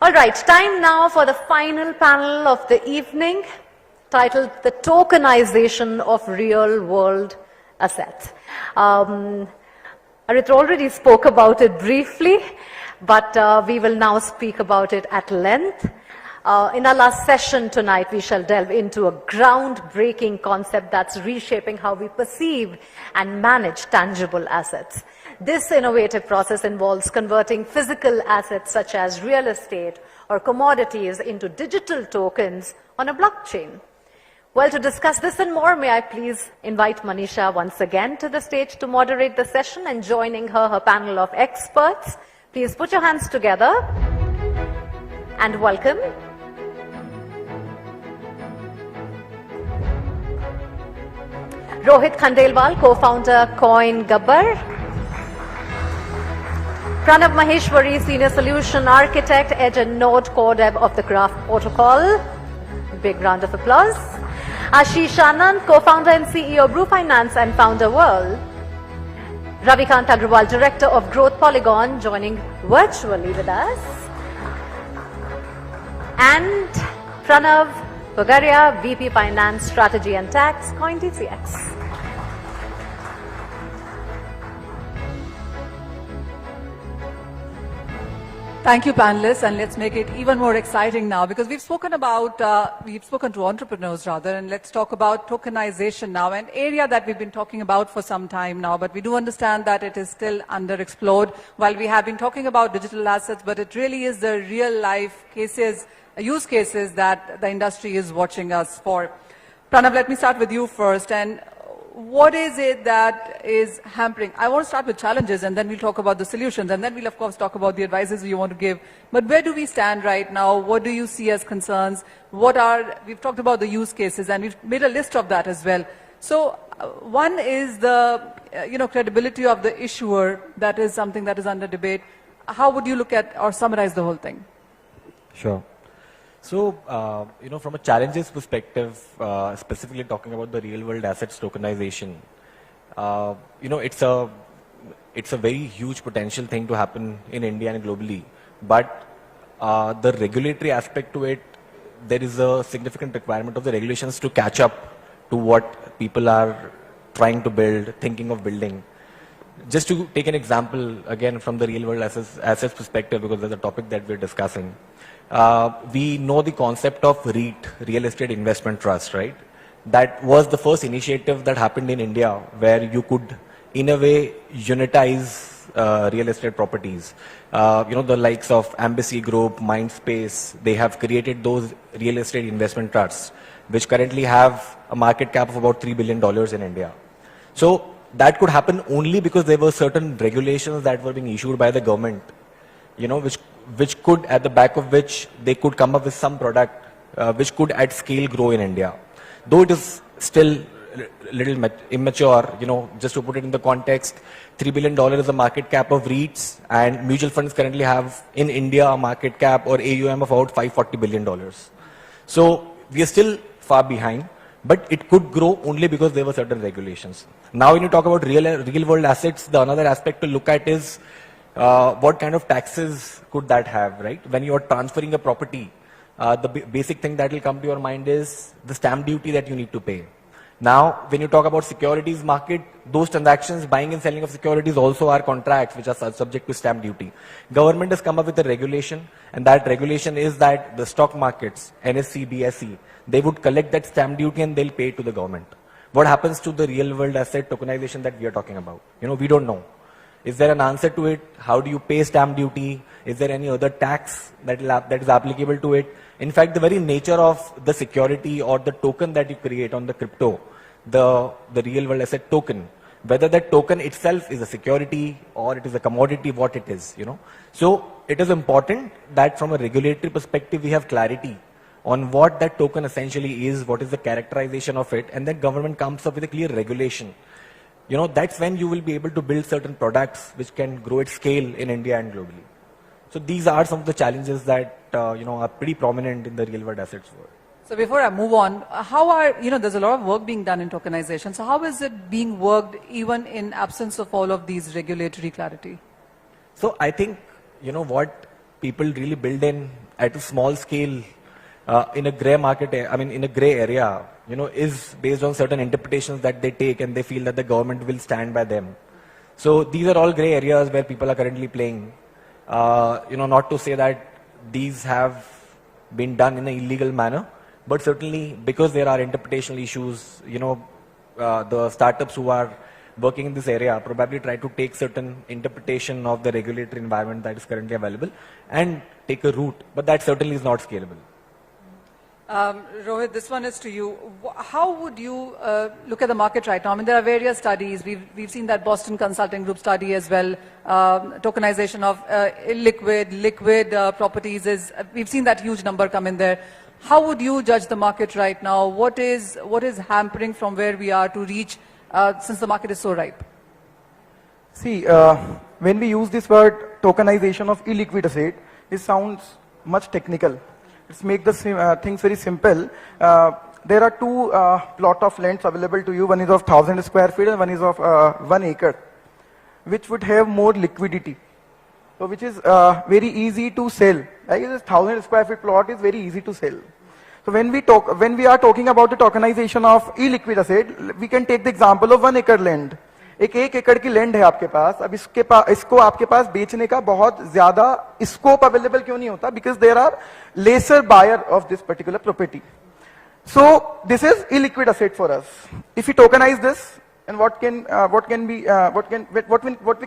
All right, time now for the final panel of the evening, titled The Tokenization of Real World Assets. Arithra already spoke about it briefly, but we will now speak about it at length. In our last session tonight, we shall delve into a groundbreaking concept that's reshaping how we perceive and manage tangible assets. This innovative process involves converting physical assets such as real estate or commodities into digital tokens on a blockchain. Well, to discuss this and more, may I please invite Manisha once again to the stage to moderate the session, and joining her, her panel of experts. Please put your hands together and welcome Rohit Khandelwal, co-founder CoinGabbar. Pranav Maheshwari, Senior Solution Architect, Edge and Node Core Dev of the Graph Protocol. Big round of applause. Ashish Anand, co-founder and CEO Brew Finance and founder Whirl. Ravikant Agrawal, Director of Growth Polygon, joining virtually with us. And Pranav Bagaria, VP Finance, Strategy and Tax, CoinDCX. Thank you, panelists, and let's make it even more exciting now, because we've spoken to entrepreneurs rather, and let's talk about tokenization now, an area that we've been talking about for some time now, but we do understand that it is still underexplored. While we have been talking about digital assets, but it really is the real life cases, use cases that the industry is watching us for. Pranav, let me start with you first. And what is it that is hampering? I want to start with challenges, and then we'll talk about the solutions, and then we'll of course talk about the advices you want to give. But where do we stand right now? What do you see as concerns? We've talked about the use cases, and we've made a list of that as well. So one is the credibility of the issuer. That is something that is under debate. How would you look at or summarize the whole thing? Sure. So, from a challenges perspective, specifically talking about the real world assets tokenization, it's a very huge potential thing to happen in India and globally. But the regulatory aspect to it, there is a significant requirement of the regulations to catch up to what people are trying to build, thinking of building. Just to take an example, again, from the real world assets perspective, because there's a topic that we're discussing. We know the concept of REIT, Real Estate Investment Trust, right? That was the first initiative that happened in India where you could, in a way, unitize real estate properties. The likes of Embassy Group, Mindspace, they have created those real estate investment trusts, which currently have a market cap of about $3 billion in India. So that could happen only because there were certain regulations that were being issued by the government, which could, at the back of which they could come up with some product which could at scale grow in India. Though it is still a little immature, just to put it in the context, $3 billion is the market cap of REITs, and mutual funds currently have in India a market cap or AUM of about $540 billion. So we are still far behind, but it could grow only because there were certain regulations. Now when you talk about real world assets, the another aspect to look at is what kind of taxes could that have, right? When you are transferring a property, the basic thing that will come to your mind is the stamp duty that you need to pay. Now, when you talk about securities market, those transactions, buying and selling of securities also are contracts which are subject to stamp duty. Government has come up with a regulation, and that regulation is that the stock markets, NSE, BSE, they would collect that stamp duty and they'll pay it to the government. What happens to the real world asset tokenization that we are talking about? We don't know. Is there an answer to it? How do you pay stamp duty? Is there any other tax that is applicable to it? In fact, the very nature of the security or the token that you create on the crypto, the real world asset token, whether that token itself is a security or it is a commodity, what it is, So it is important that from a regulatory perspective, we have clarity on what that token essentially is, what is the characterization of it, and then government comes up with a clear regulation. That's when you will be able to build certain products which can grow at scale in India and globally. So these are some of the challenges that are pretty prominent in the real world assets world. So before I move on, there's a lot of work being done in tokenization. So how is it being worked even in absence of all of these regulatory clarity? So I think, what people really build in at a small scale in a gray market, in a gray area, is based on certain interpretations that they take, and they feel that the government will stand by them. So these are all gray areas where people are currently playing. Not to say that these have been done in an illegal manner. But certainly, because there are interpretational issues, the startups who are working in this area probably try to take certain interpretation of the regulatory environment that is currently available and take a route. But that certainly is not scalable. Rohit, this one is to you. How would you look at the market right now? I mean, there are various studies. We've seen that Boston Consulting Group study as well. Tokenization of illiquid, liquid properties is. We've seen that huge number come in there. How would you judge the market right now? What is hampering from where we are to reach, since the market is so ripe? See, when we use this word tokenization of illiquid asset, it sounds much technical. Let's make the things very simple. There are two plot of lands available to you. One is of 1,000 square feet and one is of 1 acre, which would have more liquidity. So which is very easy to sell. Like this 1,000 square feet plot is very easy to sell. So when we are talking about the tokenization of illiquid asset, we can take the example of 1 acre land. एक एकड़ की land है आपके पास, अब इसको आपके पास बेचने का बहुत ज्यादा स्कोप अवेलेबल क्यों नहीं होता? Because there are lesser buyer of this particular property. So this is illiquid asset for us. If we tokenize this, and what we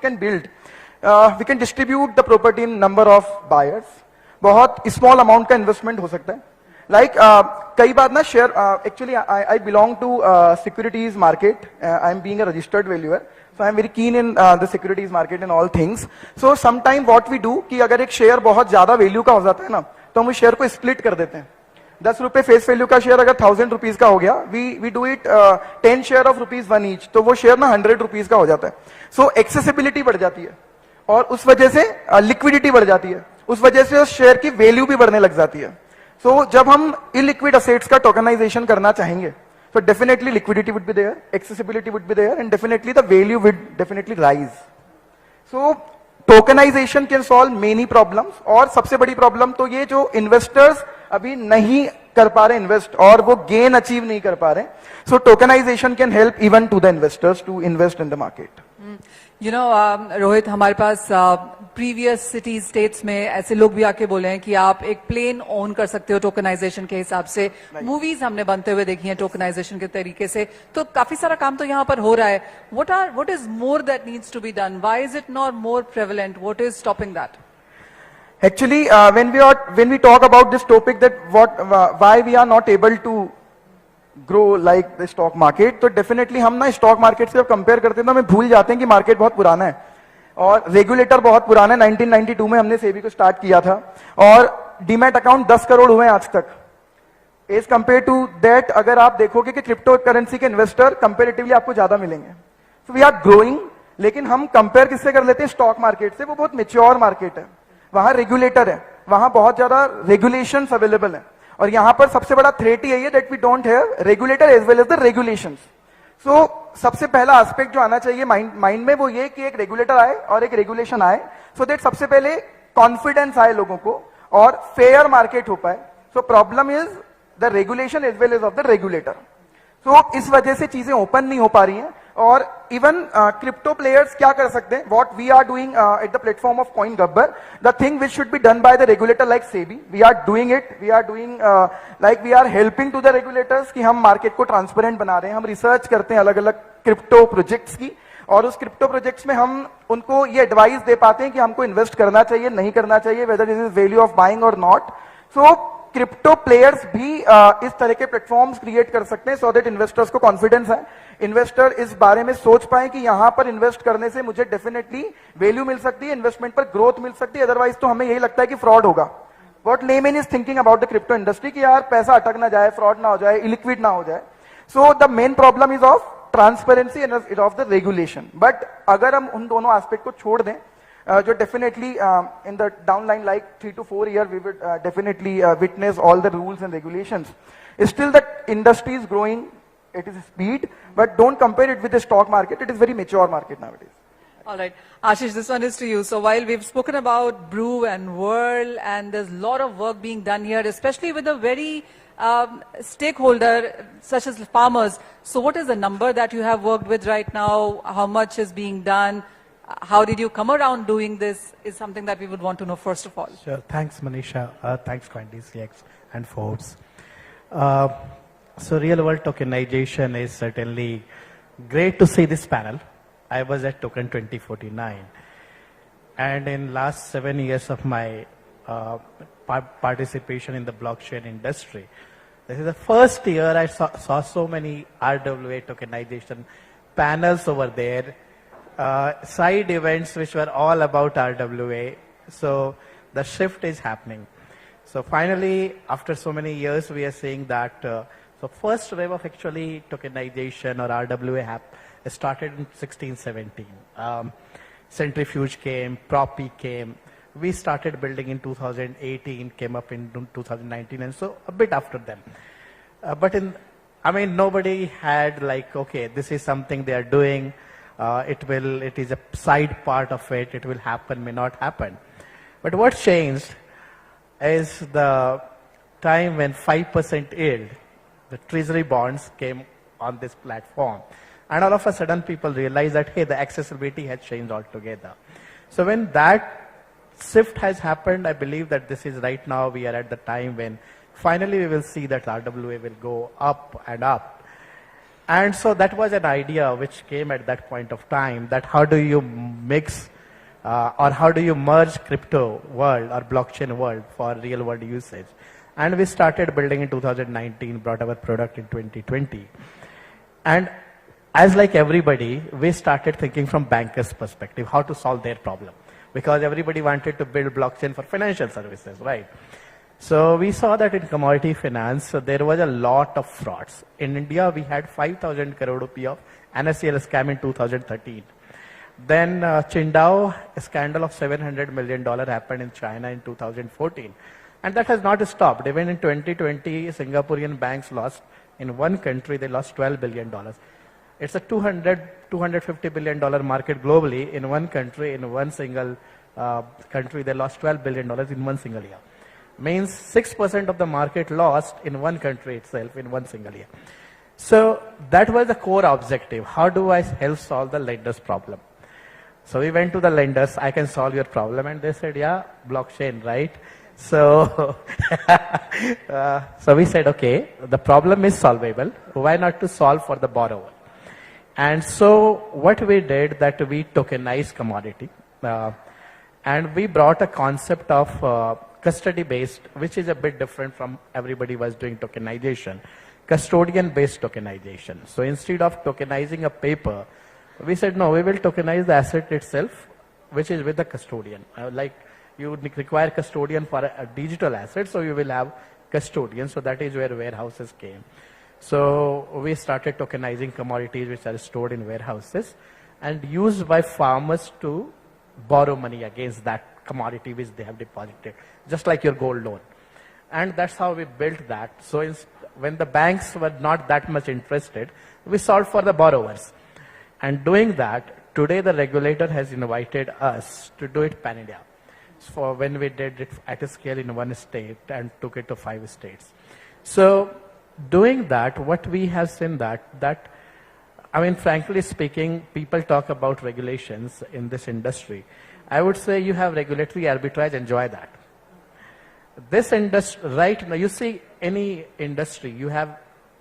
can build, we can distribute the property in number of buyers. बहुत small amount का investment हो सकता है. Like कई बार ना share, actually I belong to securities market. I am being a registered valuer, so I am very keen in the securities market and all things. So sometime what we do कि अगर एक share बहुत ज्यादा value का हो जाता है ना, तो हम उस share को split कर देते हैं. 10 रुपए फेस वैल्यू का शेयर अगर 1000 रुपीज का हो गया, we do it 10 share of ₹1 each, तो वो शेयर ना 100 रुपीज का हो जाता है. सो एक्सेसिबिलिटी बढ़ जाती है और उस वजह से लिक्विडिटी बढ़ जाती है, उस वजह से उस शेयर की वैल्यू भी बढ़ने लग जाती है. सो जब हम इलिक्विड असेट्स का टोकनाइजेशन करना चाहेंगे, so definitely liquidity would be there, accessibility would be there, and definitely the value would definitely rise. So tokenization can solve many problems, और सबसे बड़ी प्रॉब्लम तो ये जो इन्वेस्टर्स अभी नहीं कर पा रहे इन्वेस्ट और वो गेन अचीव नहीं कर पा रहे. So tokenisation can help even to the investors to invest in the market. You know Rohit, हमारे पास प्रीवियस सिटीज स्टेट्स में ऐसे लोग भी आके बोले हैं कि आप एक प्लेन ओन कर सकते हो टोकनाइजेशन के हिसाब से. मूवीज हमने बनते हुए देखी हैं टोकनाइजेशन के तरीके से, तो काफी सारा काम तो यहाँ पर हो रहा है. What is more that needs to be done? Why is it not more prevalent? What is stopping that? Actually, when we talk about this topic, that why we are not able to grow like the stock market, तो definitely हम ना stock market से जब compare करते हैं तो हमें भूल जाते हैं कि market बहुत पुराना है और regulator बहुत पुराना है. 1992 में हमने सेबी को start किया था और डीमैट अकाउंट 10 करोड़ हुए हैं आज तक. As compared to that, अगर आप देखोगे कि क्रिप्टो करेंसी के इन्वेस्टर कंपेरेटिवली आपको ज्यादा मिलेंगे. So we are growing, लेकिन हम कंपेयर किससे कर लेते हैं? स्टॉक मार्केट से. वो बहुत मेच्योर मार्केट है, वहां रेगुलेटर है, वहां बहुत ज्यादा रेगुलेशंस अवेलेबल है, और यहां पर सबसे बड़ा थ्रेट यही है that we don't have regulator as well as the regulations. सो सबसे पहला एस्पेक्ट जो आना चाहिए माइंड में वो ये कि एक रेगुलेटर आए और एक रेगुलेशन आए, सो दैट सबसे पहले कॉन्फिडेंस आए लोगों को और फेयर मार्केट हो पाए. So problem is the regulation as well as of the regulator. So इस वजह से चीजें ओपन नहीं हो पा रही हैं. और इवन क्रिप्टो प्लेयर्स क्या कर सकते हैं? What we are doing at the platform of coin Gabbar, the thing which should be done by the regulator like SEBI, we are doing it. We are doing like we are helping to the regulators कि हम market को transparent बना रहे हैं. हम research करते हैं अलग अलग क्रिप्टो प्रोजेक्ट्स की, और उस क्रिप्टो प्रोजेक्ट्स में हम उनको ये एडवाइस दे पाते हैं कि हमको इन्वेस्ट करना चाहिए, नहीं करना चाहिए, weather it is value of buying और नॉट. सो क्रिप्टो प्लेयर्स भी इस तरह के प्लेटफॉर्म्स क्रिएट कर सकते हैं सो दैट इन्वेस्टर्स को कॉन्फिडेंस है, इन्वेस्टर इस बारे में सोच पाए कि यहां पर इन्वेस्ट करने से मुझे डेफिनेटली वैल्यू मिल सकती है, इन्वेस्टमेंट पर ग्रोथ मिल सकती है. अदरवाइज तो हमें यही लगता है कि फ्रॉड होगा. What layman is thinking about the crypto industry कि यार पैसा अटक ना जाए, फ्रॉड ना हो जाए, इलिक्विड ना हो जाए. So the main problem is of transparency end of the regulation. But अगर हम उन दोनों एस्पेक्ट को छोड़ दें, जो definitely in the down line like 3 to 4 years we would definitely witness all the rules and regulations. Still the industry is growing, it is speed, but don't compare it with the stock market. It is very mature market nowadays. All right, Ashish, this one is to you. So while we've spoken about Brew and Whirl, and there's a lot of work being done here, especially with a very stakeholder such as farmers. So what is the number that you have worked with right now? How much is being done? how did you come around doing this is something that we would want to know first of all. Sure. Thanks, Manisha. Thanks, CoinDCX and Forbes. So real world tokenization is certainly great to see this panel. I was at Token 2049. And in last 7 years of my participation in the blockchain industry, this is the first year I saw so many RWA tokenization panels over there, side events which were all about RWA. So the shift is happening. So finally, after so many years, we are seeing that so first wave of actually tokenization or RWA started in 16, 17. Centrifuge came, Propy came. We started building in 2018, came up in 2019, and so a bit after them. Nobody had like, okay, this is something they are doing. It is a side part of it. It will happen, may not happen. But what changed is the time when 5% yield, the treasury bonds came on this platform. And all of a sudden people realize that, hey, the accessibility has changed altogether. So when that shift has happened, I believe that this is right now, we are at the time when finally we will see that RWA will go up and up. And so that was an idea which came at that point of time, that how do you mix or how do you merge crypto world or blockchain world for real world usage. And we started building in 2019, brought our product in 2020. And as like everybody, we started thinking from bankers' perspective, how to solve their problem. Because everybody wanted to build blockchain for financial services, right? So we saw that in commodity finance, there was a lot of frauds. In India, we had 5,000 crore rupee of NSCL scam in 2013. Then Qingdao, a scandal of $700 million happened in China in 2014. And that has not stopped. Even in 2020, Singaporean banks lost, in one country, they lost $12 billion. It's a $250 billion market globally. In one country, in one single country, they lost $12 billion in one single year. Means 6% of the market lost in one country itself in one single year. So that was the core objective. How do I help solve the lender's problem? So we went to the lenders, I can solve your problem. And they said, yeah, blockchain, right? So, so we said, okay, the problem is solvable. Why not to solve for the borrower? And so what we did that we tokenized commodity. And we brought a concept of custody-based, which is a bit different from everybody was doing tokenization. Custodian-based tokenization. So instead of tokenizing a paper, we said, no, we will tokenize the asset itself, which is with the custodian. Like you would require custodian for a digital asset, so you will have custodian. So that is where warehouses came. So we started tokenizing commodities which are stored in warehouses and used by farmers to borrow money against that commodity which they have deposited, just like your gold loan. And that's how we built that. So when the banks were not that much interested, we solved for the borrowers. And doing that, today the regulator has invited us to do it pan-India. For when we did it at a scale in one state and took it to 5 states. So doing that, what we have seen that I mean, frankly speaking, people talk about regulations in this industry. I would say you have regulatory arbitrage, enjoy that. This industry, right now, you see any industry, you have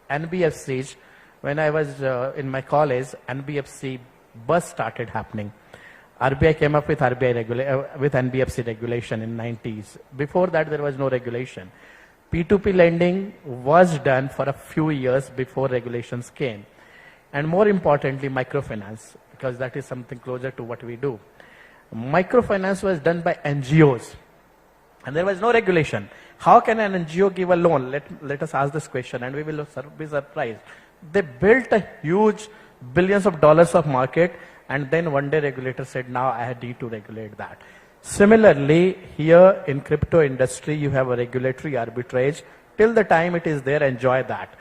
NBFCs. When I was in my college, NBFC buzz started happening. RBI came up with NBFC regulation in 90s. Before that, there was no regulation. P2P lending was done for a few years before regulations came. And more importantly, microfinance, because that is something closer to what we do. Microfinance was done by NGOs. And there was no regulation. How can an NGO give a loan? Let us ask this question and we will be surprised. They built a huge billions of dollars of market, and then one day regulator said, now I need to regulate that. Similarly, here in crypto industry, you have a regulatory arbitrage. Till the time it is there, enjoy that.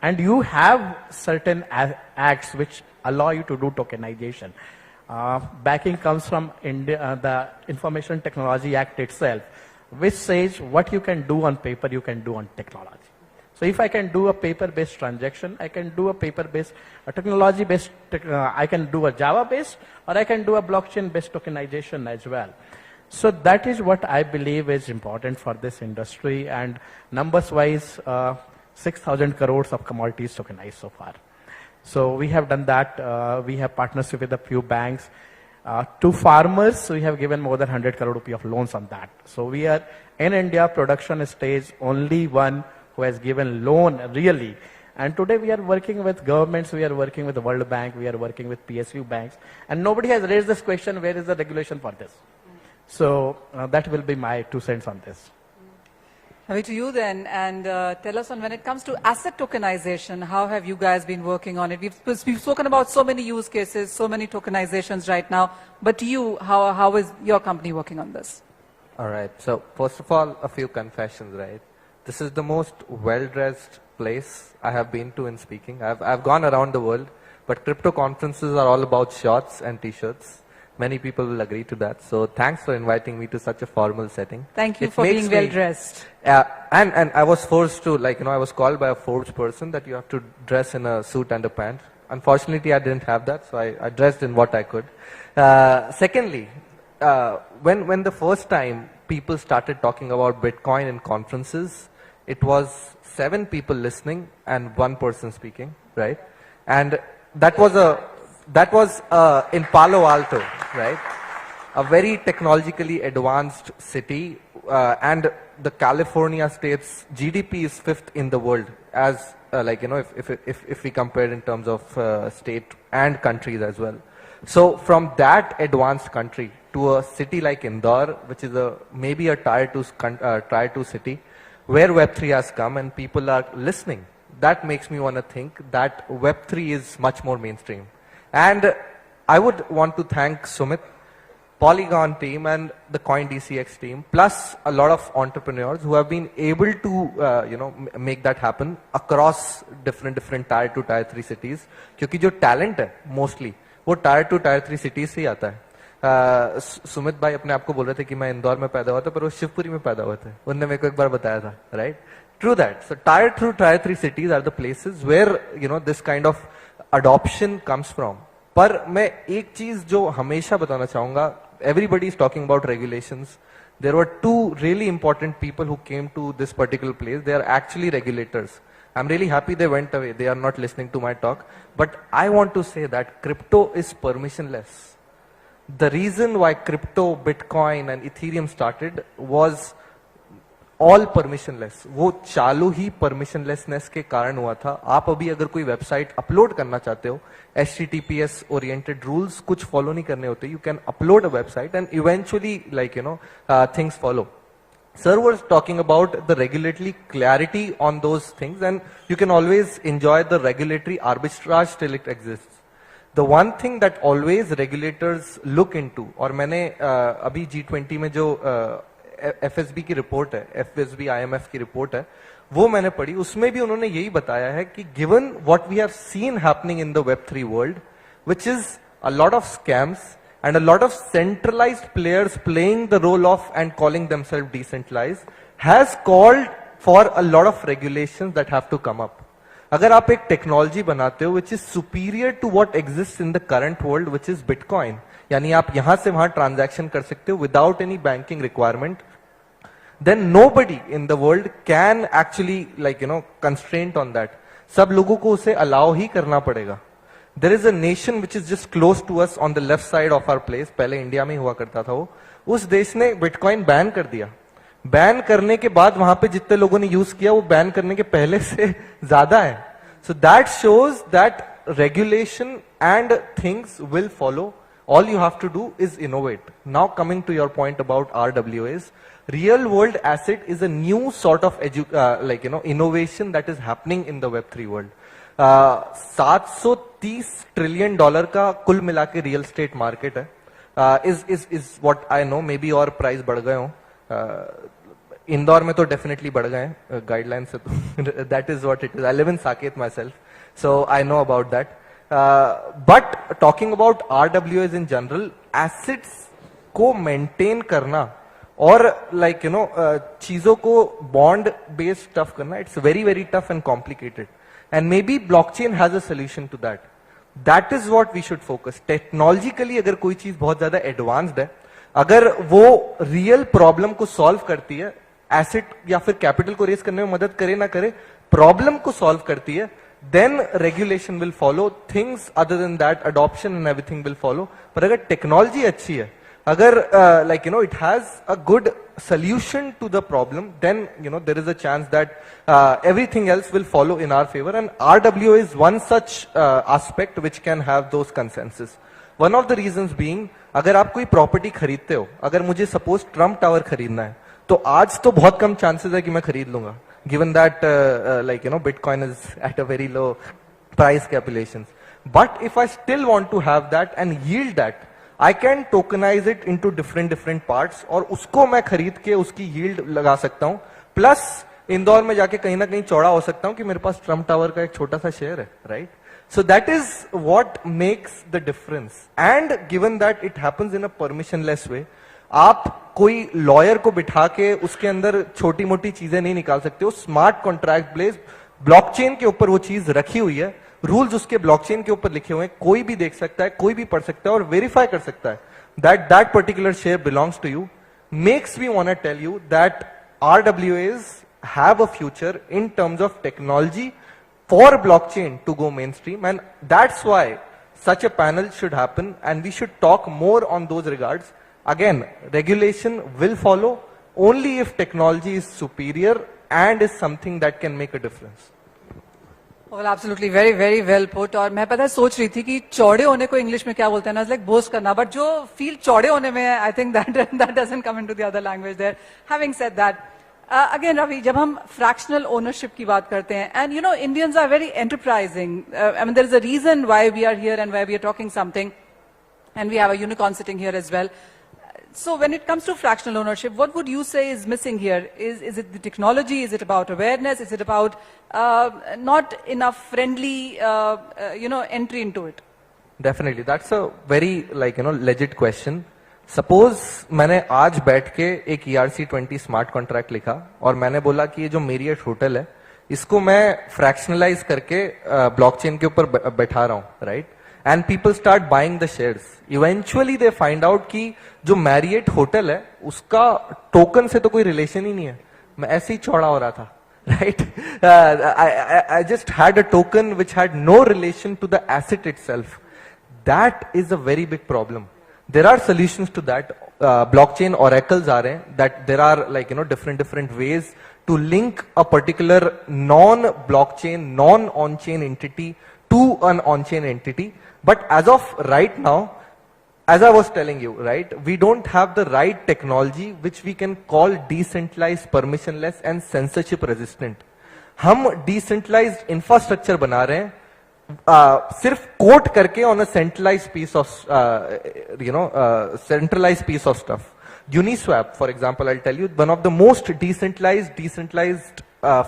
And you have certain acts which allow you to do tokenization. Backing comes from India, the Information Technology Act itself, which says what you can do on paper, you can do on technology. So if I can do a paper-based transaction, I can do a paper-based, a technology-based, I can do a Java-based, or I can do a blockchain-based tokenization as well. So that is what I believe is important for this industry, and numbers-wise, 6,000 crores of commodities tokenized so far. So we have done that. We have partnership with a few banks. To farmers, we have given more than 100 crore rupee of loans on that. So we are in India production stage only one who has given loan really. And today we are working with governments, we are working with the World Bank, we are working with PSU banks, and nobody has raised this question, where is the regulation for this? So that will be my 2 cents on this. Ravi, to you then, and tell us on when it comes to asset tokenization, how have you guys been working on it? We've spoken about so many use cases, so many tokenizations right now, but you, how is your company working on this? All right, so first of all, a few confessions, right? This is the most well-dressed place I have been to in speaking. I've gone around the world, but crypto conferences are all about shorts and t-shirts. Many people will agree to that. So thanks for inviting me to such a formal setting. Thank you for being well dressed. And I was forced to, I was called by a Forbes person that you have to dress in a suit and a pant. Unfortunately, I didn't have that, so I dressed in what I could. Secondly, when the first time people started talking about Bitcoin in conferences, it was 7 people listening and 1 person speaking, right? And that was in Palo Alto, right? A very technologically advanced city, and the California state's GDP is 5th in the world, as if we compare in terms of state and countries as well. So from that advanced country to a city like Indore, which is maybe a tier 2 city, where Web3 has come and people are listening, that makes me want to think that Web3 is much more mainstream. And I would want to thank Sumit, Polygon team and the CoinDCX team, plus a lot of entrepreneurs who have been able to make that happen across different tier 2, tier 3 cities. Because the talent है, mostly, वो tier 2, tier 3 cities से ही आता है. सुमित भाई अपने आप को बोल रहे थे कि मैं इंदौर में पैदा हुआ था, पर वो शिवपुरी में पैदा हुए थे. उन्होंने मेरे को एक बार बताया था, right? True that. So tier 2, tier 3 cities are the places where this kind of adoption comes from. पर मैं एक चीज जो हमेशा बताना चाहूंगा, everybody is talking about regulations. There were 2 really important people who came to this particular place. They are actually regulators. I'm really happy they went away. They are not listening to my talk. But I want to say that crypto is permissionless. The reason why crypto, Bitcoin and Ethereum started was all permissionless. वो चालू ही permissionlessness के कारण हुआ था. आप अभी अगर कोई वेबसाइट अपलोड करना चाहते हो, HTTPS oriented rules कुछ follow नहीं करने होते. You can upload a website and eventually things follow. Sir was talking about the regulatory clarity on those things, and you can always enjoy the regulatory arbitrage till it exists. The one thing that always regulators look into, और मैंने अभी G20 में जो FSB की report है, FSB IMF की report है, वो मैंने पढ़ी. उसमें भी उन्होंने यही बताया है कि given what we have seen happening in the Web3 world, which is a lot of scams and a lot of centralized players playing the role of and calling themselves decentralized, has called for a lot of regulations that have to come up. अगर आप एक technology बनाते हो which is superior to what exists in the current world, which is Bitcoin, यानी आप यहां से वहां ट्रांजैक्शन कर सकते हो without any banking requirement, then nobody in the world can actually constraint on that. सब लोगों को उसे allow ही करना पड़ेगा. There is a nation which is just close to us on the left side of our place, पहले India में हुआ करता था वो, उस देश ने बिटकॉइन बैन कर दिया. बैन करने के बाद वहां पे जितने लोगों ने यूज किया वो बैन करने के पहले से ज्यादा है. So that shows that regulation and things will follow. All you have to do is innovate. Now coming to your point about RWAs, real world asset is a new sort of innovation that is happening in the Web3 world. $730 trillion का कुल मिला के real estate market है. is what I know. Maybe और price बढ़ गए हो. इंदौर में तो डेफिनेटली बढ़ गए हैं गाइडलाइन से, तो that is what it is. I live in Saket my self, so I know about that. But talking about RWAs in general, assets को मेंटेन करना और like चीजों को bond based stuff करना, it's very very tough and complicated, and maybe blockchain has a solution to that. That is what we should focus. Technologically अगर कोई चीज बहुत ज्यादा advanced है, अगर वो real problem को solve करती है, asset या फिर capital को raise करने में मदद करे ना करे, problem को solve करती है, then regulation will follow. Things other than that, adoption and everything will follow. पर अगर technology अच्छी है, अगर it has a good solution to the problem, then there is a chance that everything else will follow in our favor, and RWA is one such aspect which can have those consensus. One of the reasons being, अगर आप कोई property खरीदते हो, अगर मुझे suppose Trump Tower खरीदना है, तो आज तो बहुत कम chances है कि मैं खरीद लूंगा, given that Bitcoin is at a very low price calculations. But if I still want to have that and yield that, I can tokenize it into different parts और उसको मैं खरीद के उसकी yield लगा सकता हूँ. Plus इंदौर में जाके कहीं ना कहीं चौड़ा हो सकता हूँ कि मेरे पास ट्रम्प टावर का एक छोटा सा शेयर है, right? So that is what makes the difference. And given that it happens in a permissionless way, आप कोई लॉयर को बिठा के उसके अंदर छोटी मोटी चीजें नहीं निकाल सकते हो. स्मार्ट कॉन्ट्रैक्ट बेस्ड ब्लॉकचेन के ऊपर वो चीज रखी हुई है, रूल्स उसके ब्लॉकचेन के ऊपर लिखे हुए हैं, कोई भी देख सकता है, कोई भी पढ़ सकता है और वेरीफाई कर सकता है that particular share belongs to you. Makes me want to tell you that RWAs have a future in terms of technology for blockchain to go mainstream, and that's why such a panel should happen, and we should talk more on those regards. Again, regulation will follow only if technology is superior and is something that can make a difference. Well, absolutely, very very well put. और मैं पता है सोच रही थी कि चौड़े होने को इंग्लिश में क्या बोलते हैं ना, like बोस्ट करना, but जो फील चौड़े होने में है, I think that doesn't come into the other language there. Having said that, again Ravi, जब हम fractional ownership की बात करते हैं, and Indians are very enterprising. I mean, there is a reason why we are here and why we are talking something, and we have a unicorn sitting here as well. So when it comes to fractional ownership, what would you say is missing here? Is it the technology? Is it about awareness? Is it about not enough friendly, entry into it? Definitely, that's a very legit question. Suppose मैंने आज बैठ के एक ERC20 smart contract लिखा और मैंने बोला कि ये जो मेरियट होटल है इसको मैं फ्रैक्शनलाइज करके ब्लॉकचेन के ऊपर बैठा रहा हूँ, right? And people start buying the shares. Eventually they find out कि जो मैरियट होटल है उसका टोकन से तो कोई रिलेशन ही नहीं है, मैं ऐसे ही चौड़ा हो रहा था, right? I just had a token which had no relation to the asset itself. That is a very big problem. There are solutions to that. Blockchain oracles are that there are different ways to link a particular non-blockchain, non-on-chain entity to an on-chain entity. But as of right now, as I was telling you, right, we don't have the right technology which we can call decentralized, permissionless and censorship resistant. हम decentralized infrastructure बना रहे हैं सिर्फ coat करके on a centralized piece of centralized piece of stuff. Uniswap, for example, I'll tell you, one of the most decentralized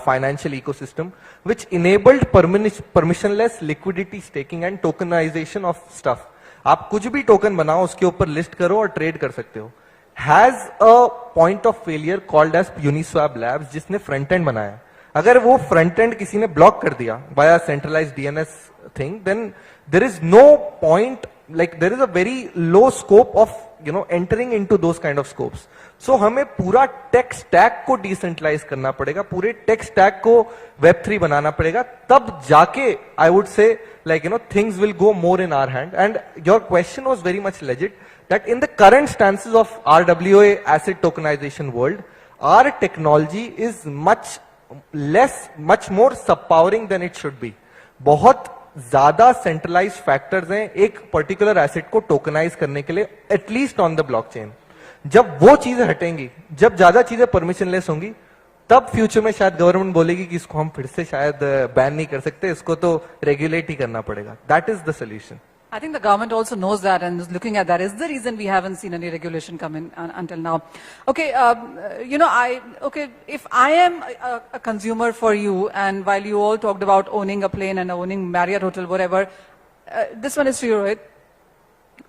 financial ecosystem which enabled permissionless liquidity staking and tokenization of stuff. आप कुछ भी token बनाओ उसके ऊपर list करो और trade कर सकते हो. Has a point of failure called as Uniswap Labs जिसने फ्रंट एंड बनाया. अगर वो फ्रंट एंड किसी ने ब्लॉक कर दिया by a centralized DNS thing, then there is no point, like there is a very low scope of entering into those kind of scopes. So हमें पूरा टेक स्टैक को डिसेंट्रलाइज करना पड़ेगा, पूरे टेक स्टैक को Web3 बनाना पड़ेगा, तब जाके I would say things will go more in our hand. And your question was very much legit that in the current stances of RWA asset tokenization world, our technology is much more subpowering than it should be. बहुत ज्यादा centralised factors हैं एक particular asset को tokenise करने के लिए, at least on the blockchain. जब वो चीजें हटेंगी, जब ज्यादा चीजें परमिशनलेस होंगी, तब फ्यूचर में शायद गवर्नमेंट बोलेगी कि इसको हम फिर से शायद बैन नहीं कर सकते, इसको तो रेगुलेट ही करना पड़ेगा. That is the solution. I think the government also knows that and is looking at that. Is the reason we haven't seen any regulation come in until now. Okay, if I am a consumer for you, and while you all talked about owning a plane and owning Marriott hotel, whatever, this one is to you, right?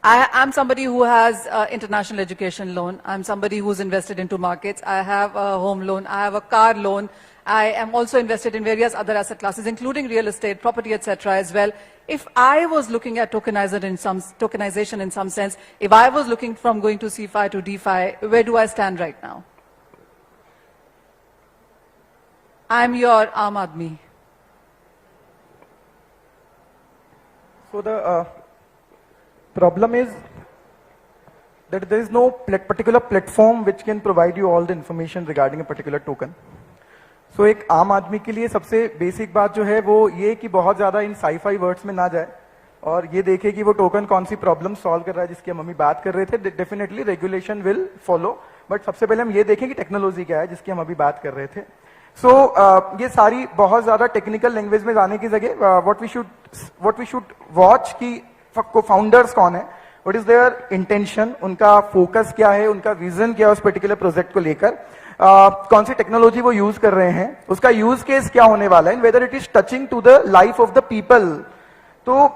I'm somebody who has international education loan. I'm somebody who's invested into markets. I have a home loan. I have a car loan. I am also invested in various other asset classes, including real estate, property, etc. as well. If I was looking at tokenization in some sense, if I was looking from going to CFI to DeFi, where do I stand right now? I'm your Aam Aadmi. So the problem is that there is no particular platform which can provide you all the information regarding a particular token. So एक आम आदमी के लिए सबसे basic बात जो है वो ये कि बहुत ज्यादा इन साई-फाई वर्ड्स में ना जाए और ये देखे कि वो टोकन कौन सी प्रॉब्लम सॉल्व कर रहा है जिसकी हम अभी बात कर रहे थे. Definitely regulation will follow, but सबसे पहले हम ये देखें कि टेक्नोलॉजी क्या है जिसकी हम अभी बात कर रहे थे. सो ये सारी बहुत ज्यादा टेक्निकल लैंग्वेज में जाने की जगह व्हाट वी शुड वॉच कि फाउंडर्स कौन है, व्हाट इज देयर इंटेंशन, उनका फोकस क्या है, उनका विजन क्या है उस पर्टिकुलर प्रोजेक्ट को लेकर, कौन सी टेक्नोलॉजी वो यूज कर रहे हैं, उसका यूज केस क्या होने वाला है, whether it is touching to the life of the people. तो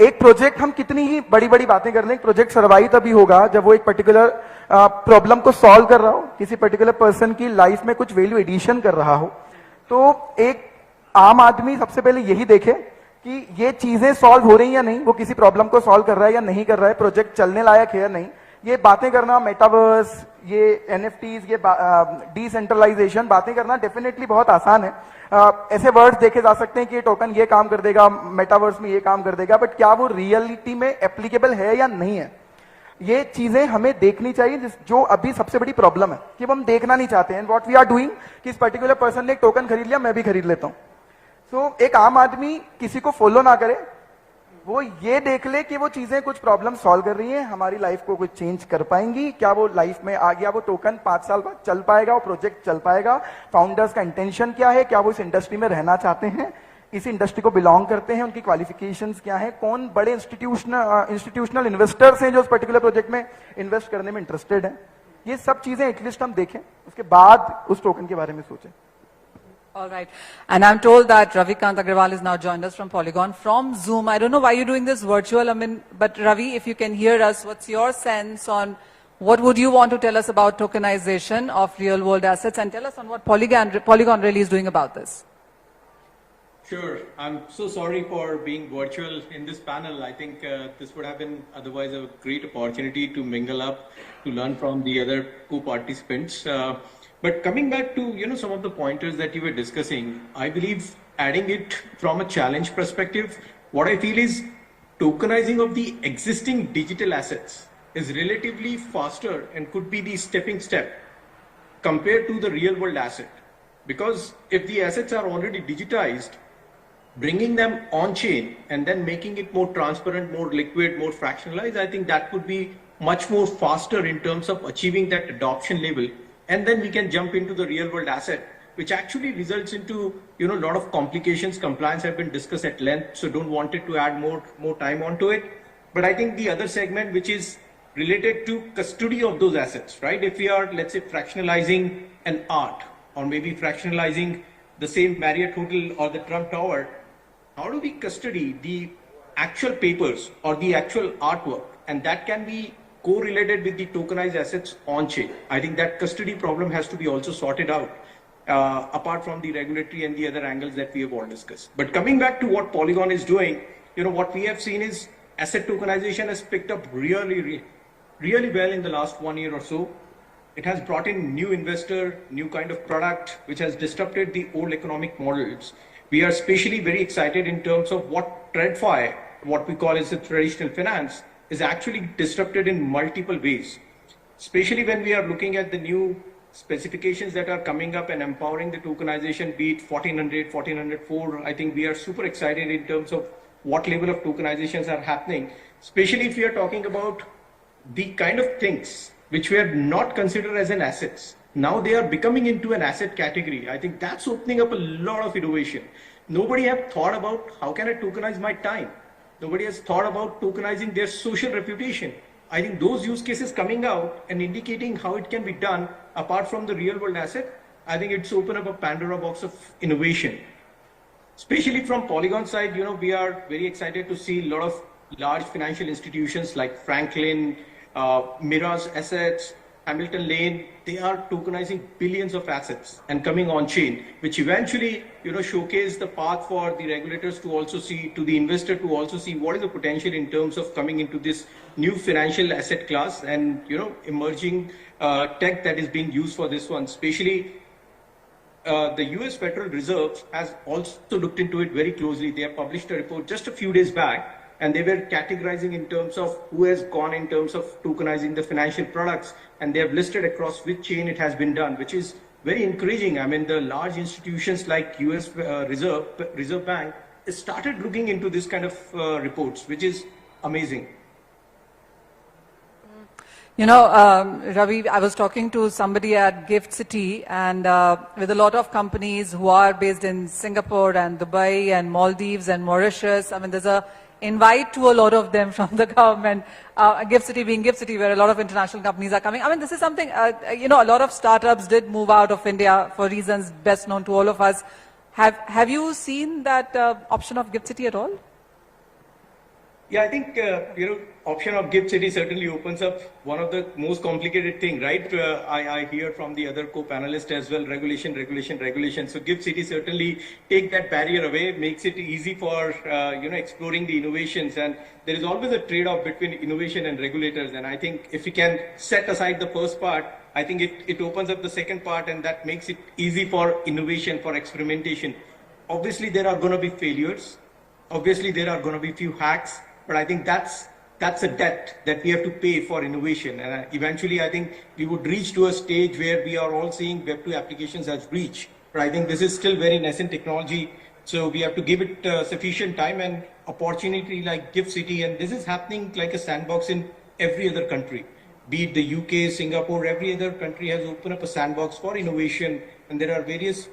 एक प्रोजेक्ट हम कितनी ही बड़ी बड़ी बातें कर लें, एक प्रोजेक्ट सर्वाइव तभी होगा जब वो एक पर्टिकुलर प्रॉब्लम को सॉल्व कर रहा हो, किसी पर्टिकुलर पर्सन की लाइफ में कुछ वैल्यू एडिशन कर रहा हो. तो एक आम आदमी सबसे पहले यही देखे कि ये चीजें सॉल्व हो रही हैं या नहीं, वो किसी प्रॉब्लम को सॉल्व कर रहा है या नहीं कर रहा है, प्रोजेक्ट चलने लायक है या नहीं. ये बातें करना, मेटावर्स, ये एनएफटीज, ये डिसेंट्रलाइजेशन बातें करना डेफिनेटली बहुत आसान है. ऐसे वर्ड्स देखे जा सकते हैं कि ये टोकन ये काम कर देगा, मेटावर्स में ये काम कर देगा, बट क्या वो रियलिटी में एप्लीकेबल है या नहीं है, ये चीजें हमें देखनी चाहिए. जो अभी सबसे बड़ी प्रॉब्लम है कि हम देखना नहीं चाहते हैं. व्हाट वी आर डूइंग कि इस पर्टिकुलर पर्सन ने एक टोकन खरीद लिया, मैं भी खरीद लेता हूं. सो एक आम आदमी किसी को फॉलो ना करे, वो ये देख ले कि वो चीजें कुछ प्रॉब्लम सॉल्व कर रही हैं, हमारी लाइफ को कुछ चेंज कर पाएंगी, क्या वो लाइफ में आ गया वो टोकन 5 साल बाद चल पाएगा, वो प्रोजेक्ट चल पाएगा, फाउंडर्स का इंटेंशन क्या है, क्या वो इस इंडस्ट्री में रहना चाहते हैं, इस इंडस्ट्री को बिलोंग करते हैं, उनकी क्वालिफिकेशंस क्या है, कौन बड़े इंस्टीट्यूशनल इन्वेस्टर्स हैं जो उस पर्टिकुलर प्रोजेक्ट में इन्वेस्ट करने में इंटरेस्टेड है. ये सब चीजें एटलीस्ट हम देखें, उसके बाद उस टोकन के बारे में सोचें. All right. And I'm told that Ravikant Agrawal is now joined us from Polygon from Zoom. I don't know why you're doing this virtual. But Ravi, if you can hear us, what's your sense on what would you want to tell us about tokenization of real world assets, and tell us on what Polygon really is doing about this? Sure. I'm so sorry for being virtual in this panel. I think this would have been otherwise a great opportunity to mingle up, to learn from the other co-participants. But coming back to some of the pointers that you were discussing, I believe adding it from a challenge perspective, what I feel is tokenizing of the existing digital assets is relatively faster and could be the stepping step compared to the real world asset. Because if the assets are already digitized, bringing them on chain and then making it more transparent, more liquid, more fractionalized, I think that could be much more faster in terms of achieving that adoption level. And then we can jump into the real world asset, which actually results into, a lot of complications. Compliance have been discussed at length, so don't want it to add more time onto it. But I think the other segment, which is related to custody of those assets, right? If we are, let's say, fractionalizing an art, or maybe fractionalizing the same Marriott Hotel or the Trump Tower, how do we custody the actual papers or the actual artwork? And that can be correlated with the tokenized assets on chain. I think that custody problem has to be also sorted out, apart from the regulatory and the other angles that we have all discussed. But coming back to what Polygon is doing, what we have seen is asset tokenization has picked up really well in the last 1 year or so. It has brought in new investor, new kind of product, which has disrupted the old economic models. We are especially very excited in terms of what TradFi, what we call as the traditional finance, is actually disrupted in multiple ways, especially when we are looking at the new specifications that are coming up and empowering the tokenization, be it 1400, 1404. I think we are super excited in terms of what level of tokenizations are happening, especially if we are talking about the kind of things which were not considered as an assets. Now they are becoming into an asset category. I think that's opening up a lot of innovation. Nobody have thought about how can I tokenize my time? Nobody has thought about tokenizing their social reputation. I think those use cases coming out and indicating how it can be done apart from the real world asset, I think it's opened up a Pandora box of innovation. Especially from Polygon side, we are very excited to see a lot of large financial institutions like Franklin, Mira's Assets, Hamilton Lane, they are tokenizing billions of assets and coming on chain, which eventually, showcase the path for the regulators to also see, to the investor to also see what is the potential in terms of coming into this new financial asset class and, emerging tech that is being used for this one, especially the US Federal Reserve has also looked into it very closely. They have published a report just a few days back, and they were categorizing in terms of who has gone in terms of tokenizing the financial products, and they have listed across which chain it has been done, which is very encouraging. I mean, the large institutions like US Reserve Bank started looking into this kind of reports, which is amazing. Ravi, I was talking to somebody at Gift City, and with a lot of companies who are based in Singapore and Dubai and Maldives and Mauritius. I mean, there's a invite to a lot of them from the government, Gift City being Gift City, where a lot of international companies are coming. I mean, this is something, a lot of startups did move out of India for reasons best known to all of us. Have you seen that option of Gift City at all? Yeah, I think, option of Gift City certainly opens up one of the most complicated thing, right? I hear from the other co-panelists as well, regulation. So Gift City certainly take that barrier away, makes it easy for, exploring the innovations. And there is always a trade-off between innovation and regulators. And I think if we can set aside the first part, I think it opens up the second part, and that makes it easy for innovation, for experimentation. Obviously, there are going to be failures. Obviously, there are going to be few hacks. But I think that's a debt that we have to pay for innovation. And eventually, I think we would reach to a stage where we are all seeing Web2 applications as reach. But I think this is still very nascent technology. So we have to give it sufficient time and opportunity like Gift City. And this is happening like a sandbox in every other country. Be it the UK, Singapore, every other country has opened up a sandbox for innovation. And there are various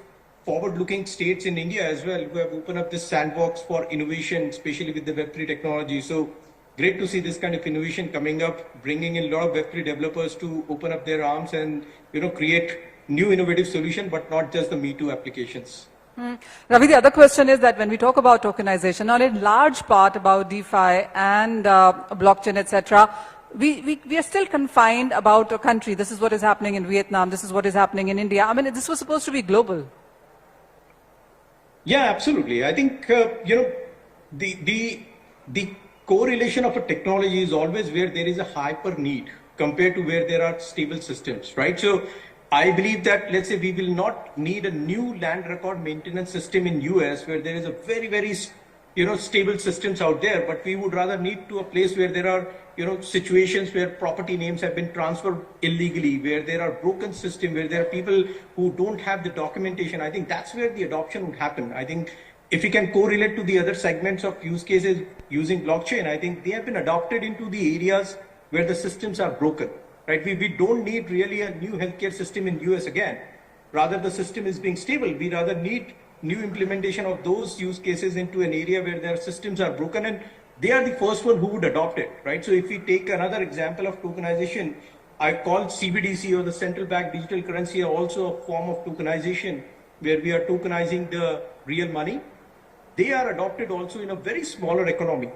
forward-looking states in India as well who have opened up this sandbox for innovation, especially with the Web3 technology. So great to see this kind of innovation coming up, bringing in a lot of Web3 developers to open up their arms and create new innovative solution, but not just the Me Too applications. Ravi, the other question is that when we talk about tokenization, not in large part about DeFi and blockchain, etc., we are still confined about a country. This is what is happening in Vietnam. This is what is happening in India. I mean, this was supposed to be global. Yeah, absolutely. I think, the correlation of a technology is always where there is a hyper need compared to where there are stable systems, right? So I believe that, let's say, we will not need a new land record maintenance system in US where there is a very, very, stable systems out there, but we would rather need to a place where there are, situations where property names have been transferred illegally, where there are broken systems, where there are people who don't have the documentation. I think that's where the adoption would happen. I think if we can correlate to the other segments of use cases using blockchain, I think they have been adopted into the areas where the systems are broken, right? We don't need really a new healthcare system in US again. Rather, the system is being stable. We rather need new implementation of those use cases into an area where their systems are broken, and they are the first one who would adopt it, right? So if we take another example of tokenization, I call CBDC or the central bank digital currency also a form of tokenization where we are tokenizing the real money. They are adopted also in a very smaller economy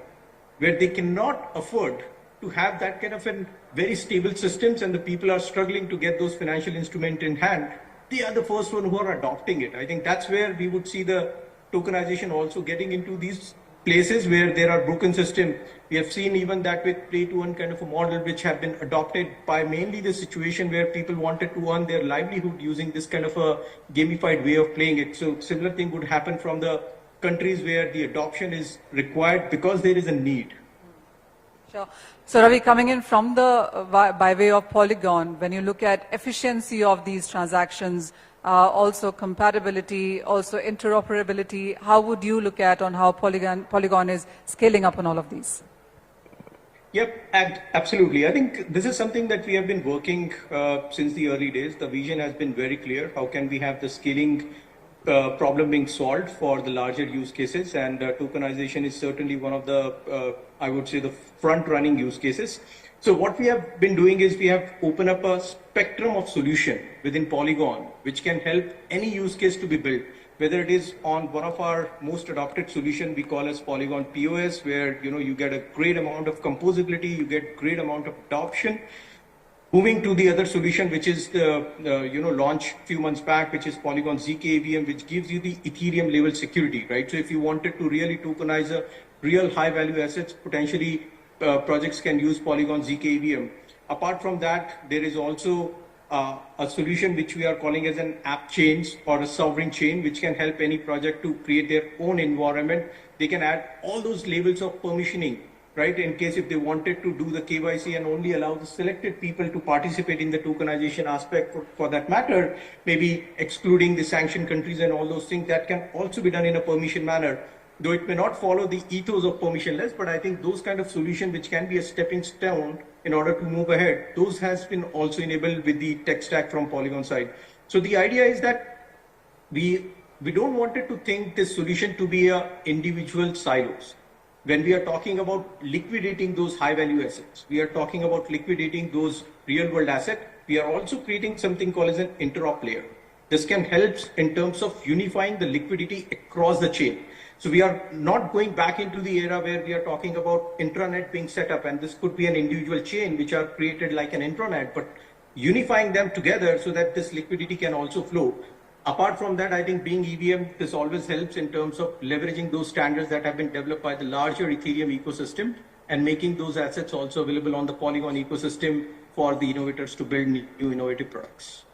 where they cannot afford to have that kind of a very stable systems, and the people are struggling to get those financial instruments in hand. They are the first one who are adopting it. I think that's where we would see the tokenization also getting into these places where there are broken systems. We have seen even that with play to earn kind of a model which have been adopted by mainly the situation where people wanted to earn their livelihood using this kind of a gamified way of playing it. So similar thing would happen from the countries where the adoption is required because there is a need. Sure. So Ravi, coming in from the by way of Polygon, when you look at efficiency of these transactions, also compatibility, also interoperability, how would you look at on how Polygon is scaling up on all of these? Yep, absolutely. I think this is something that we have been working since the early days. The vision has been very clear. How can we have the scaling problem being solved for the larger use cases, and tokenization is certainly one of the, I would say, the front-running use cases. So what we have been doing is we have opened up a spectrum of solution within Polygon, which can help any use case to be built. whether it is on one of our most adopted solution we call as Polygon POS, where you get a great amount of composability, you get great amount of adoption. Moving to the other solution, which is the launch a few months back, which is Polygon zk-AVM, which gives you the Ethereum level security, right? So if you wanted to really tokenize a real high value assets, potentially projects can use Polygon zk-AVM. Apart from that, there is also a solution which we are calling as an app chain or a sovereign chain, which can help any project to create their own environment. They can add all those levels of permissioning, right? In case if they wanted to do the KYC and only allow the selected people to participate in the tokenization aspect for that matter, maybe excluding the sanctioned countries and all those things, that can also be done in a permission manner. Though it may not follow the ethos of permissionless, but I think those kind of solutions which can be a stepping stone in order to move ahead, those has been also enabled with the tech stack from Polygon side. So the idea is that we don't want it to think this solution to be a individual silos. When we are talking about liquidating those high value assets, we are talking about liquidating those real world assets. We are also creating something called as an interop layer. This can help in terms of unifying the liquidity across the chain. So we are not going back into the era where we are talking about intranet being set up, and this could be an individual chain which are created like an intranet, but unifying them together so that this liquidity can also flow. Apart from that, I think being EVM, this always helps in terms of leveraging those standards that have been developed by the larger Ethereum ecosystem and making those assets also available on the Polygon ecosystem for the innovators to build new innovative products.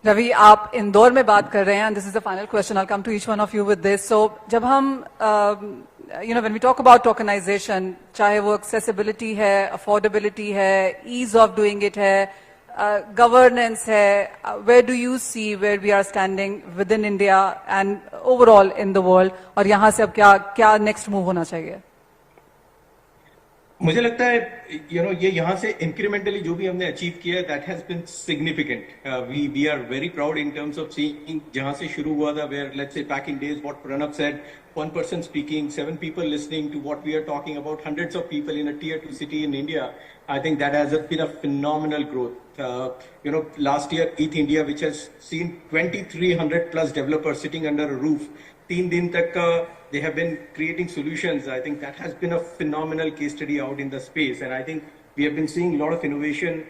Ravi, आप इंदौर में बात कर रहे हैं, and this is the final question. I'll come to each one of you with this. So, जब हम, when we talk about tokenization, चाहे वो accessibility है, affordability है, ease of doing it है, governance है, where do you see where we are standing within India and overall in the world? और यहाँ से अब क्या next move होना चाहिए? मुझे लगता है ये यहाँ से इंक्रीमेंटली जो भी हमने अचीव किया है, that has been significant. We are very proud in terms of seeing जहाँ से शुरू हुआ था, where let's say back in days what Pranav said, one person speaking, 7 people listening to what we are talking about, hundreds of people in a tier 2 city in India. I think that has been a phenomenal growth. Last year, ETH India, which has seen 2,300 plus developers sitting under a roof, 3 दिन तक they have been creating solutions. I think that has been a phenomenal case study out in the space. And I think we have been seeing a lot of innovation.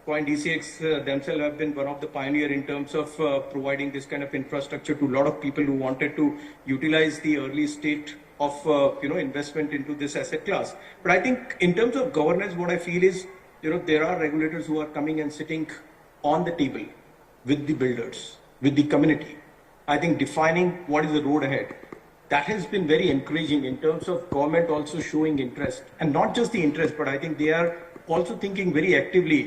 CoinDCX themselves have been one of the pioneer in terms of providing this kind of infrastructure to a lot of people who wanted to utilize the early state of investment into this asset class. But I think in terms of governance, what I feel is there are regulators who are coming and sitting on the table with the builders, with the community. I think defining what is the road ahead. That has been very encouraging in terms of government also showing interest, and not just the interest, but I think they are also thinking very actively.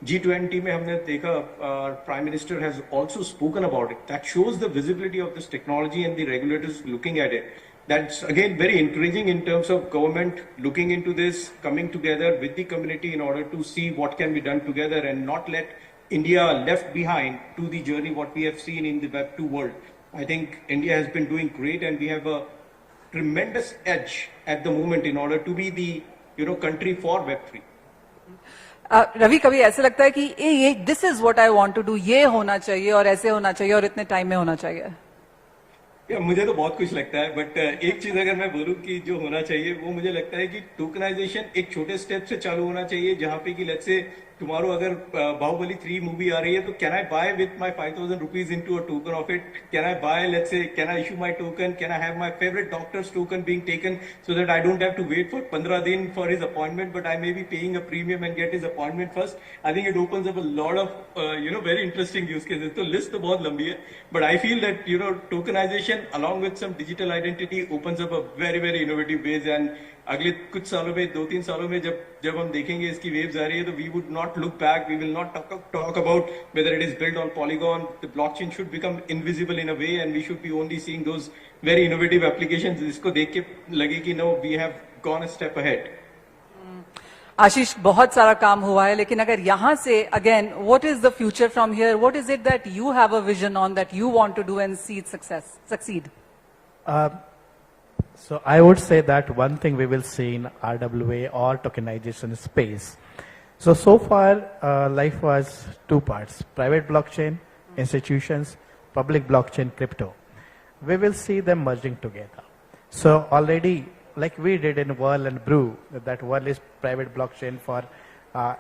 G20 में हमने देखा, Prime Minister has also spoken about it. That shows the visibility of this technology and the regulators looking at it. That's again very encouraging in terms of government looking into this, coming together with the community in order to see what can be done together and not let India left behind to the journey what we have seen in the Web2 world. I think India has been doing great, and we have a tremendous edge at the moment in order to be the country for Web3. Ravi, कभी ऐसे लगता है कि ये this is what I want to do, ये होना चाहिए और ऐसे होना चाहिए और इतने टाइम में होना चाहिए? मुझे तो बहुत कुछ लगता है, बट एक चीज अगर मैं बोलूं कि जो होना चाहिए वो मुझे लगता है कि टोकनाइजेशन एक छोटे स्टेप से चालू होना चाहिए, जहां पे कि लेट्स से टुमारो अगर बाहुबली 3 मूवी आ रही है तो can I buy with my 5,000 rupees into a token of it? Can I buy, let's say can I issue my token? Can I have my favourite doctor's token being taken so that I don't have to wait for 15 दिन for his appointment, but I may be paying a premium and get his appointment first. I think it opens up a lot of very interesting use cases. तो list तो बहुत लंबी है, but I feel that tokenisation along with some digital identity opens up a very very innovative ways. And अगले कुछ सालों में, 2-3 सालों में जब हम देखेंगे इसकी waves आ रही है, तो we would not look back. We will not talk about whether it is built on Polygon. The blockchain should become invisible in a way, and we should be only seeing those very innovative applications. जिसको देख के लगे कि no, we have gone a step ahead. आशीष, बहुत सारा काम हुआ है, लेकिन अगर यहाँ से again, what is the future from here? What is it that you have a vision on, that you want to do and see it succeed? So I would say that one thing we will see in RWA or tokenization space. So far life was 2 parts: private blockchain, institutions, public blockchain crypto, we will see them merging together. So already, like we did in Whirl and Brew, that Whirl is private blockchain for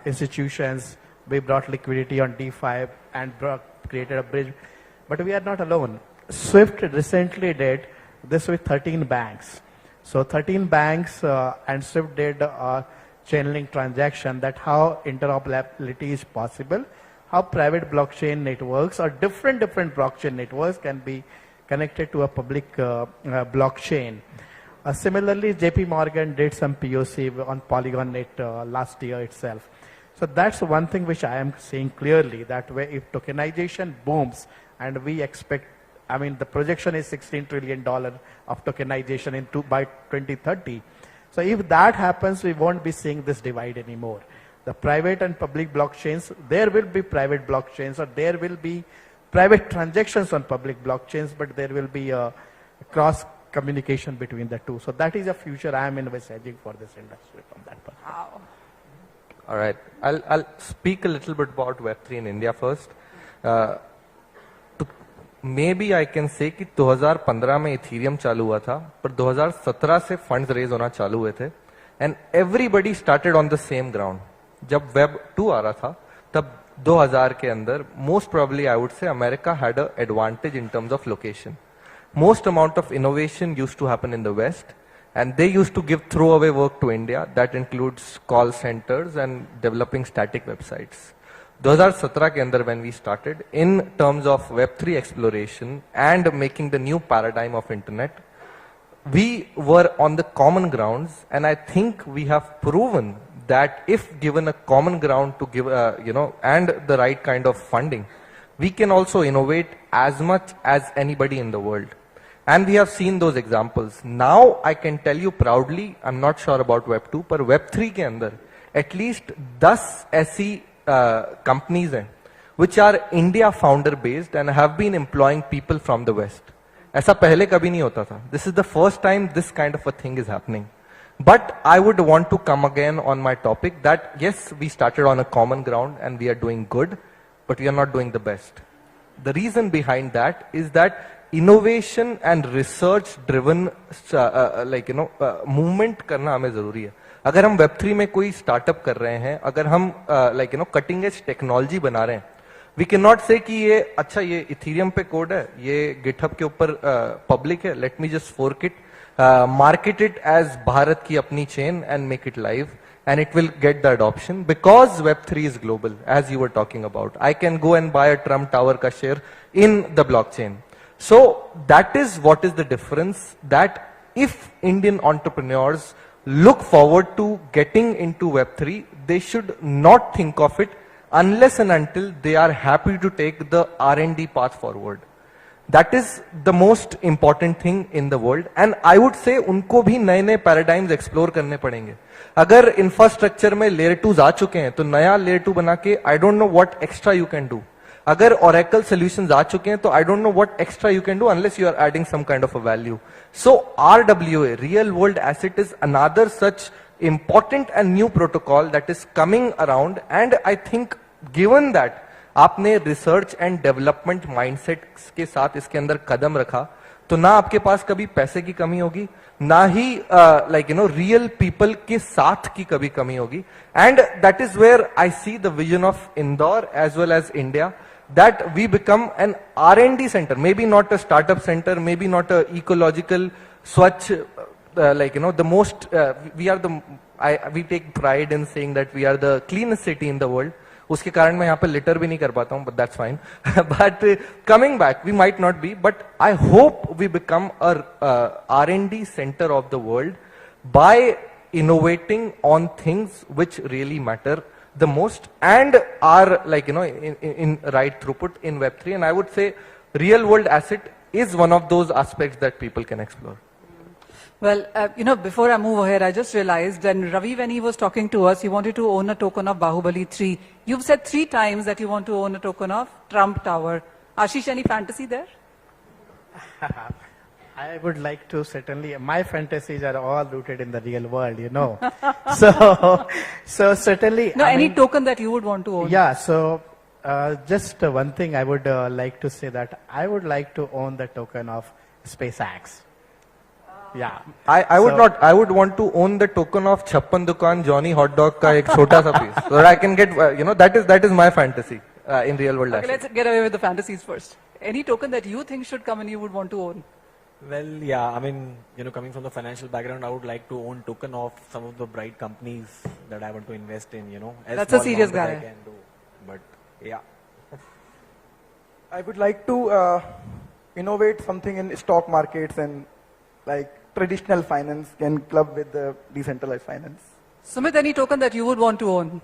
institutions. We brought liquidity on DeFi and created a bridge. But we are not alone. Swift recently did this with 13 banks. So 13 banks and Swift did a channeling transaction, that how interoperability is possible, how private blockchain networks or different blockchain networks can be connected to a public blockchain. Similarly, JP Morgan did some POC on Polygon Net last year itself. So that's one thing which I am seeing clearly, that way if tokenization booms, and we expect, I mean, the projection is $16 trillion of tokenization by 2030. So if that happens, we won't be seeing this divide anymore. The private and public blockchains, there will be private blockchains, or there will be private transactions on public blockchains, but there will be a cross communication between the two. So that is a future I am envisaging for this industry from that perspective. Wow. All right. I'll speak a little bit about Web3 in India first. Maybe I can say कि 2015 में Ethereum चालू हुआ था, पर 2017 से funds raise होना चालू हुए थे, and everybody started on the same ground. जब वेब 2 आ रहा था, तब 2000 के अंदर most probably I would say America had a advantage in terms of location. Most amount of innovation used to happen in the West, and they used to give throwaway work to India. That includes call centers and developing static websites. 2017 के अंदर when we started, in terms of Web3 exploration and making the new paradigm of internet, we were on the common grounds, and I think we have proven that if given a common ground to give, and the right kind of funding, we can also innovate as much as anybody in the world. And we have seen those examples. Now I can tell you proudly, I'm not sure about Web 2, but Web 3 के अंदर at least 10 ऐसी companies हैं which are India founder based and have been employing people from the West. ऐसा पहले कभी नहीं होता था. This is the first time this kind of a thing is happening. But I would want to come again on my topic that yes, we started on a common ground and we are doing good, but we are not doing the best. The reason behind that is that innovation and research driven movement करना हमें जरूरी है. अगर हम Web3 में कोई startup कर रहे हैं, अगर हम कटिंग एज टेक्नोलॉजी बना रहे हैं, वी कैन नॉट से कि ये अच्छा ये इथीरियम पे कोड है, ये गिटहब के ऊपर पब्लिक है, let me just fork it, market it as Bharat ki apni chain and make it live, and it will get the adoption because Web3 is global, as you were talking about. I can go and buy a Trump Tower ka share in the blockchain. So that is what is the difference, that if Indian entrepreneurs look forward to getting into Web3, they should not think of it unless and until they are happy to take the R&D path forward. That is the most important thing in the world, and I would say उनको भी नए नए paradigms explore करने पड़ेंगे. अगर infrastructure में layer 2 आ चुके हैं तो नया लेयर 2 बना के I don't know what extra you can do. अगर ओरेकल सॉल्यूशंस आ चुके हैं तो I don't know what extra you can do unless you are adding some kind of a value. So RWA, real world asset, is another such important and new protocol that is coming around, and I think given that आपने research and development mindset के साथ इसके अंदर कदम रखा, तो ना आपके पास कभी पैसे की कमी होगी, ना ही रियल पीपल के साथ की कभी कमी होगी. And that is where I see the vision of Indore as well as India, that we become an R&D center, maybe not a startup center, maybe not a ecological swachh, the most, we take pride in saying that we are the cleanest city in the world. उसके कारण मैं यहाँ पे litre भी नहीं कर पाता हूँ, but that's fine. But coming back, we might not be, but I hope we become a R&D center of the world by innovating on things which really matter the most and are in right throughput in Web3. And I would say real world asset is one of those aspects that people can explore. Well, before I move ahead, I just realized when Ravi, when he was talking to us, he wanted to own a token of Bahubali 3. You've said 3 times that you want to own a token of Trump Tower. Ashish, any fantasy there? I would like to certainly, my fantasies are all rooted in the real world, So certainly. No, any token that you would want to own? Yeah, so Just one thing I would like to say that I would like to own the token of SpaceX. Yeah. I would not. I would want to own the token of Chappan Dukan Johnny Hot Dog ka ek chota sa piece, so that I can get. That is my fantasy in real world. Okay, let's get away with the fantasies first. Any token that you think should come and you would want to own? Well, yeah, I mean, coming from the financial background, I would like to own token of some of the bright companies that I want to invest in, as That's a small serious amount that guy. I can do. But, yeah. I would like to innovate something in stock markets and like traditional finance can club with the decentralized finance. Sumit, any token that you would want to own?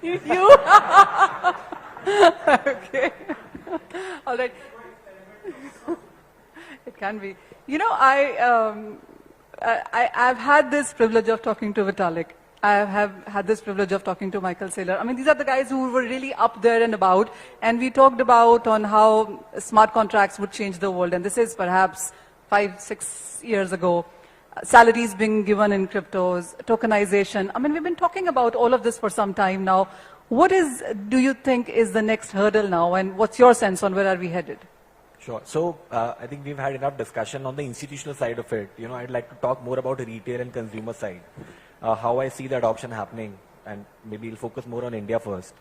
You? Okay. All right. It can be. I've had this privilege of talking to Vitalik. I have had this privilege of talking to Michael Saylor. I mean, these are the guys who were really up there and about. And we talked about on how smart contracts would change the world. And this is perhaps 5-6 years ago. Salaries being given in cryptos, tokenization. I mean, we've been talking about all of this for some time now. What do you think is the next hurdle now, and what's your sense on where are we headed? Sure. So, I think we've had enough discussion on the institutional side of it. I'd like to talk more about the retail and consumer side, how I see the adoption happening, and maybe we'll focus more on India first.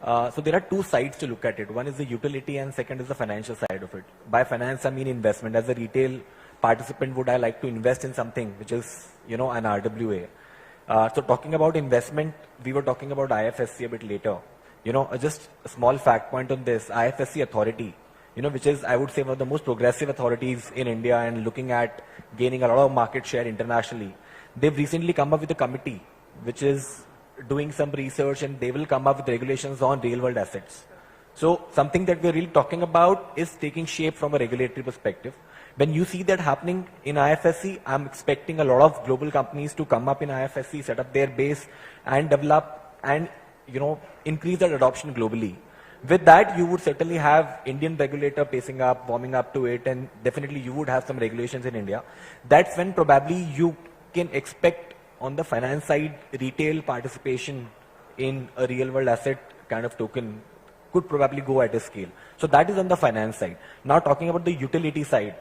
So there are two sides to look at it. One is the utility and second is the financial side of it. By finance, I mean investment. As a retail participant, would I like to invest in something which is, an RWA? So talking about investment, we were talking about IFSC a bit later. Just a small fact point on this, IFSC authority, which is, I would say, one of the most progressive authorities in India and looking at gaining a lot of market share internationally. They've recently come up with a committee which is doing some research and they will come up with regulations on real world assets. So something that we're really talking about is taking shape from a regulatory perspective. When you see that happening in IFSC, I'm expecting a lot of global companies to come up in IFSC, set up their base and develop and, increase that adoption globally. With that, you would certainly have Indian regulator pacing up, warming up to it, and definitely you would have some regulations in India. That's when probably you can expect on the finance side, retail participation in a real world asset kind of token could probably go at a scale. So that is on the finance side. Now talking about the utility side.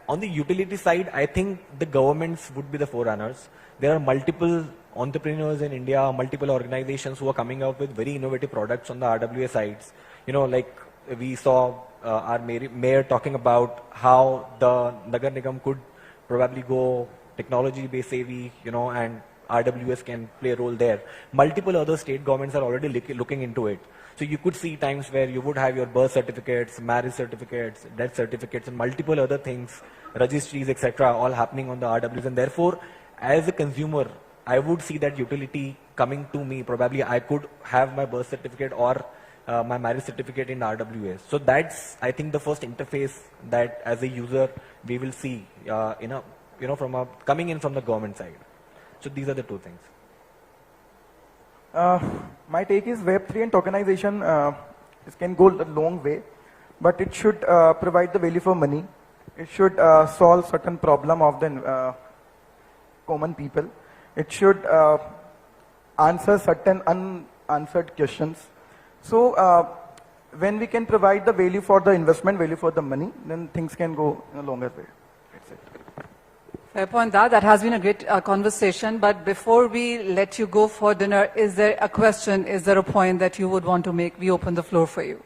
On the utility side, I think the governments would be the forerunners. There are multiple entrepreneurs in India, multiple organizations who are coming up with very innovative products on the RWA sides. Like we saw our mayor talking about how the Nagar Nigam could probably go technology-based savvy, and RWS can play a role there. Multiple other state governments are already looking into it. So you could see times where you would have your birth certificates, marriage certificates, death certificates, and multiple other things, registries, etc., all happening on the RWS. And therefore, as a consumer, I would see that utility coming to me. Probably I could have my birth certificate or my marriage certificate in RWS. So that's, I think, the first interface that as a user we will see, coming in from the government side. So these are the two things. My take is Web3 and tokenization it can go a long way, but it should provide the value for money. It should solve certain problem of the common people. It should answer certain unanswered questions. So when we can provide the value for the investment, value for the money, then things can go in a longer way. That's it. Fair point, that has been a great conversation. But before we let you go for dinner, is there a question, is there a point that you would want to make? We open the floor for you.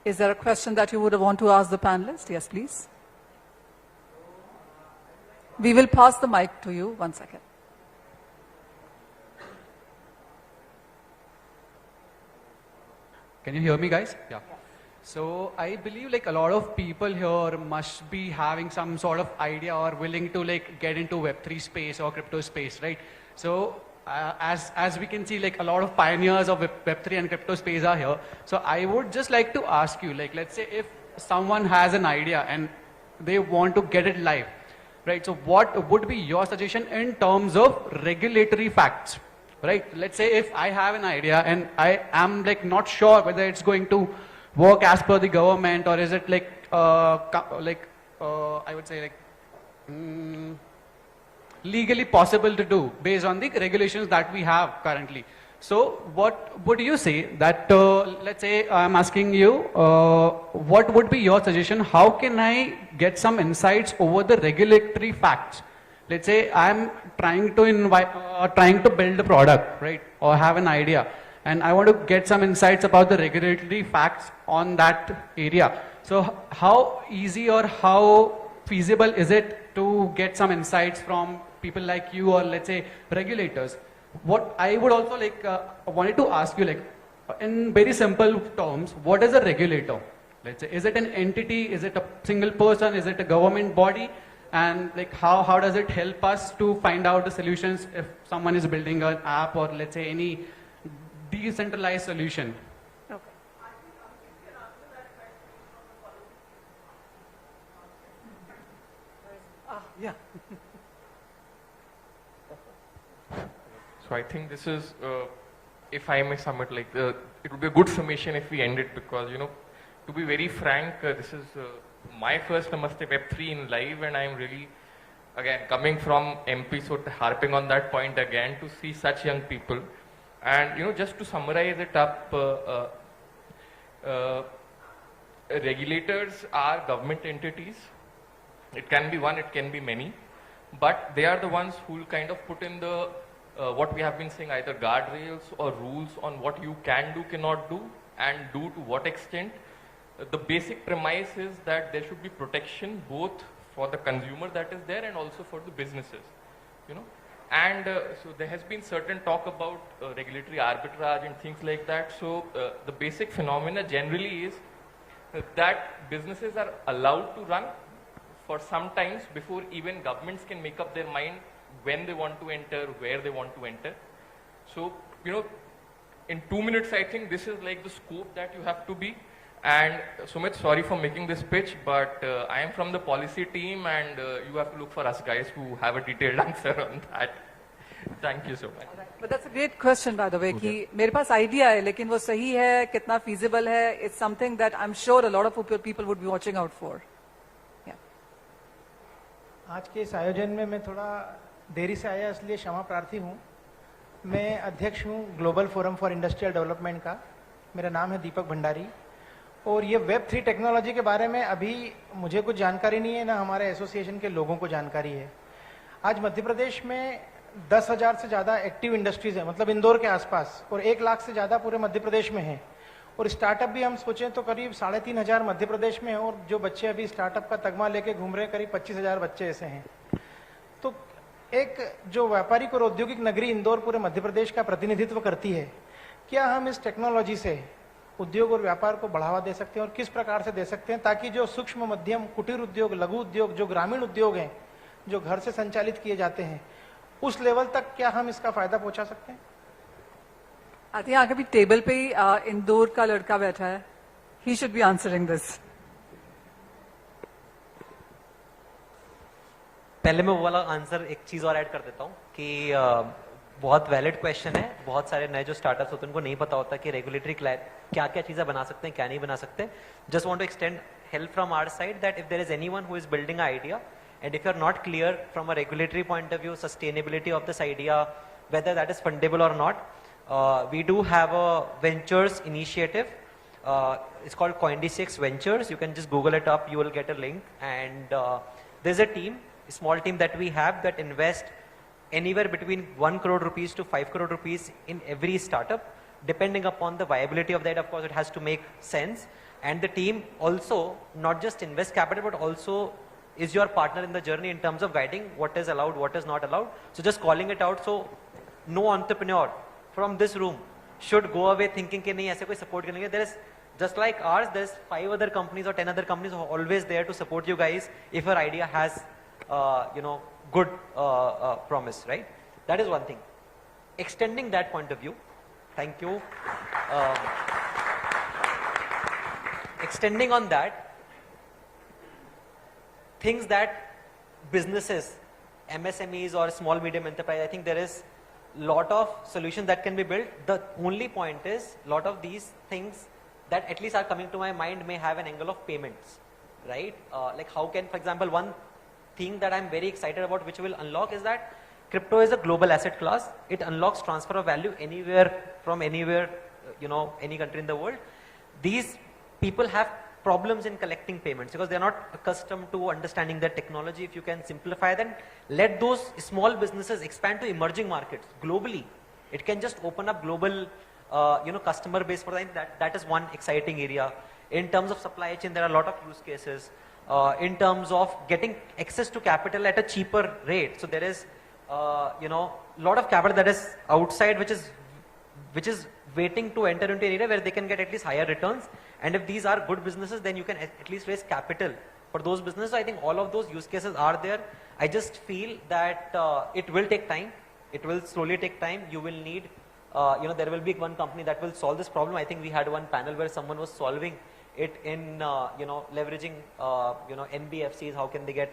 Is there a question that you would want to ask the panelists? Yes, please. We will pass the mic to you. 1 second. Can you hear me, guys? Yeah. So I believe a lot of people here must be having some sort of idea or willing to get into Web3 space or crypto space, right? So as we can see, a lot of pioneers of Web3 and crypto space are here. So I would just like to ask you, let's say if someone has an idea and they want to get it live, right? So what would be your suggestion in terms of regulatory facts, right? Let's say if I have an idea and I am not sure whether it's going to work as per the government, or is it I would say legally possible to do based on the regulations that we have currently. So what would you say that, let's say I'm asking you, what would be your suggestion? How can I get some insights over the regulatory facts? Let's say I'm trying to build a product, right? Or have an idea, and I want to get some insights about the regulatory facts on that area. So how easy or how feasible is it to get some insights from people like you, or let's say regulators? What I would also wanted to ask you, in very simple terms, what is a regulator? Let's say, is it an entity? Is it a single person? Is it a government body? And how does it help us to find out the solutions if someone is building an app, or let's say any decentralized solution? Yeah. So I think this is, if I may sum it, it would be a good summation if we end it, because, to be very frank, this is my first Namaste Web3 in live, and I'm really, again, coming from MP, so harping on that point again, to see such young people. And, just to summarize it up, regulators are government entities. It can be one, it can be many, but they are the ones who will kind of put in the what we have been saying, either guardrails or rules on what you can do, cannot do, and do to what extent. The basic premise is that there should be protection both for the consumer that is there and also for the businesses, And so there has been certain talk about regulatory arbitrage and things like that. So the basic phenomena generally is that businesses are allowed to run for some times before even governments can make up their mind when they want to enter, where they want to enter. So, in 2 minutes, I think this is like the scope that you have to be. And Sumit, sorry for making this pitch, but I am from the policy team, and you have to look for us guys who have a detailed answer on that. Thank you so much. But that's a great question, by the way, कि मेरे पास idea है, लेकिन वो सही है, कितना feasible है, it's something that I'm sure a lot of people would be watching out for. Yeah. आज के इस आयोजन में मैं थोड़ा देरी से आया, इसलिए क्षमा प्रार्थी हूँ। मैं अध्यक्ष हूँ global forum for industrial development का। मेरा नाम है दीपक भंडारी, और ये वेब3 टेक्नोलॉजी के बारे में अभी मुझे कुछ जानकारी नहीं है, ना हमारे एसोसिएशन के लोगों को जानकारी है। आज मध्य प्रदेश में 10,000 से ज़्यादा एक्टिव इंडस्ट्रीज है, मतलब इंदौर के आसपास, और 1 लाख से ज़्यादा पूरे मध्य प्रदेश में है। और स्टार्टअप भी हम सोचें तो करीब 3,500 मध्य प्रदेश में है, और जो बच्चे अभी स्टार्टअप का तगमा लेके घूम रहे हैं करीब 25,000 बच्चे ऐसे हैं। तो एक जो व्यापारिक और औद्योगिक नगरी इंदौर पूरे मध्य प्रदेश का प्रतिनिधित्व करती है, क्या हम इस टेक्नोलॉजी से उद्योग और व्यापार को बढ़ावा दे सकते हैं, और किस प्रकार से दे सकते हैं, ताकि जो सूक्ष्म मध्यम कुटीर उद्योग, लघु उद्योग, जो ग्रामीण उद्योग हैं, जो घर से संचालित किए जाते हैं, उस लेवल तक क्या हम इसका फायदा पहुंचा सकते हैं? आती आगे भी टेबल पे ही इंदौर का लड़का बैठा है, he should be answering this. पहले मैं वो वाला आंसर एक चीज और ऐड कर देता हूँ कि बहुत वैलिड क्वेश्चन है। बहुत सारे नए जो स्टार्टअप्स होते हैं उनको नहीं पता होता कि रेगुलेटरी क्या क्या चीजें बना सकते हैं, क्या नहीं बना सकते। Just want to extend help from our side that if there is anyone who is building an idea and if you're not clear from a regulatory point of view, sustainability of this idea, whether that is fundable or not, we do have a ventures initiative. It's called CoinDCX Ventures. You can just Google it up, you will get a link. And there's a team, a small team that we have that invest anywhere between 1 crore rupees to 5 crore rupees in every startup. Depending upon the viability of that, of course, it has to make sense. And the team also not just invest capital, but also is your partner in the journey in terms of guiding what is allowed, what is not allowed. So just calling it out. So no entrepreneur from this room should go away thinking कि नहीं ऐसे कोई support करेंगे. There is, just like ours, there's 5 other companies or 10 other companies who are always there to support you guys if your idea has, good promise, right? That is one thing. Extending that point of view, thank you. Extending on that, things that businesses, MSMEs or small medium enterprise, I think there is lot of solutions that can be built. The only point is lot of these things that at least are coming to my mind may have an angle of payments, right? Like how can, for example, one thing that I'm very excited about, which will unlock, is that crypto is a global asset class. It unlocks transfer of value anywhere from anywhere, any country in the world. These people have problems in collecting payments because they're not accustomed to understanding the technology. If you can simplify that, let those small businesses expand to emerging markets globally. It can just open up global, customer base for them. That is one exciting area. In terms of supply chain, there are a lot of use cases. In terms of getting access to capital at a cheaper rate. So there is, lot of capital that is outside, which is waiting to enter into an area where they can get at least higher returns. And if these are good businesses, then you can at least raise capital for those businesses. So I think all of those use cases are there. I just feel that it will take time. It will slowly take time. You will need, there will be one company that will solve this problem. I think we had one panel where someone was solving it in, leveraging, NBFCs. How can they get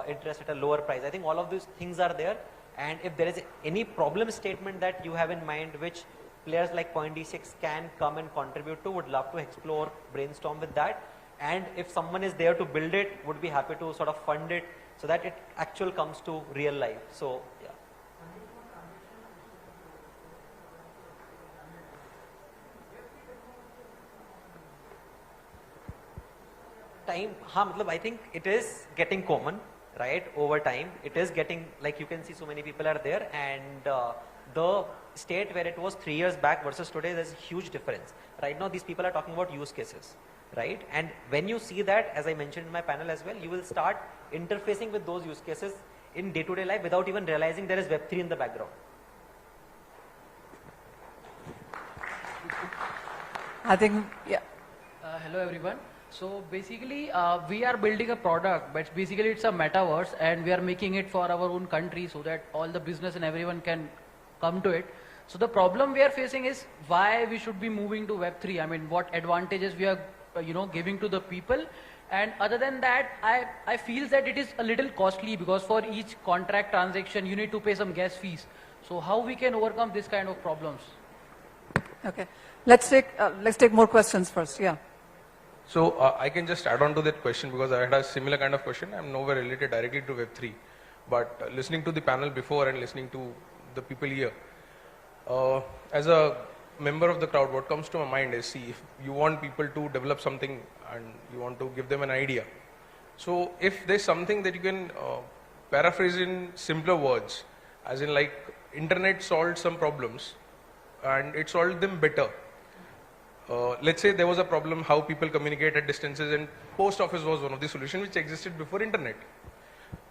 interest at a lower price? I think all of these things are there. And if there is any problem statement that you have in mind, which players like CoinDCX can come and contribute to, would love to explore, brainstorm with that. And if someone is there to build it, would be happy to sort of fund it so that it actually comes to real life. So, yeah. Time, I think it is getting common, right? Over time, it is getting, like you can see so many people are there, and the state where it was 3 years back versus today, there's a huge difference. Right now, these people are talking about use cases, right? And when you see that, as I mentioned in my panel as well, you will start interfacing with those use cases in day-to-day life without even realizing there is Web3 in the background. I think, yeah. Hello everyone. So basically, we are building a product, but basically it's a metaverse, and we are making it for our own country so that all the business and everyone can come to it. So the problem we are facing is why we should be moving to Web3. I mean, what advantages we are, giving to the people. And other than that, I feel that it is a little costly because for each contract transaction, you need to pay some gas fees. So how we can overcome this kind of problems? Okay, let's take more questions first. Yeah. So I can just add on to that question because I had a similar kind of question. I'm nowhere related directly to Web3, but listening to the panel before and listening to the people here, as a member of the crowd, what comes to my mind is, see, if you want people to develop something and you want to give them an idea. So if there's something that you can paraphrase in simpler words, as in like internet solved some problems and it solved them better. Let's say there was a problem how people communicate at distances, and post office was one of the solutions which existed before internet.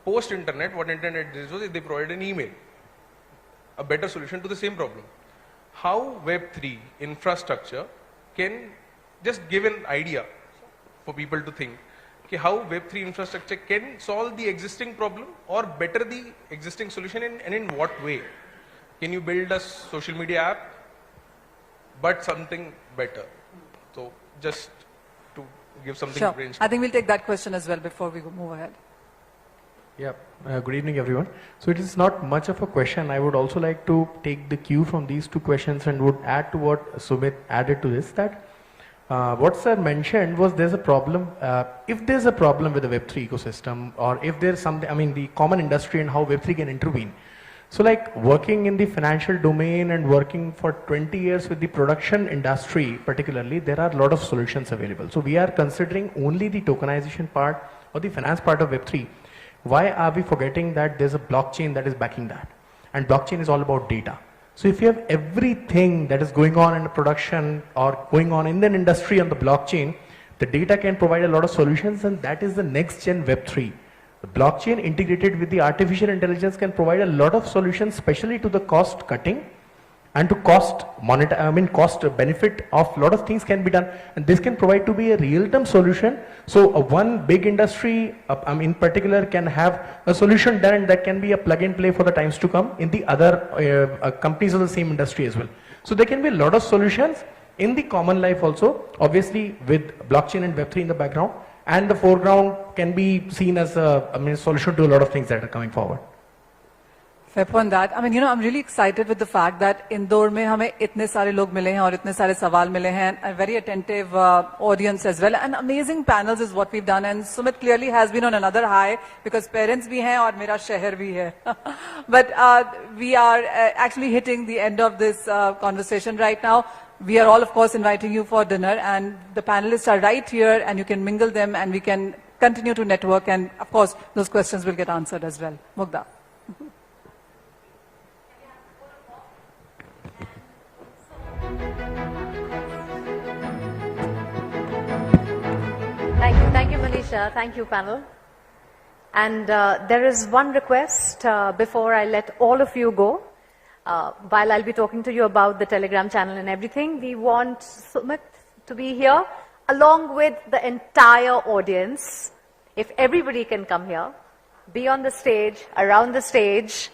Post internet, what internet did was they provided an email, a better solution to the same problem. How Web3 infrastructure can just give an idea for people to think, okay, how Web3 infrastructure can solve the existing problem or better the existing solution, and in what way? Can you build a social media app but something better? So just to give something to brainstorm. I think we'll take that question as well before we move ahead. Yeah, good evening everyone. So it is not much of a question. I would also like to take the cue from these two questions and would add to what Sumit added to this, that what sir mentioned was there's a problem, if there's a problem with the Web3 ecosystem, or if there's something, I mean the common industry and how Web3 can intervene. So like working in the financial domain and working for 20 years with the production industry particularly, there are a lot of solutions available. So we are considering only the tokenization part or the finance part of Web3. Why are we forgetting that there's a blockchain that is backing that? And blockchain is all about data. So if you have everything that is going on in production or going on in an industry on the blockchain, the data can provide a lot of solutions, and that is the next gen Web3. The blockchain integrated with the artificial intelligence can provide a lot of solutions, especially to the cost cutting and to cost benefit of a lot of things can be done, and this can provide to be a real-time solution. So one big industry in particular can have a solution done that can be a plug and play for the times to come in the other companies of the same industry as well. So there can be a lot of solutions in the common life also, obviously with blockchain and Web3 in the background, and the foreground can be seen as a solution to a lot of things that are coming forward. Fair point that. I mean, you know, I'm really excited with the fact that Indore में हमें इतने सारे लोग मिले हैं और इतने सारे सवाल मिले हैं. A very attentive audience as well. And amazing panels is what we've done. And Sumit clearly has been on another high because parents भी हैं और मेरा शहर भी है. But we are actually hitting the end of this conversation right now. We are all, of course, inviting you for dinner, and the panelists are right here, and you can mingle them, and we can continue to network. And of course, those questions will get answered as well. Mugdha. Thank you, Manisha. Thank you, panel. And there is one request before I let all of you go. While I'll be talking to you about the Telegram channel and everything, we want Sumit to be here along with the entire audience. If everybody can come here, be on the stage, around the stage.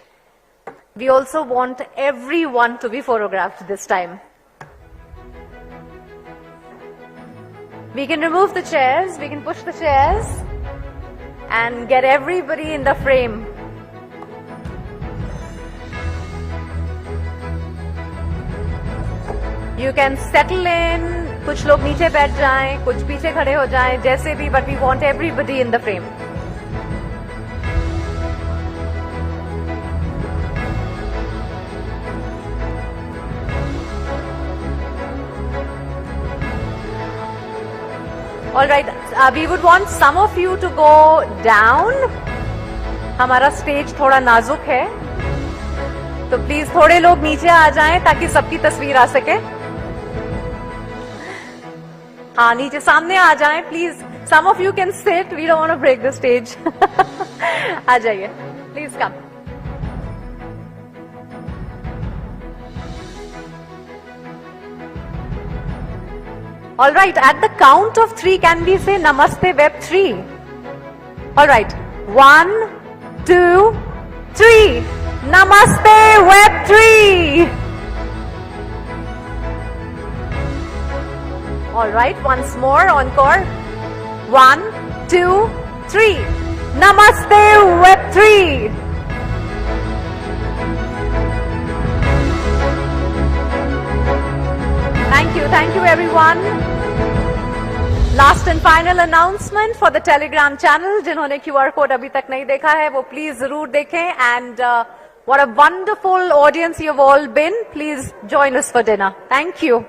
We also want everyone to be photographed this time. We can remove the chairs, we can push the chairs and get everybody in the frame. You can settle in, कुछ लोग नीचे बैठ जाएं, कुछ पीछे खड़े हो जाएं, जैसे भी, but we want everybody in the frame. All right, we would want some of you to go down. हमारा स्टेज थोड़ा नाजुक है, तो प्लीज थोड़े लोग नीचे आ जाएं ताकि सबकी तस्वीर आ सके. हाँ, नीचे सामने आ जाएं please. Some of you can sit. We don't want to break the stage. आ जाइए, please come. All right, at the count of 3, can we say Namaste Web3? All right, 1, 2, 3. Namaste Web3. All right, once more, encore. 1, 2, 3. Namaste Web3. Thank you everyone. Last and final announcement for the Telegram channel. जिन्होंने QR code अभी तक नहीं देखा है, वो please जरूर देखें. And what a wonderful audience you've all been. Please join us for dinner. Thank you.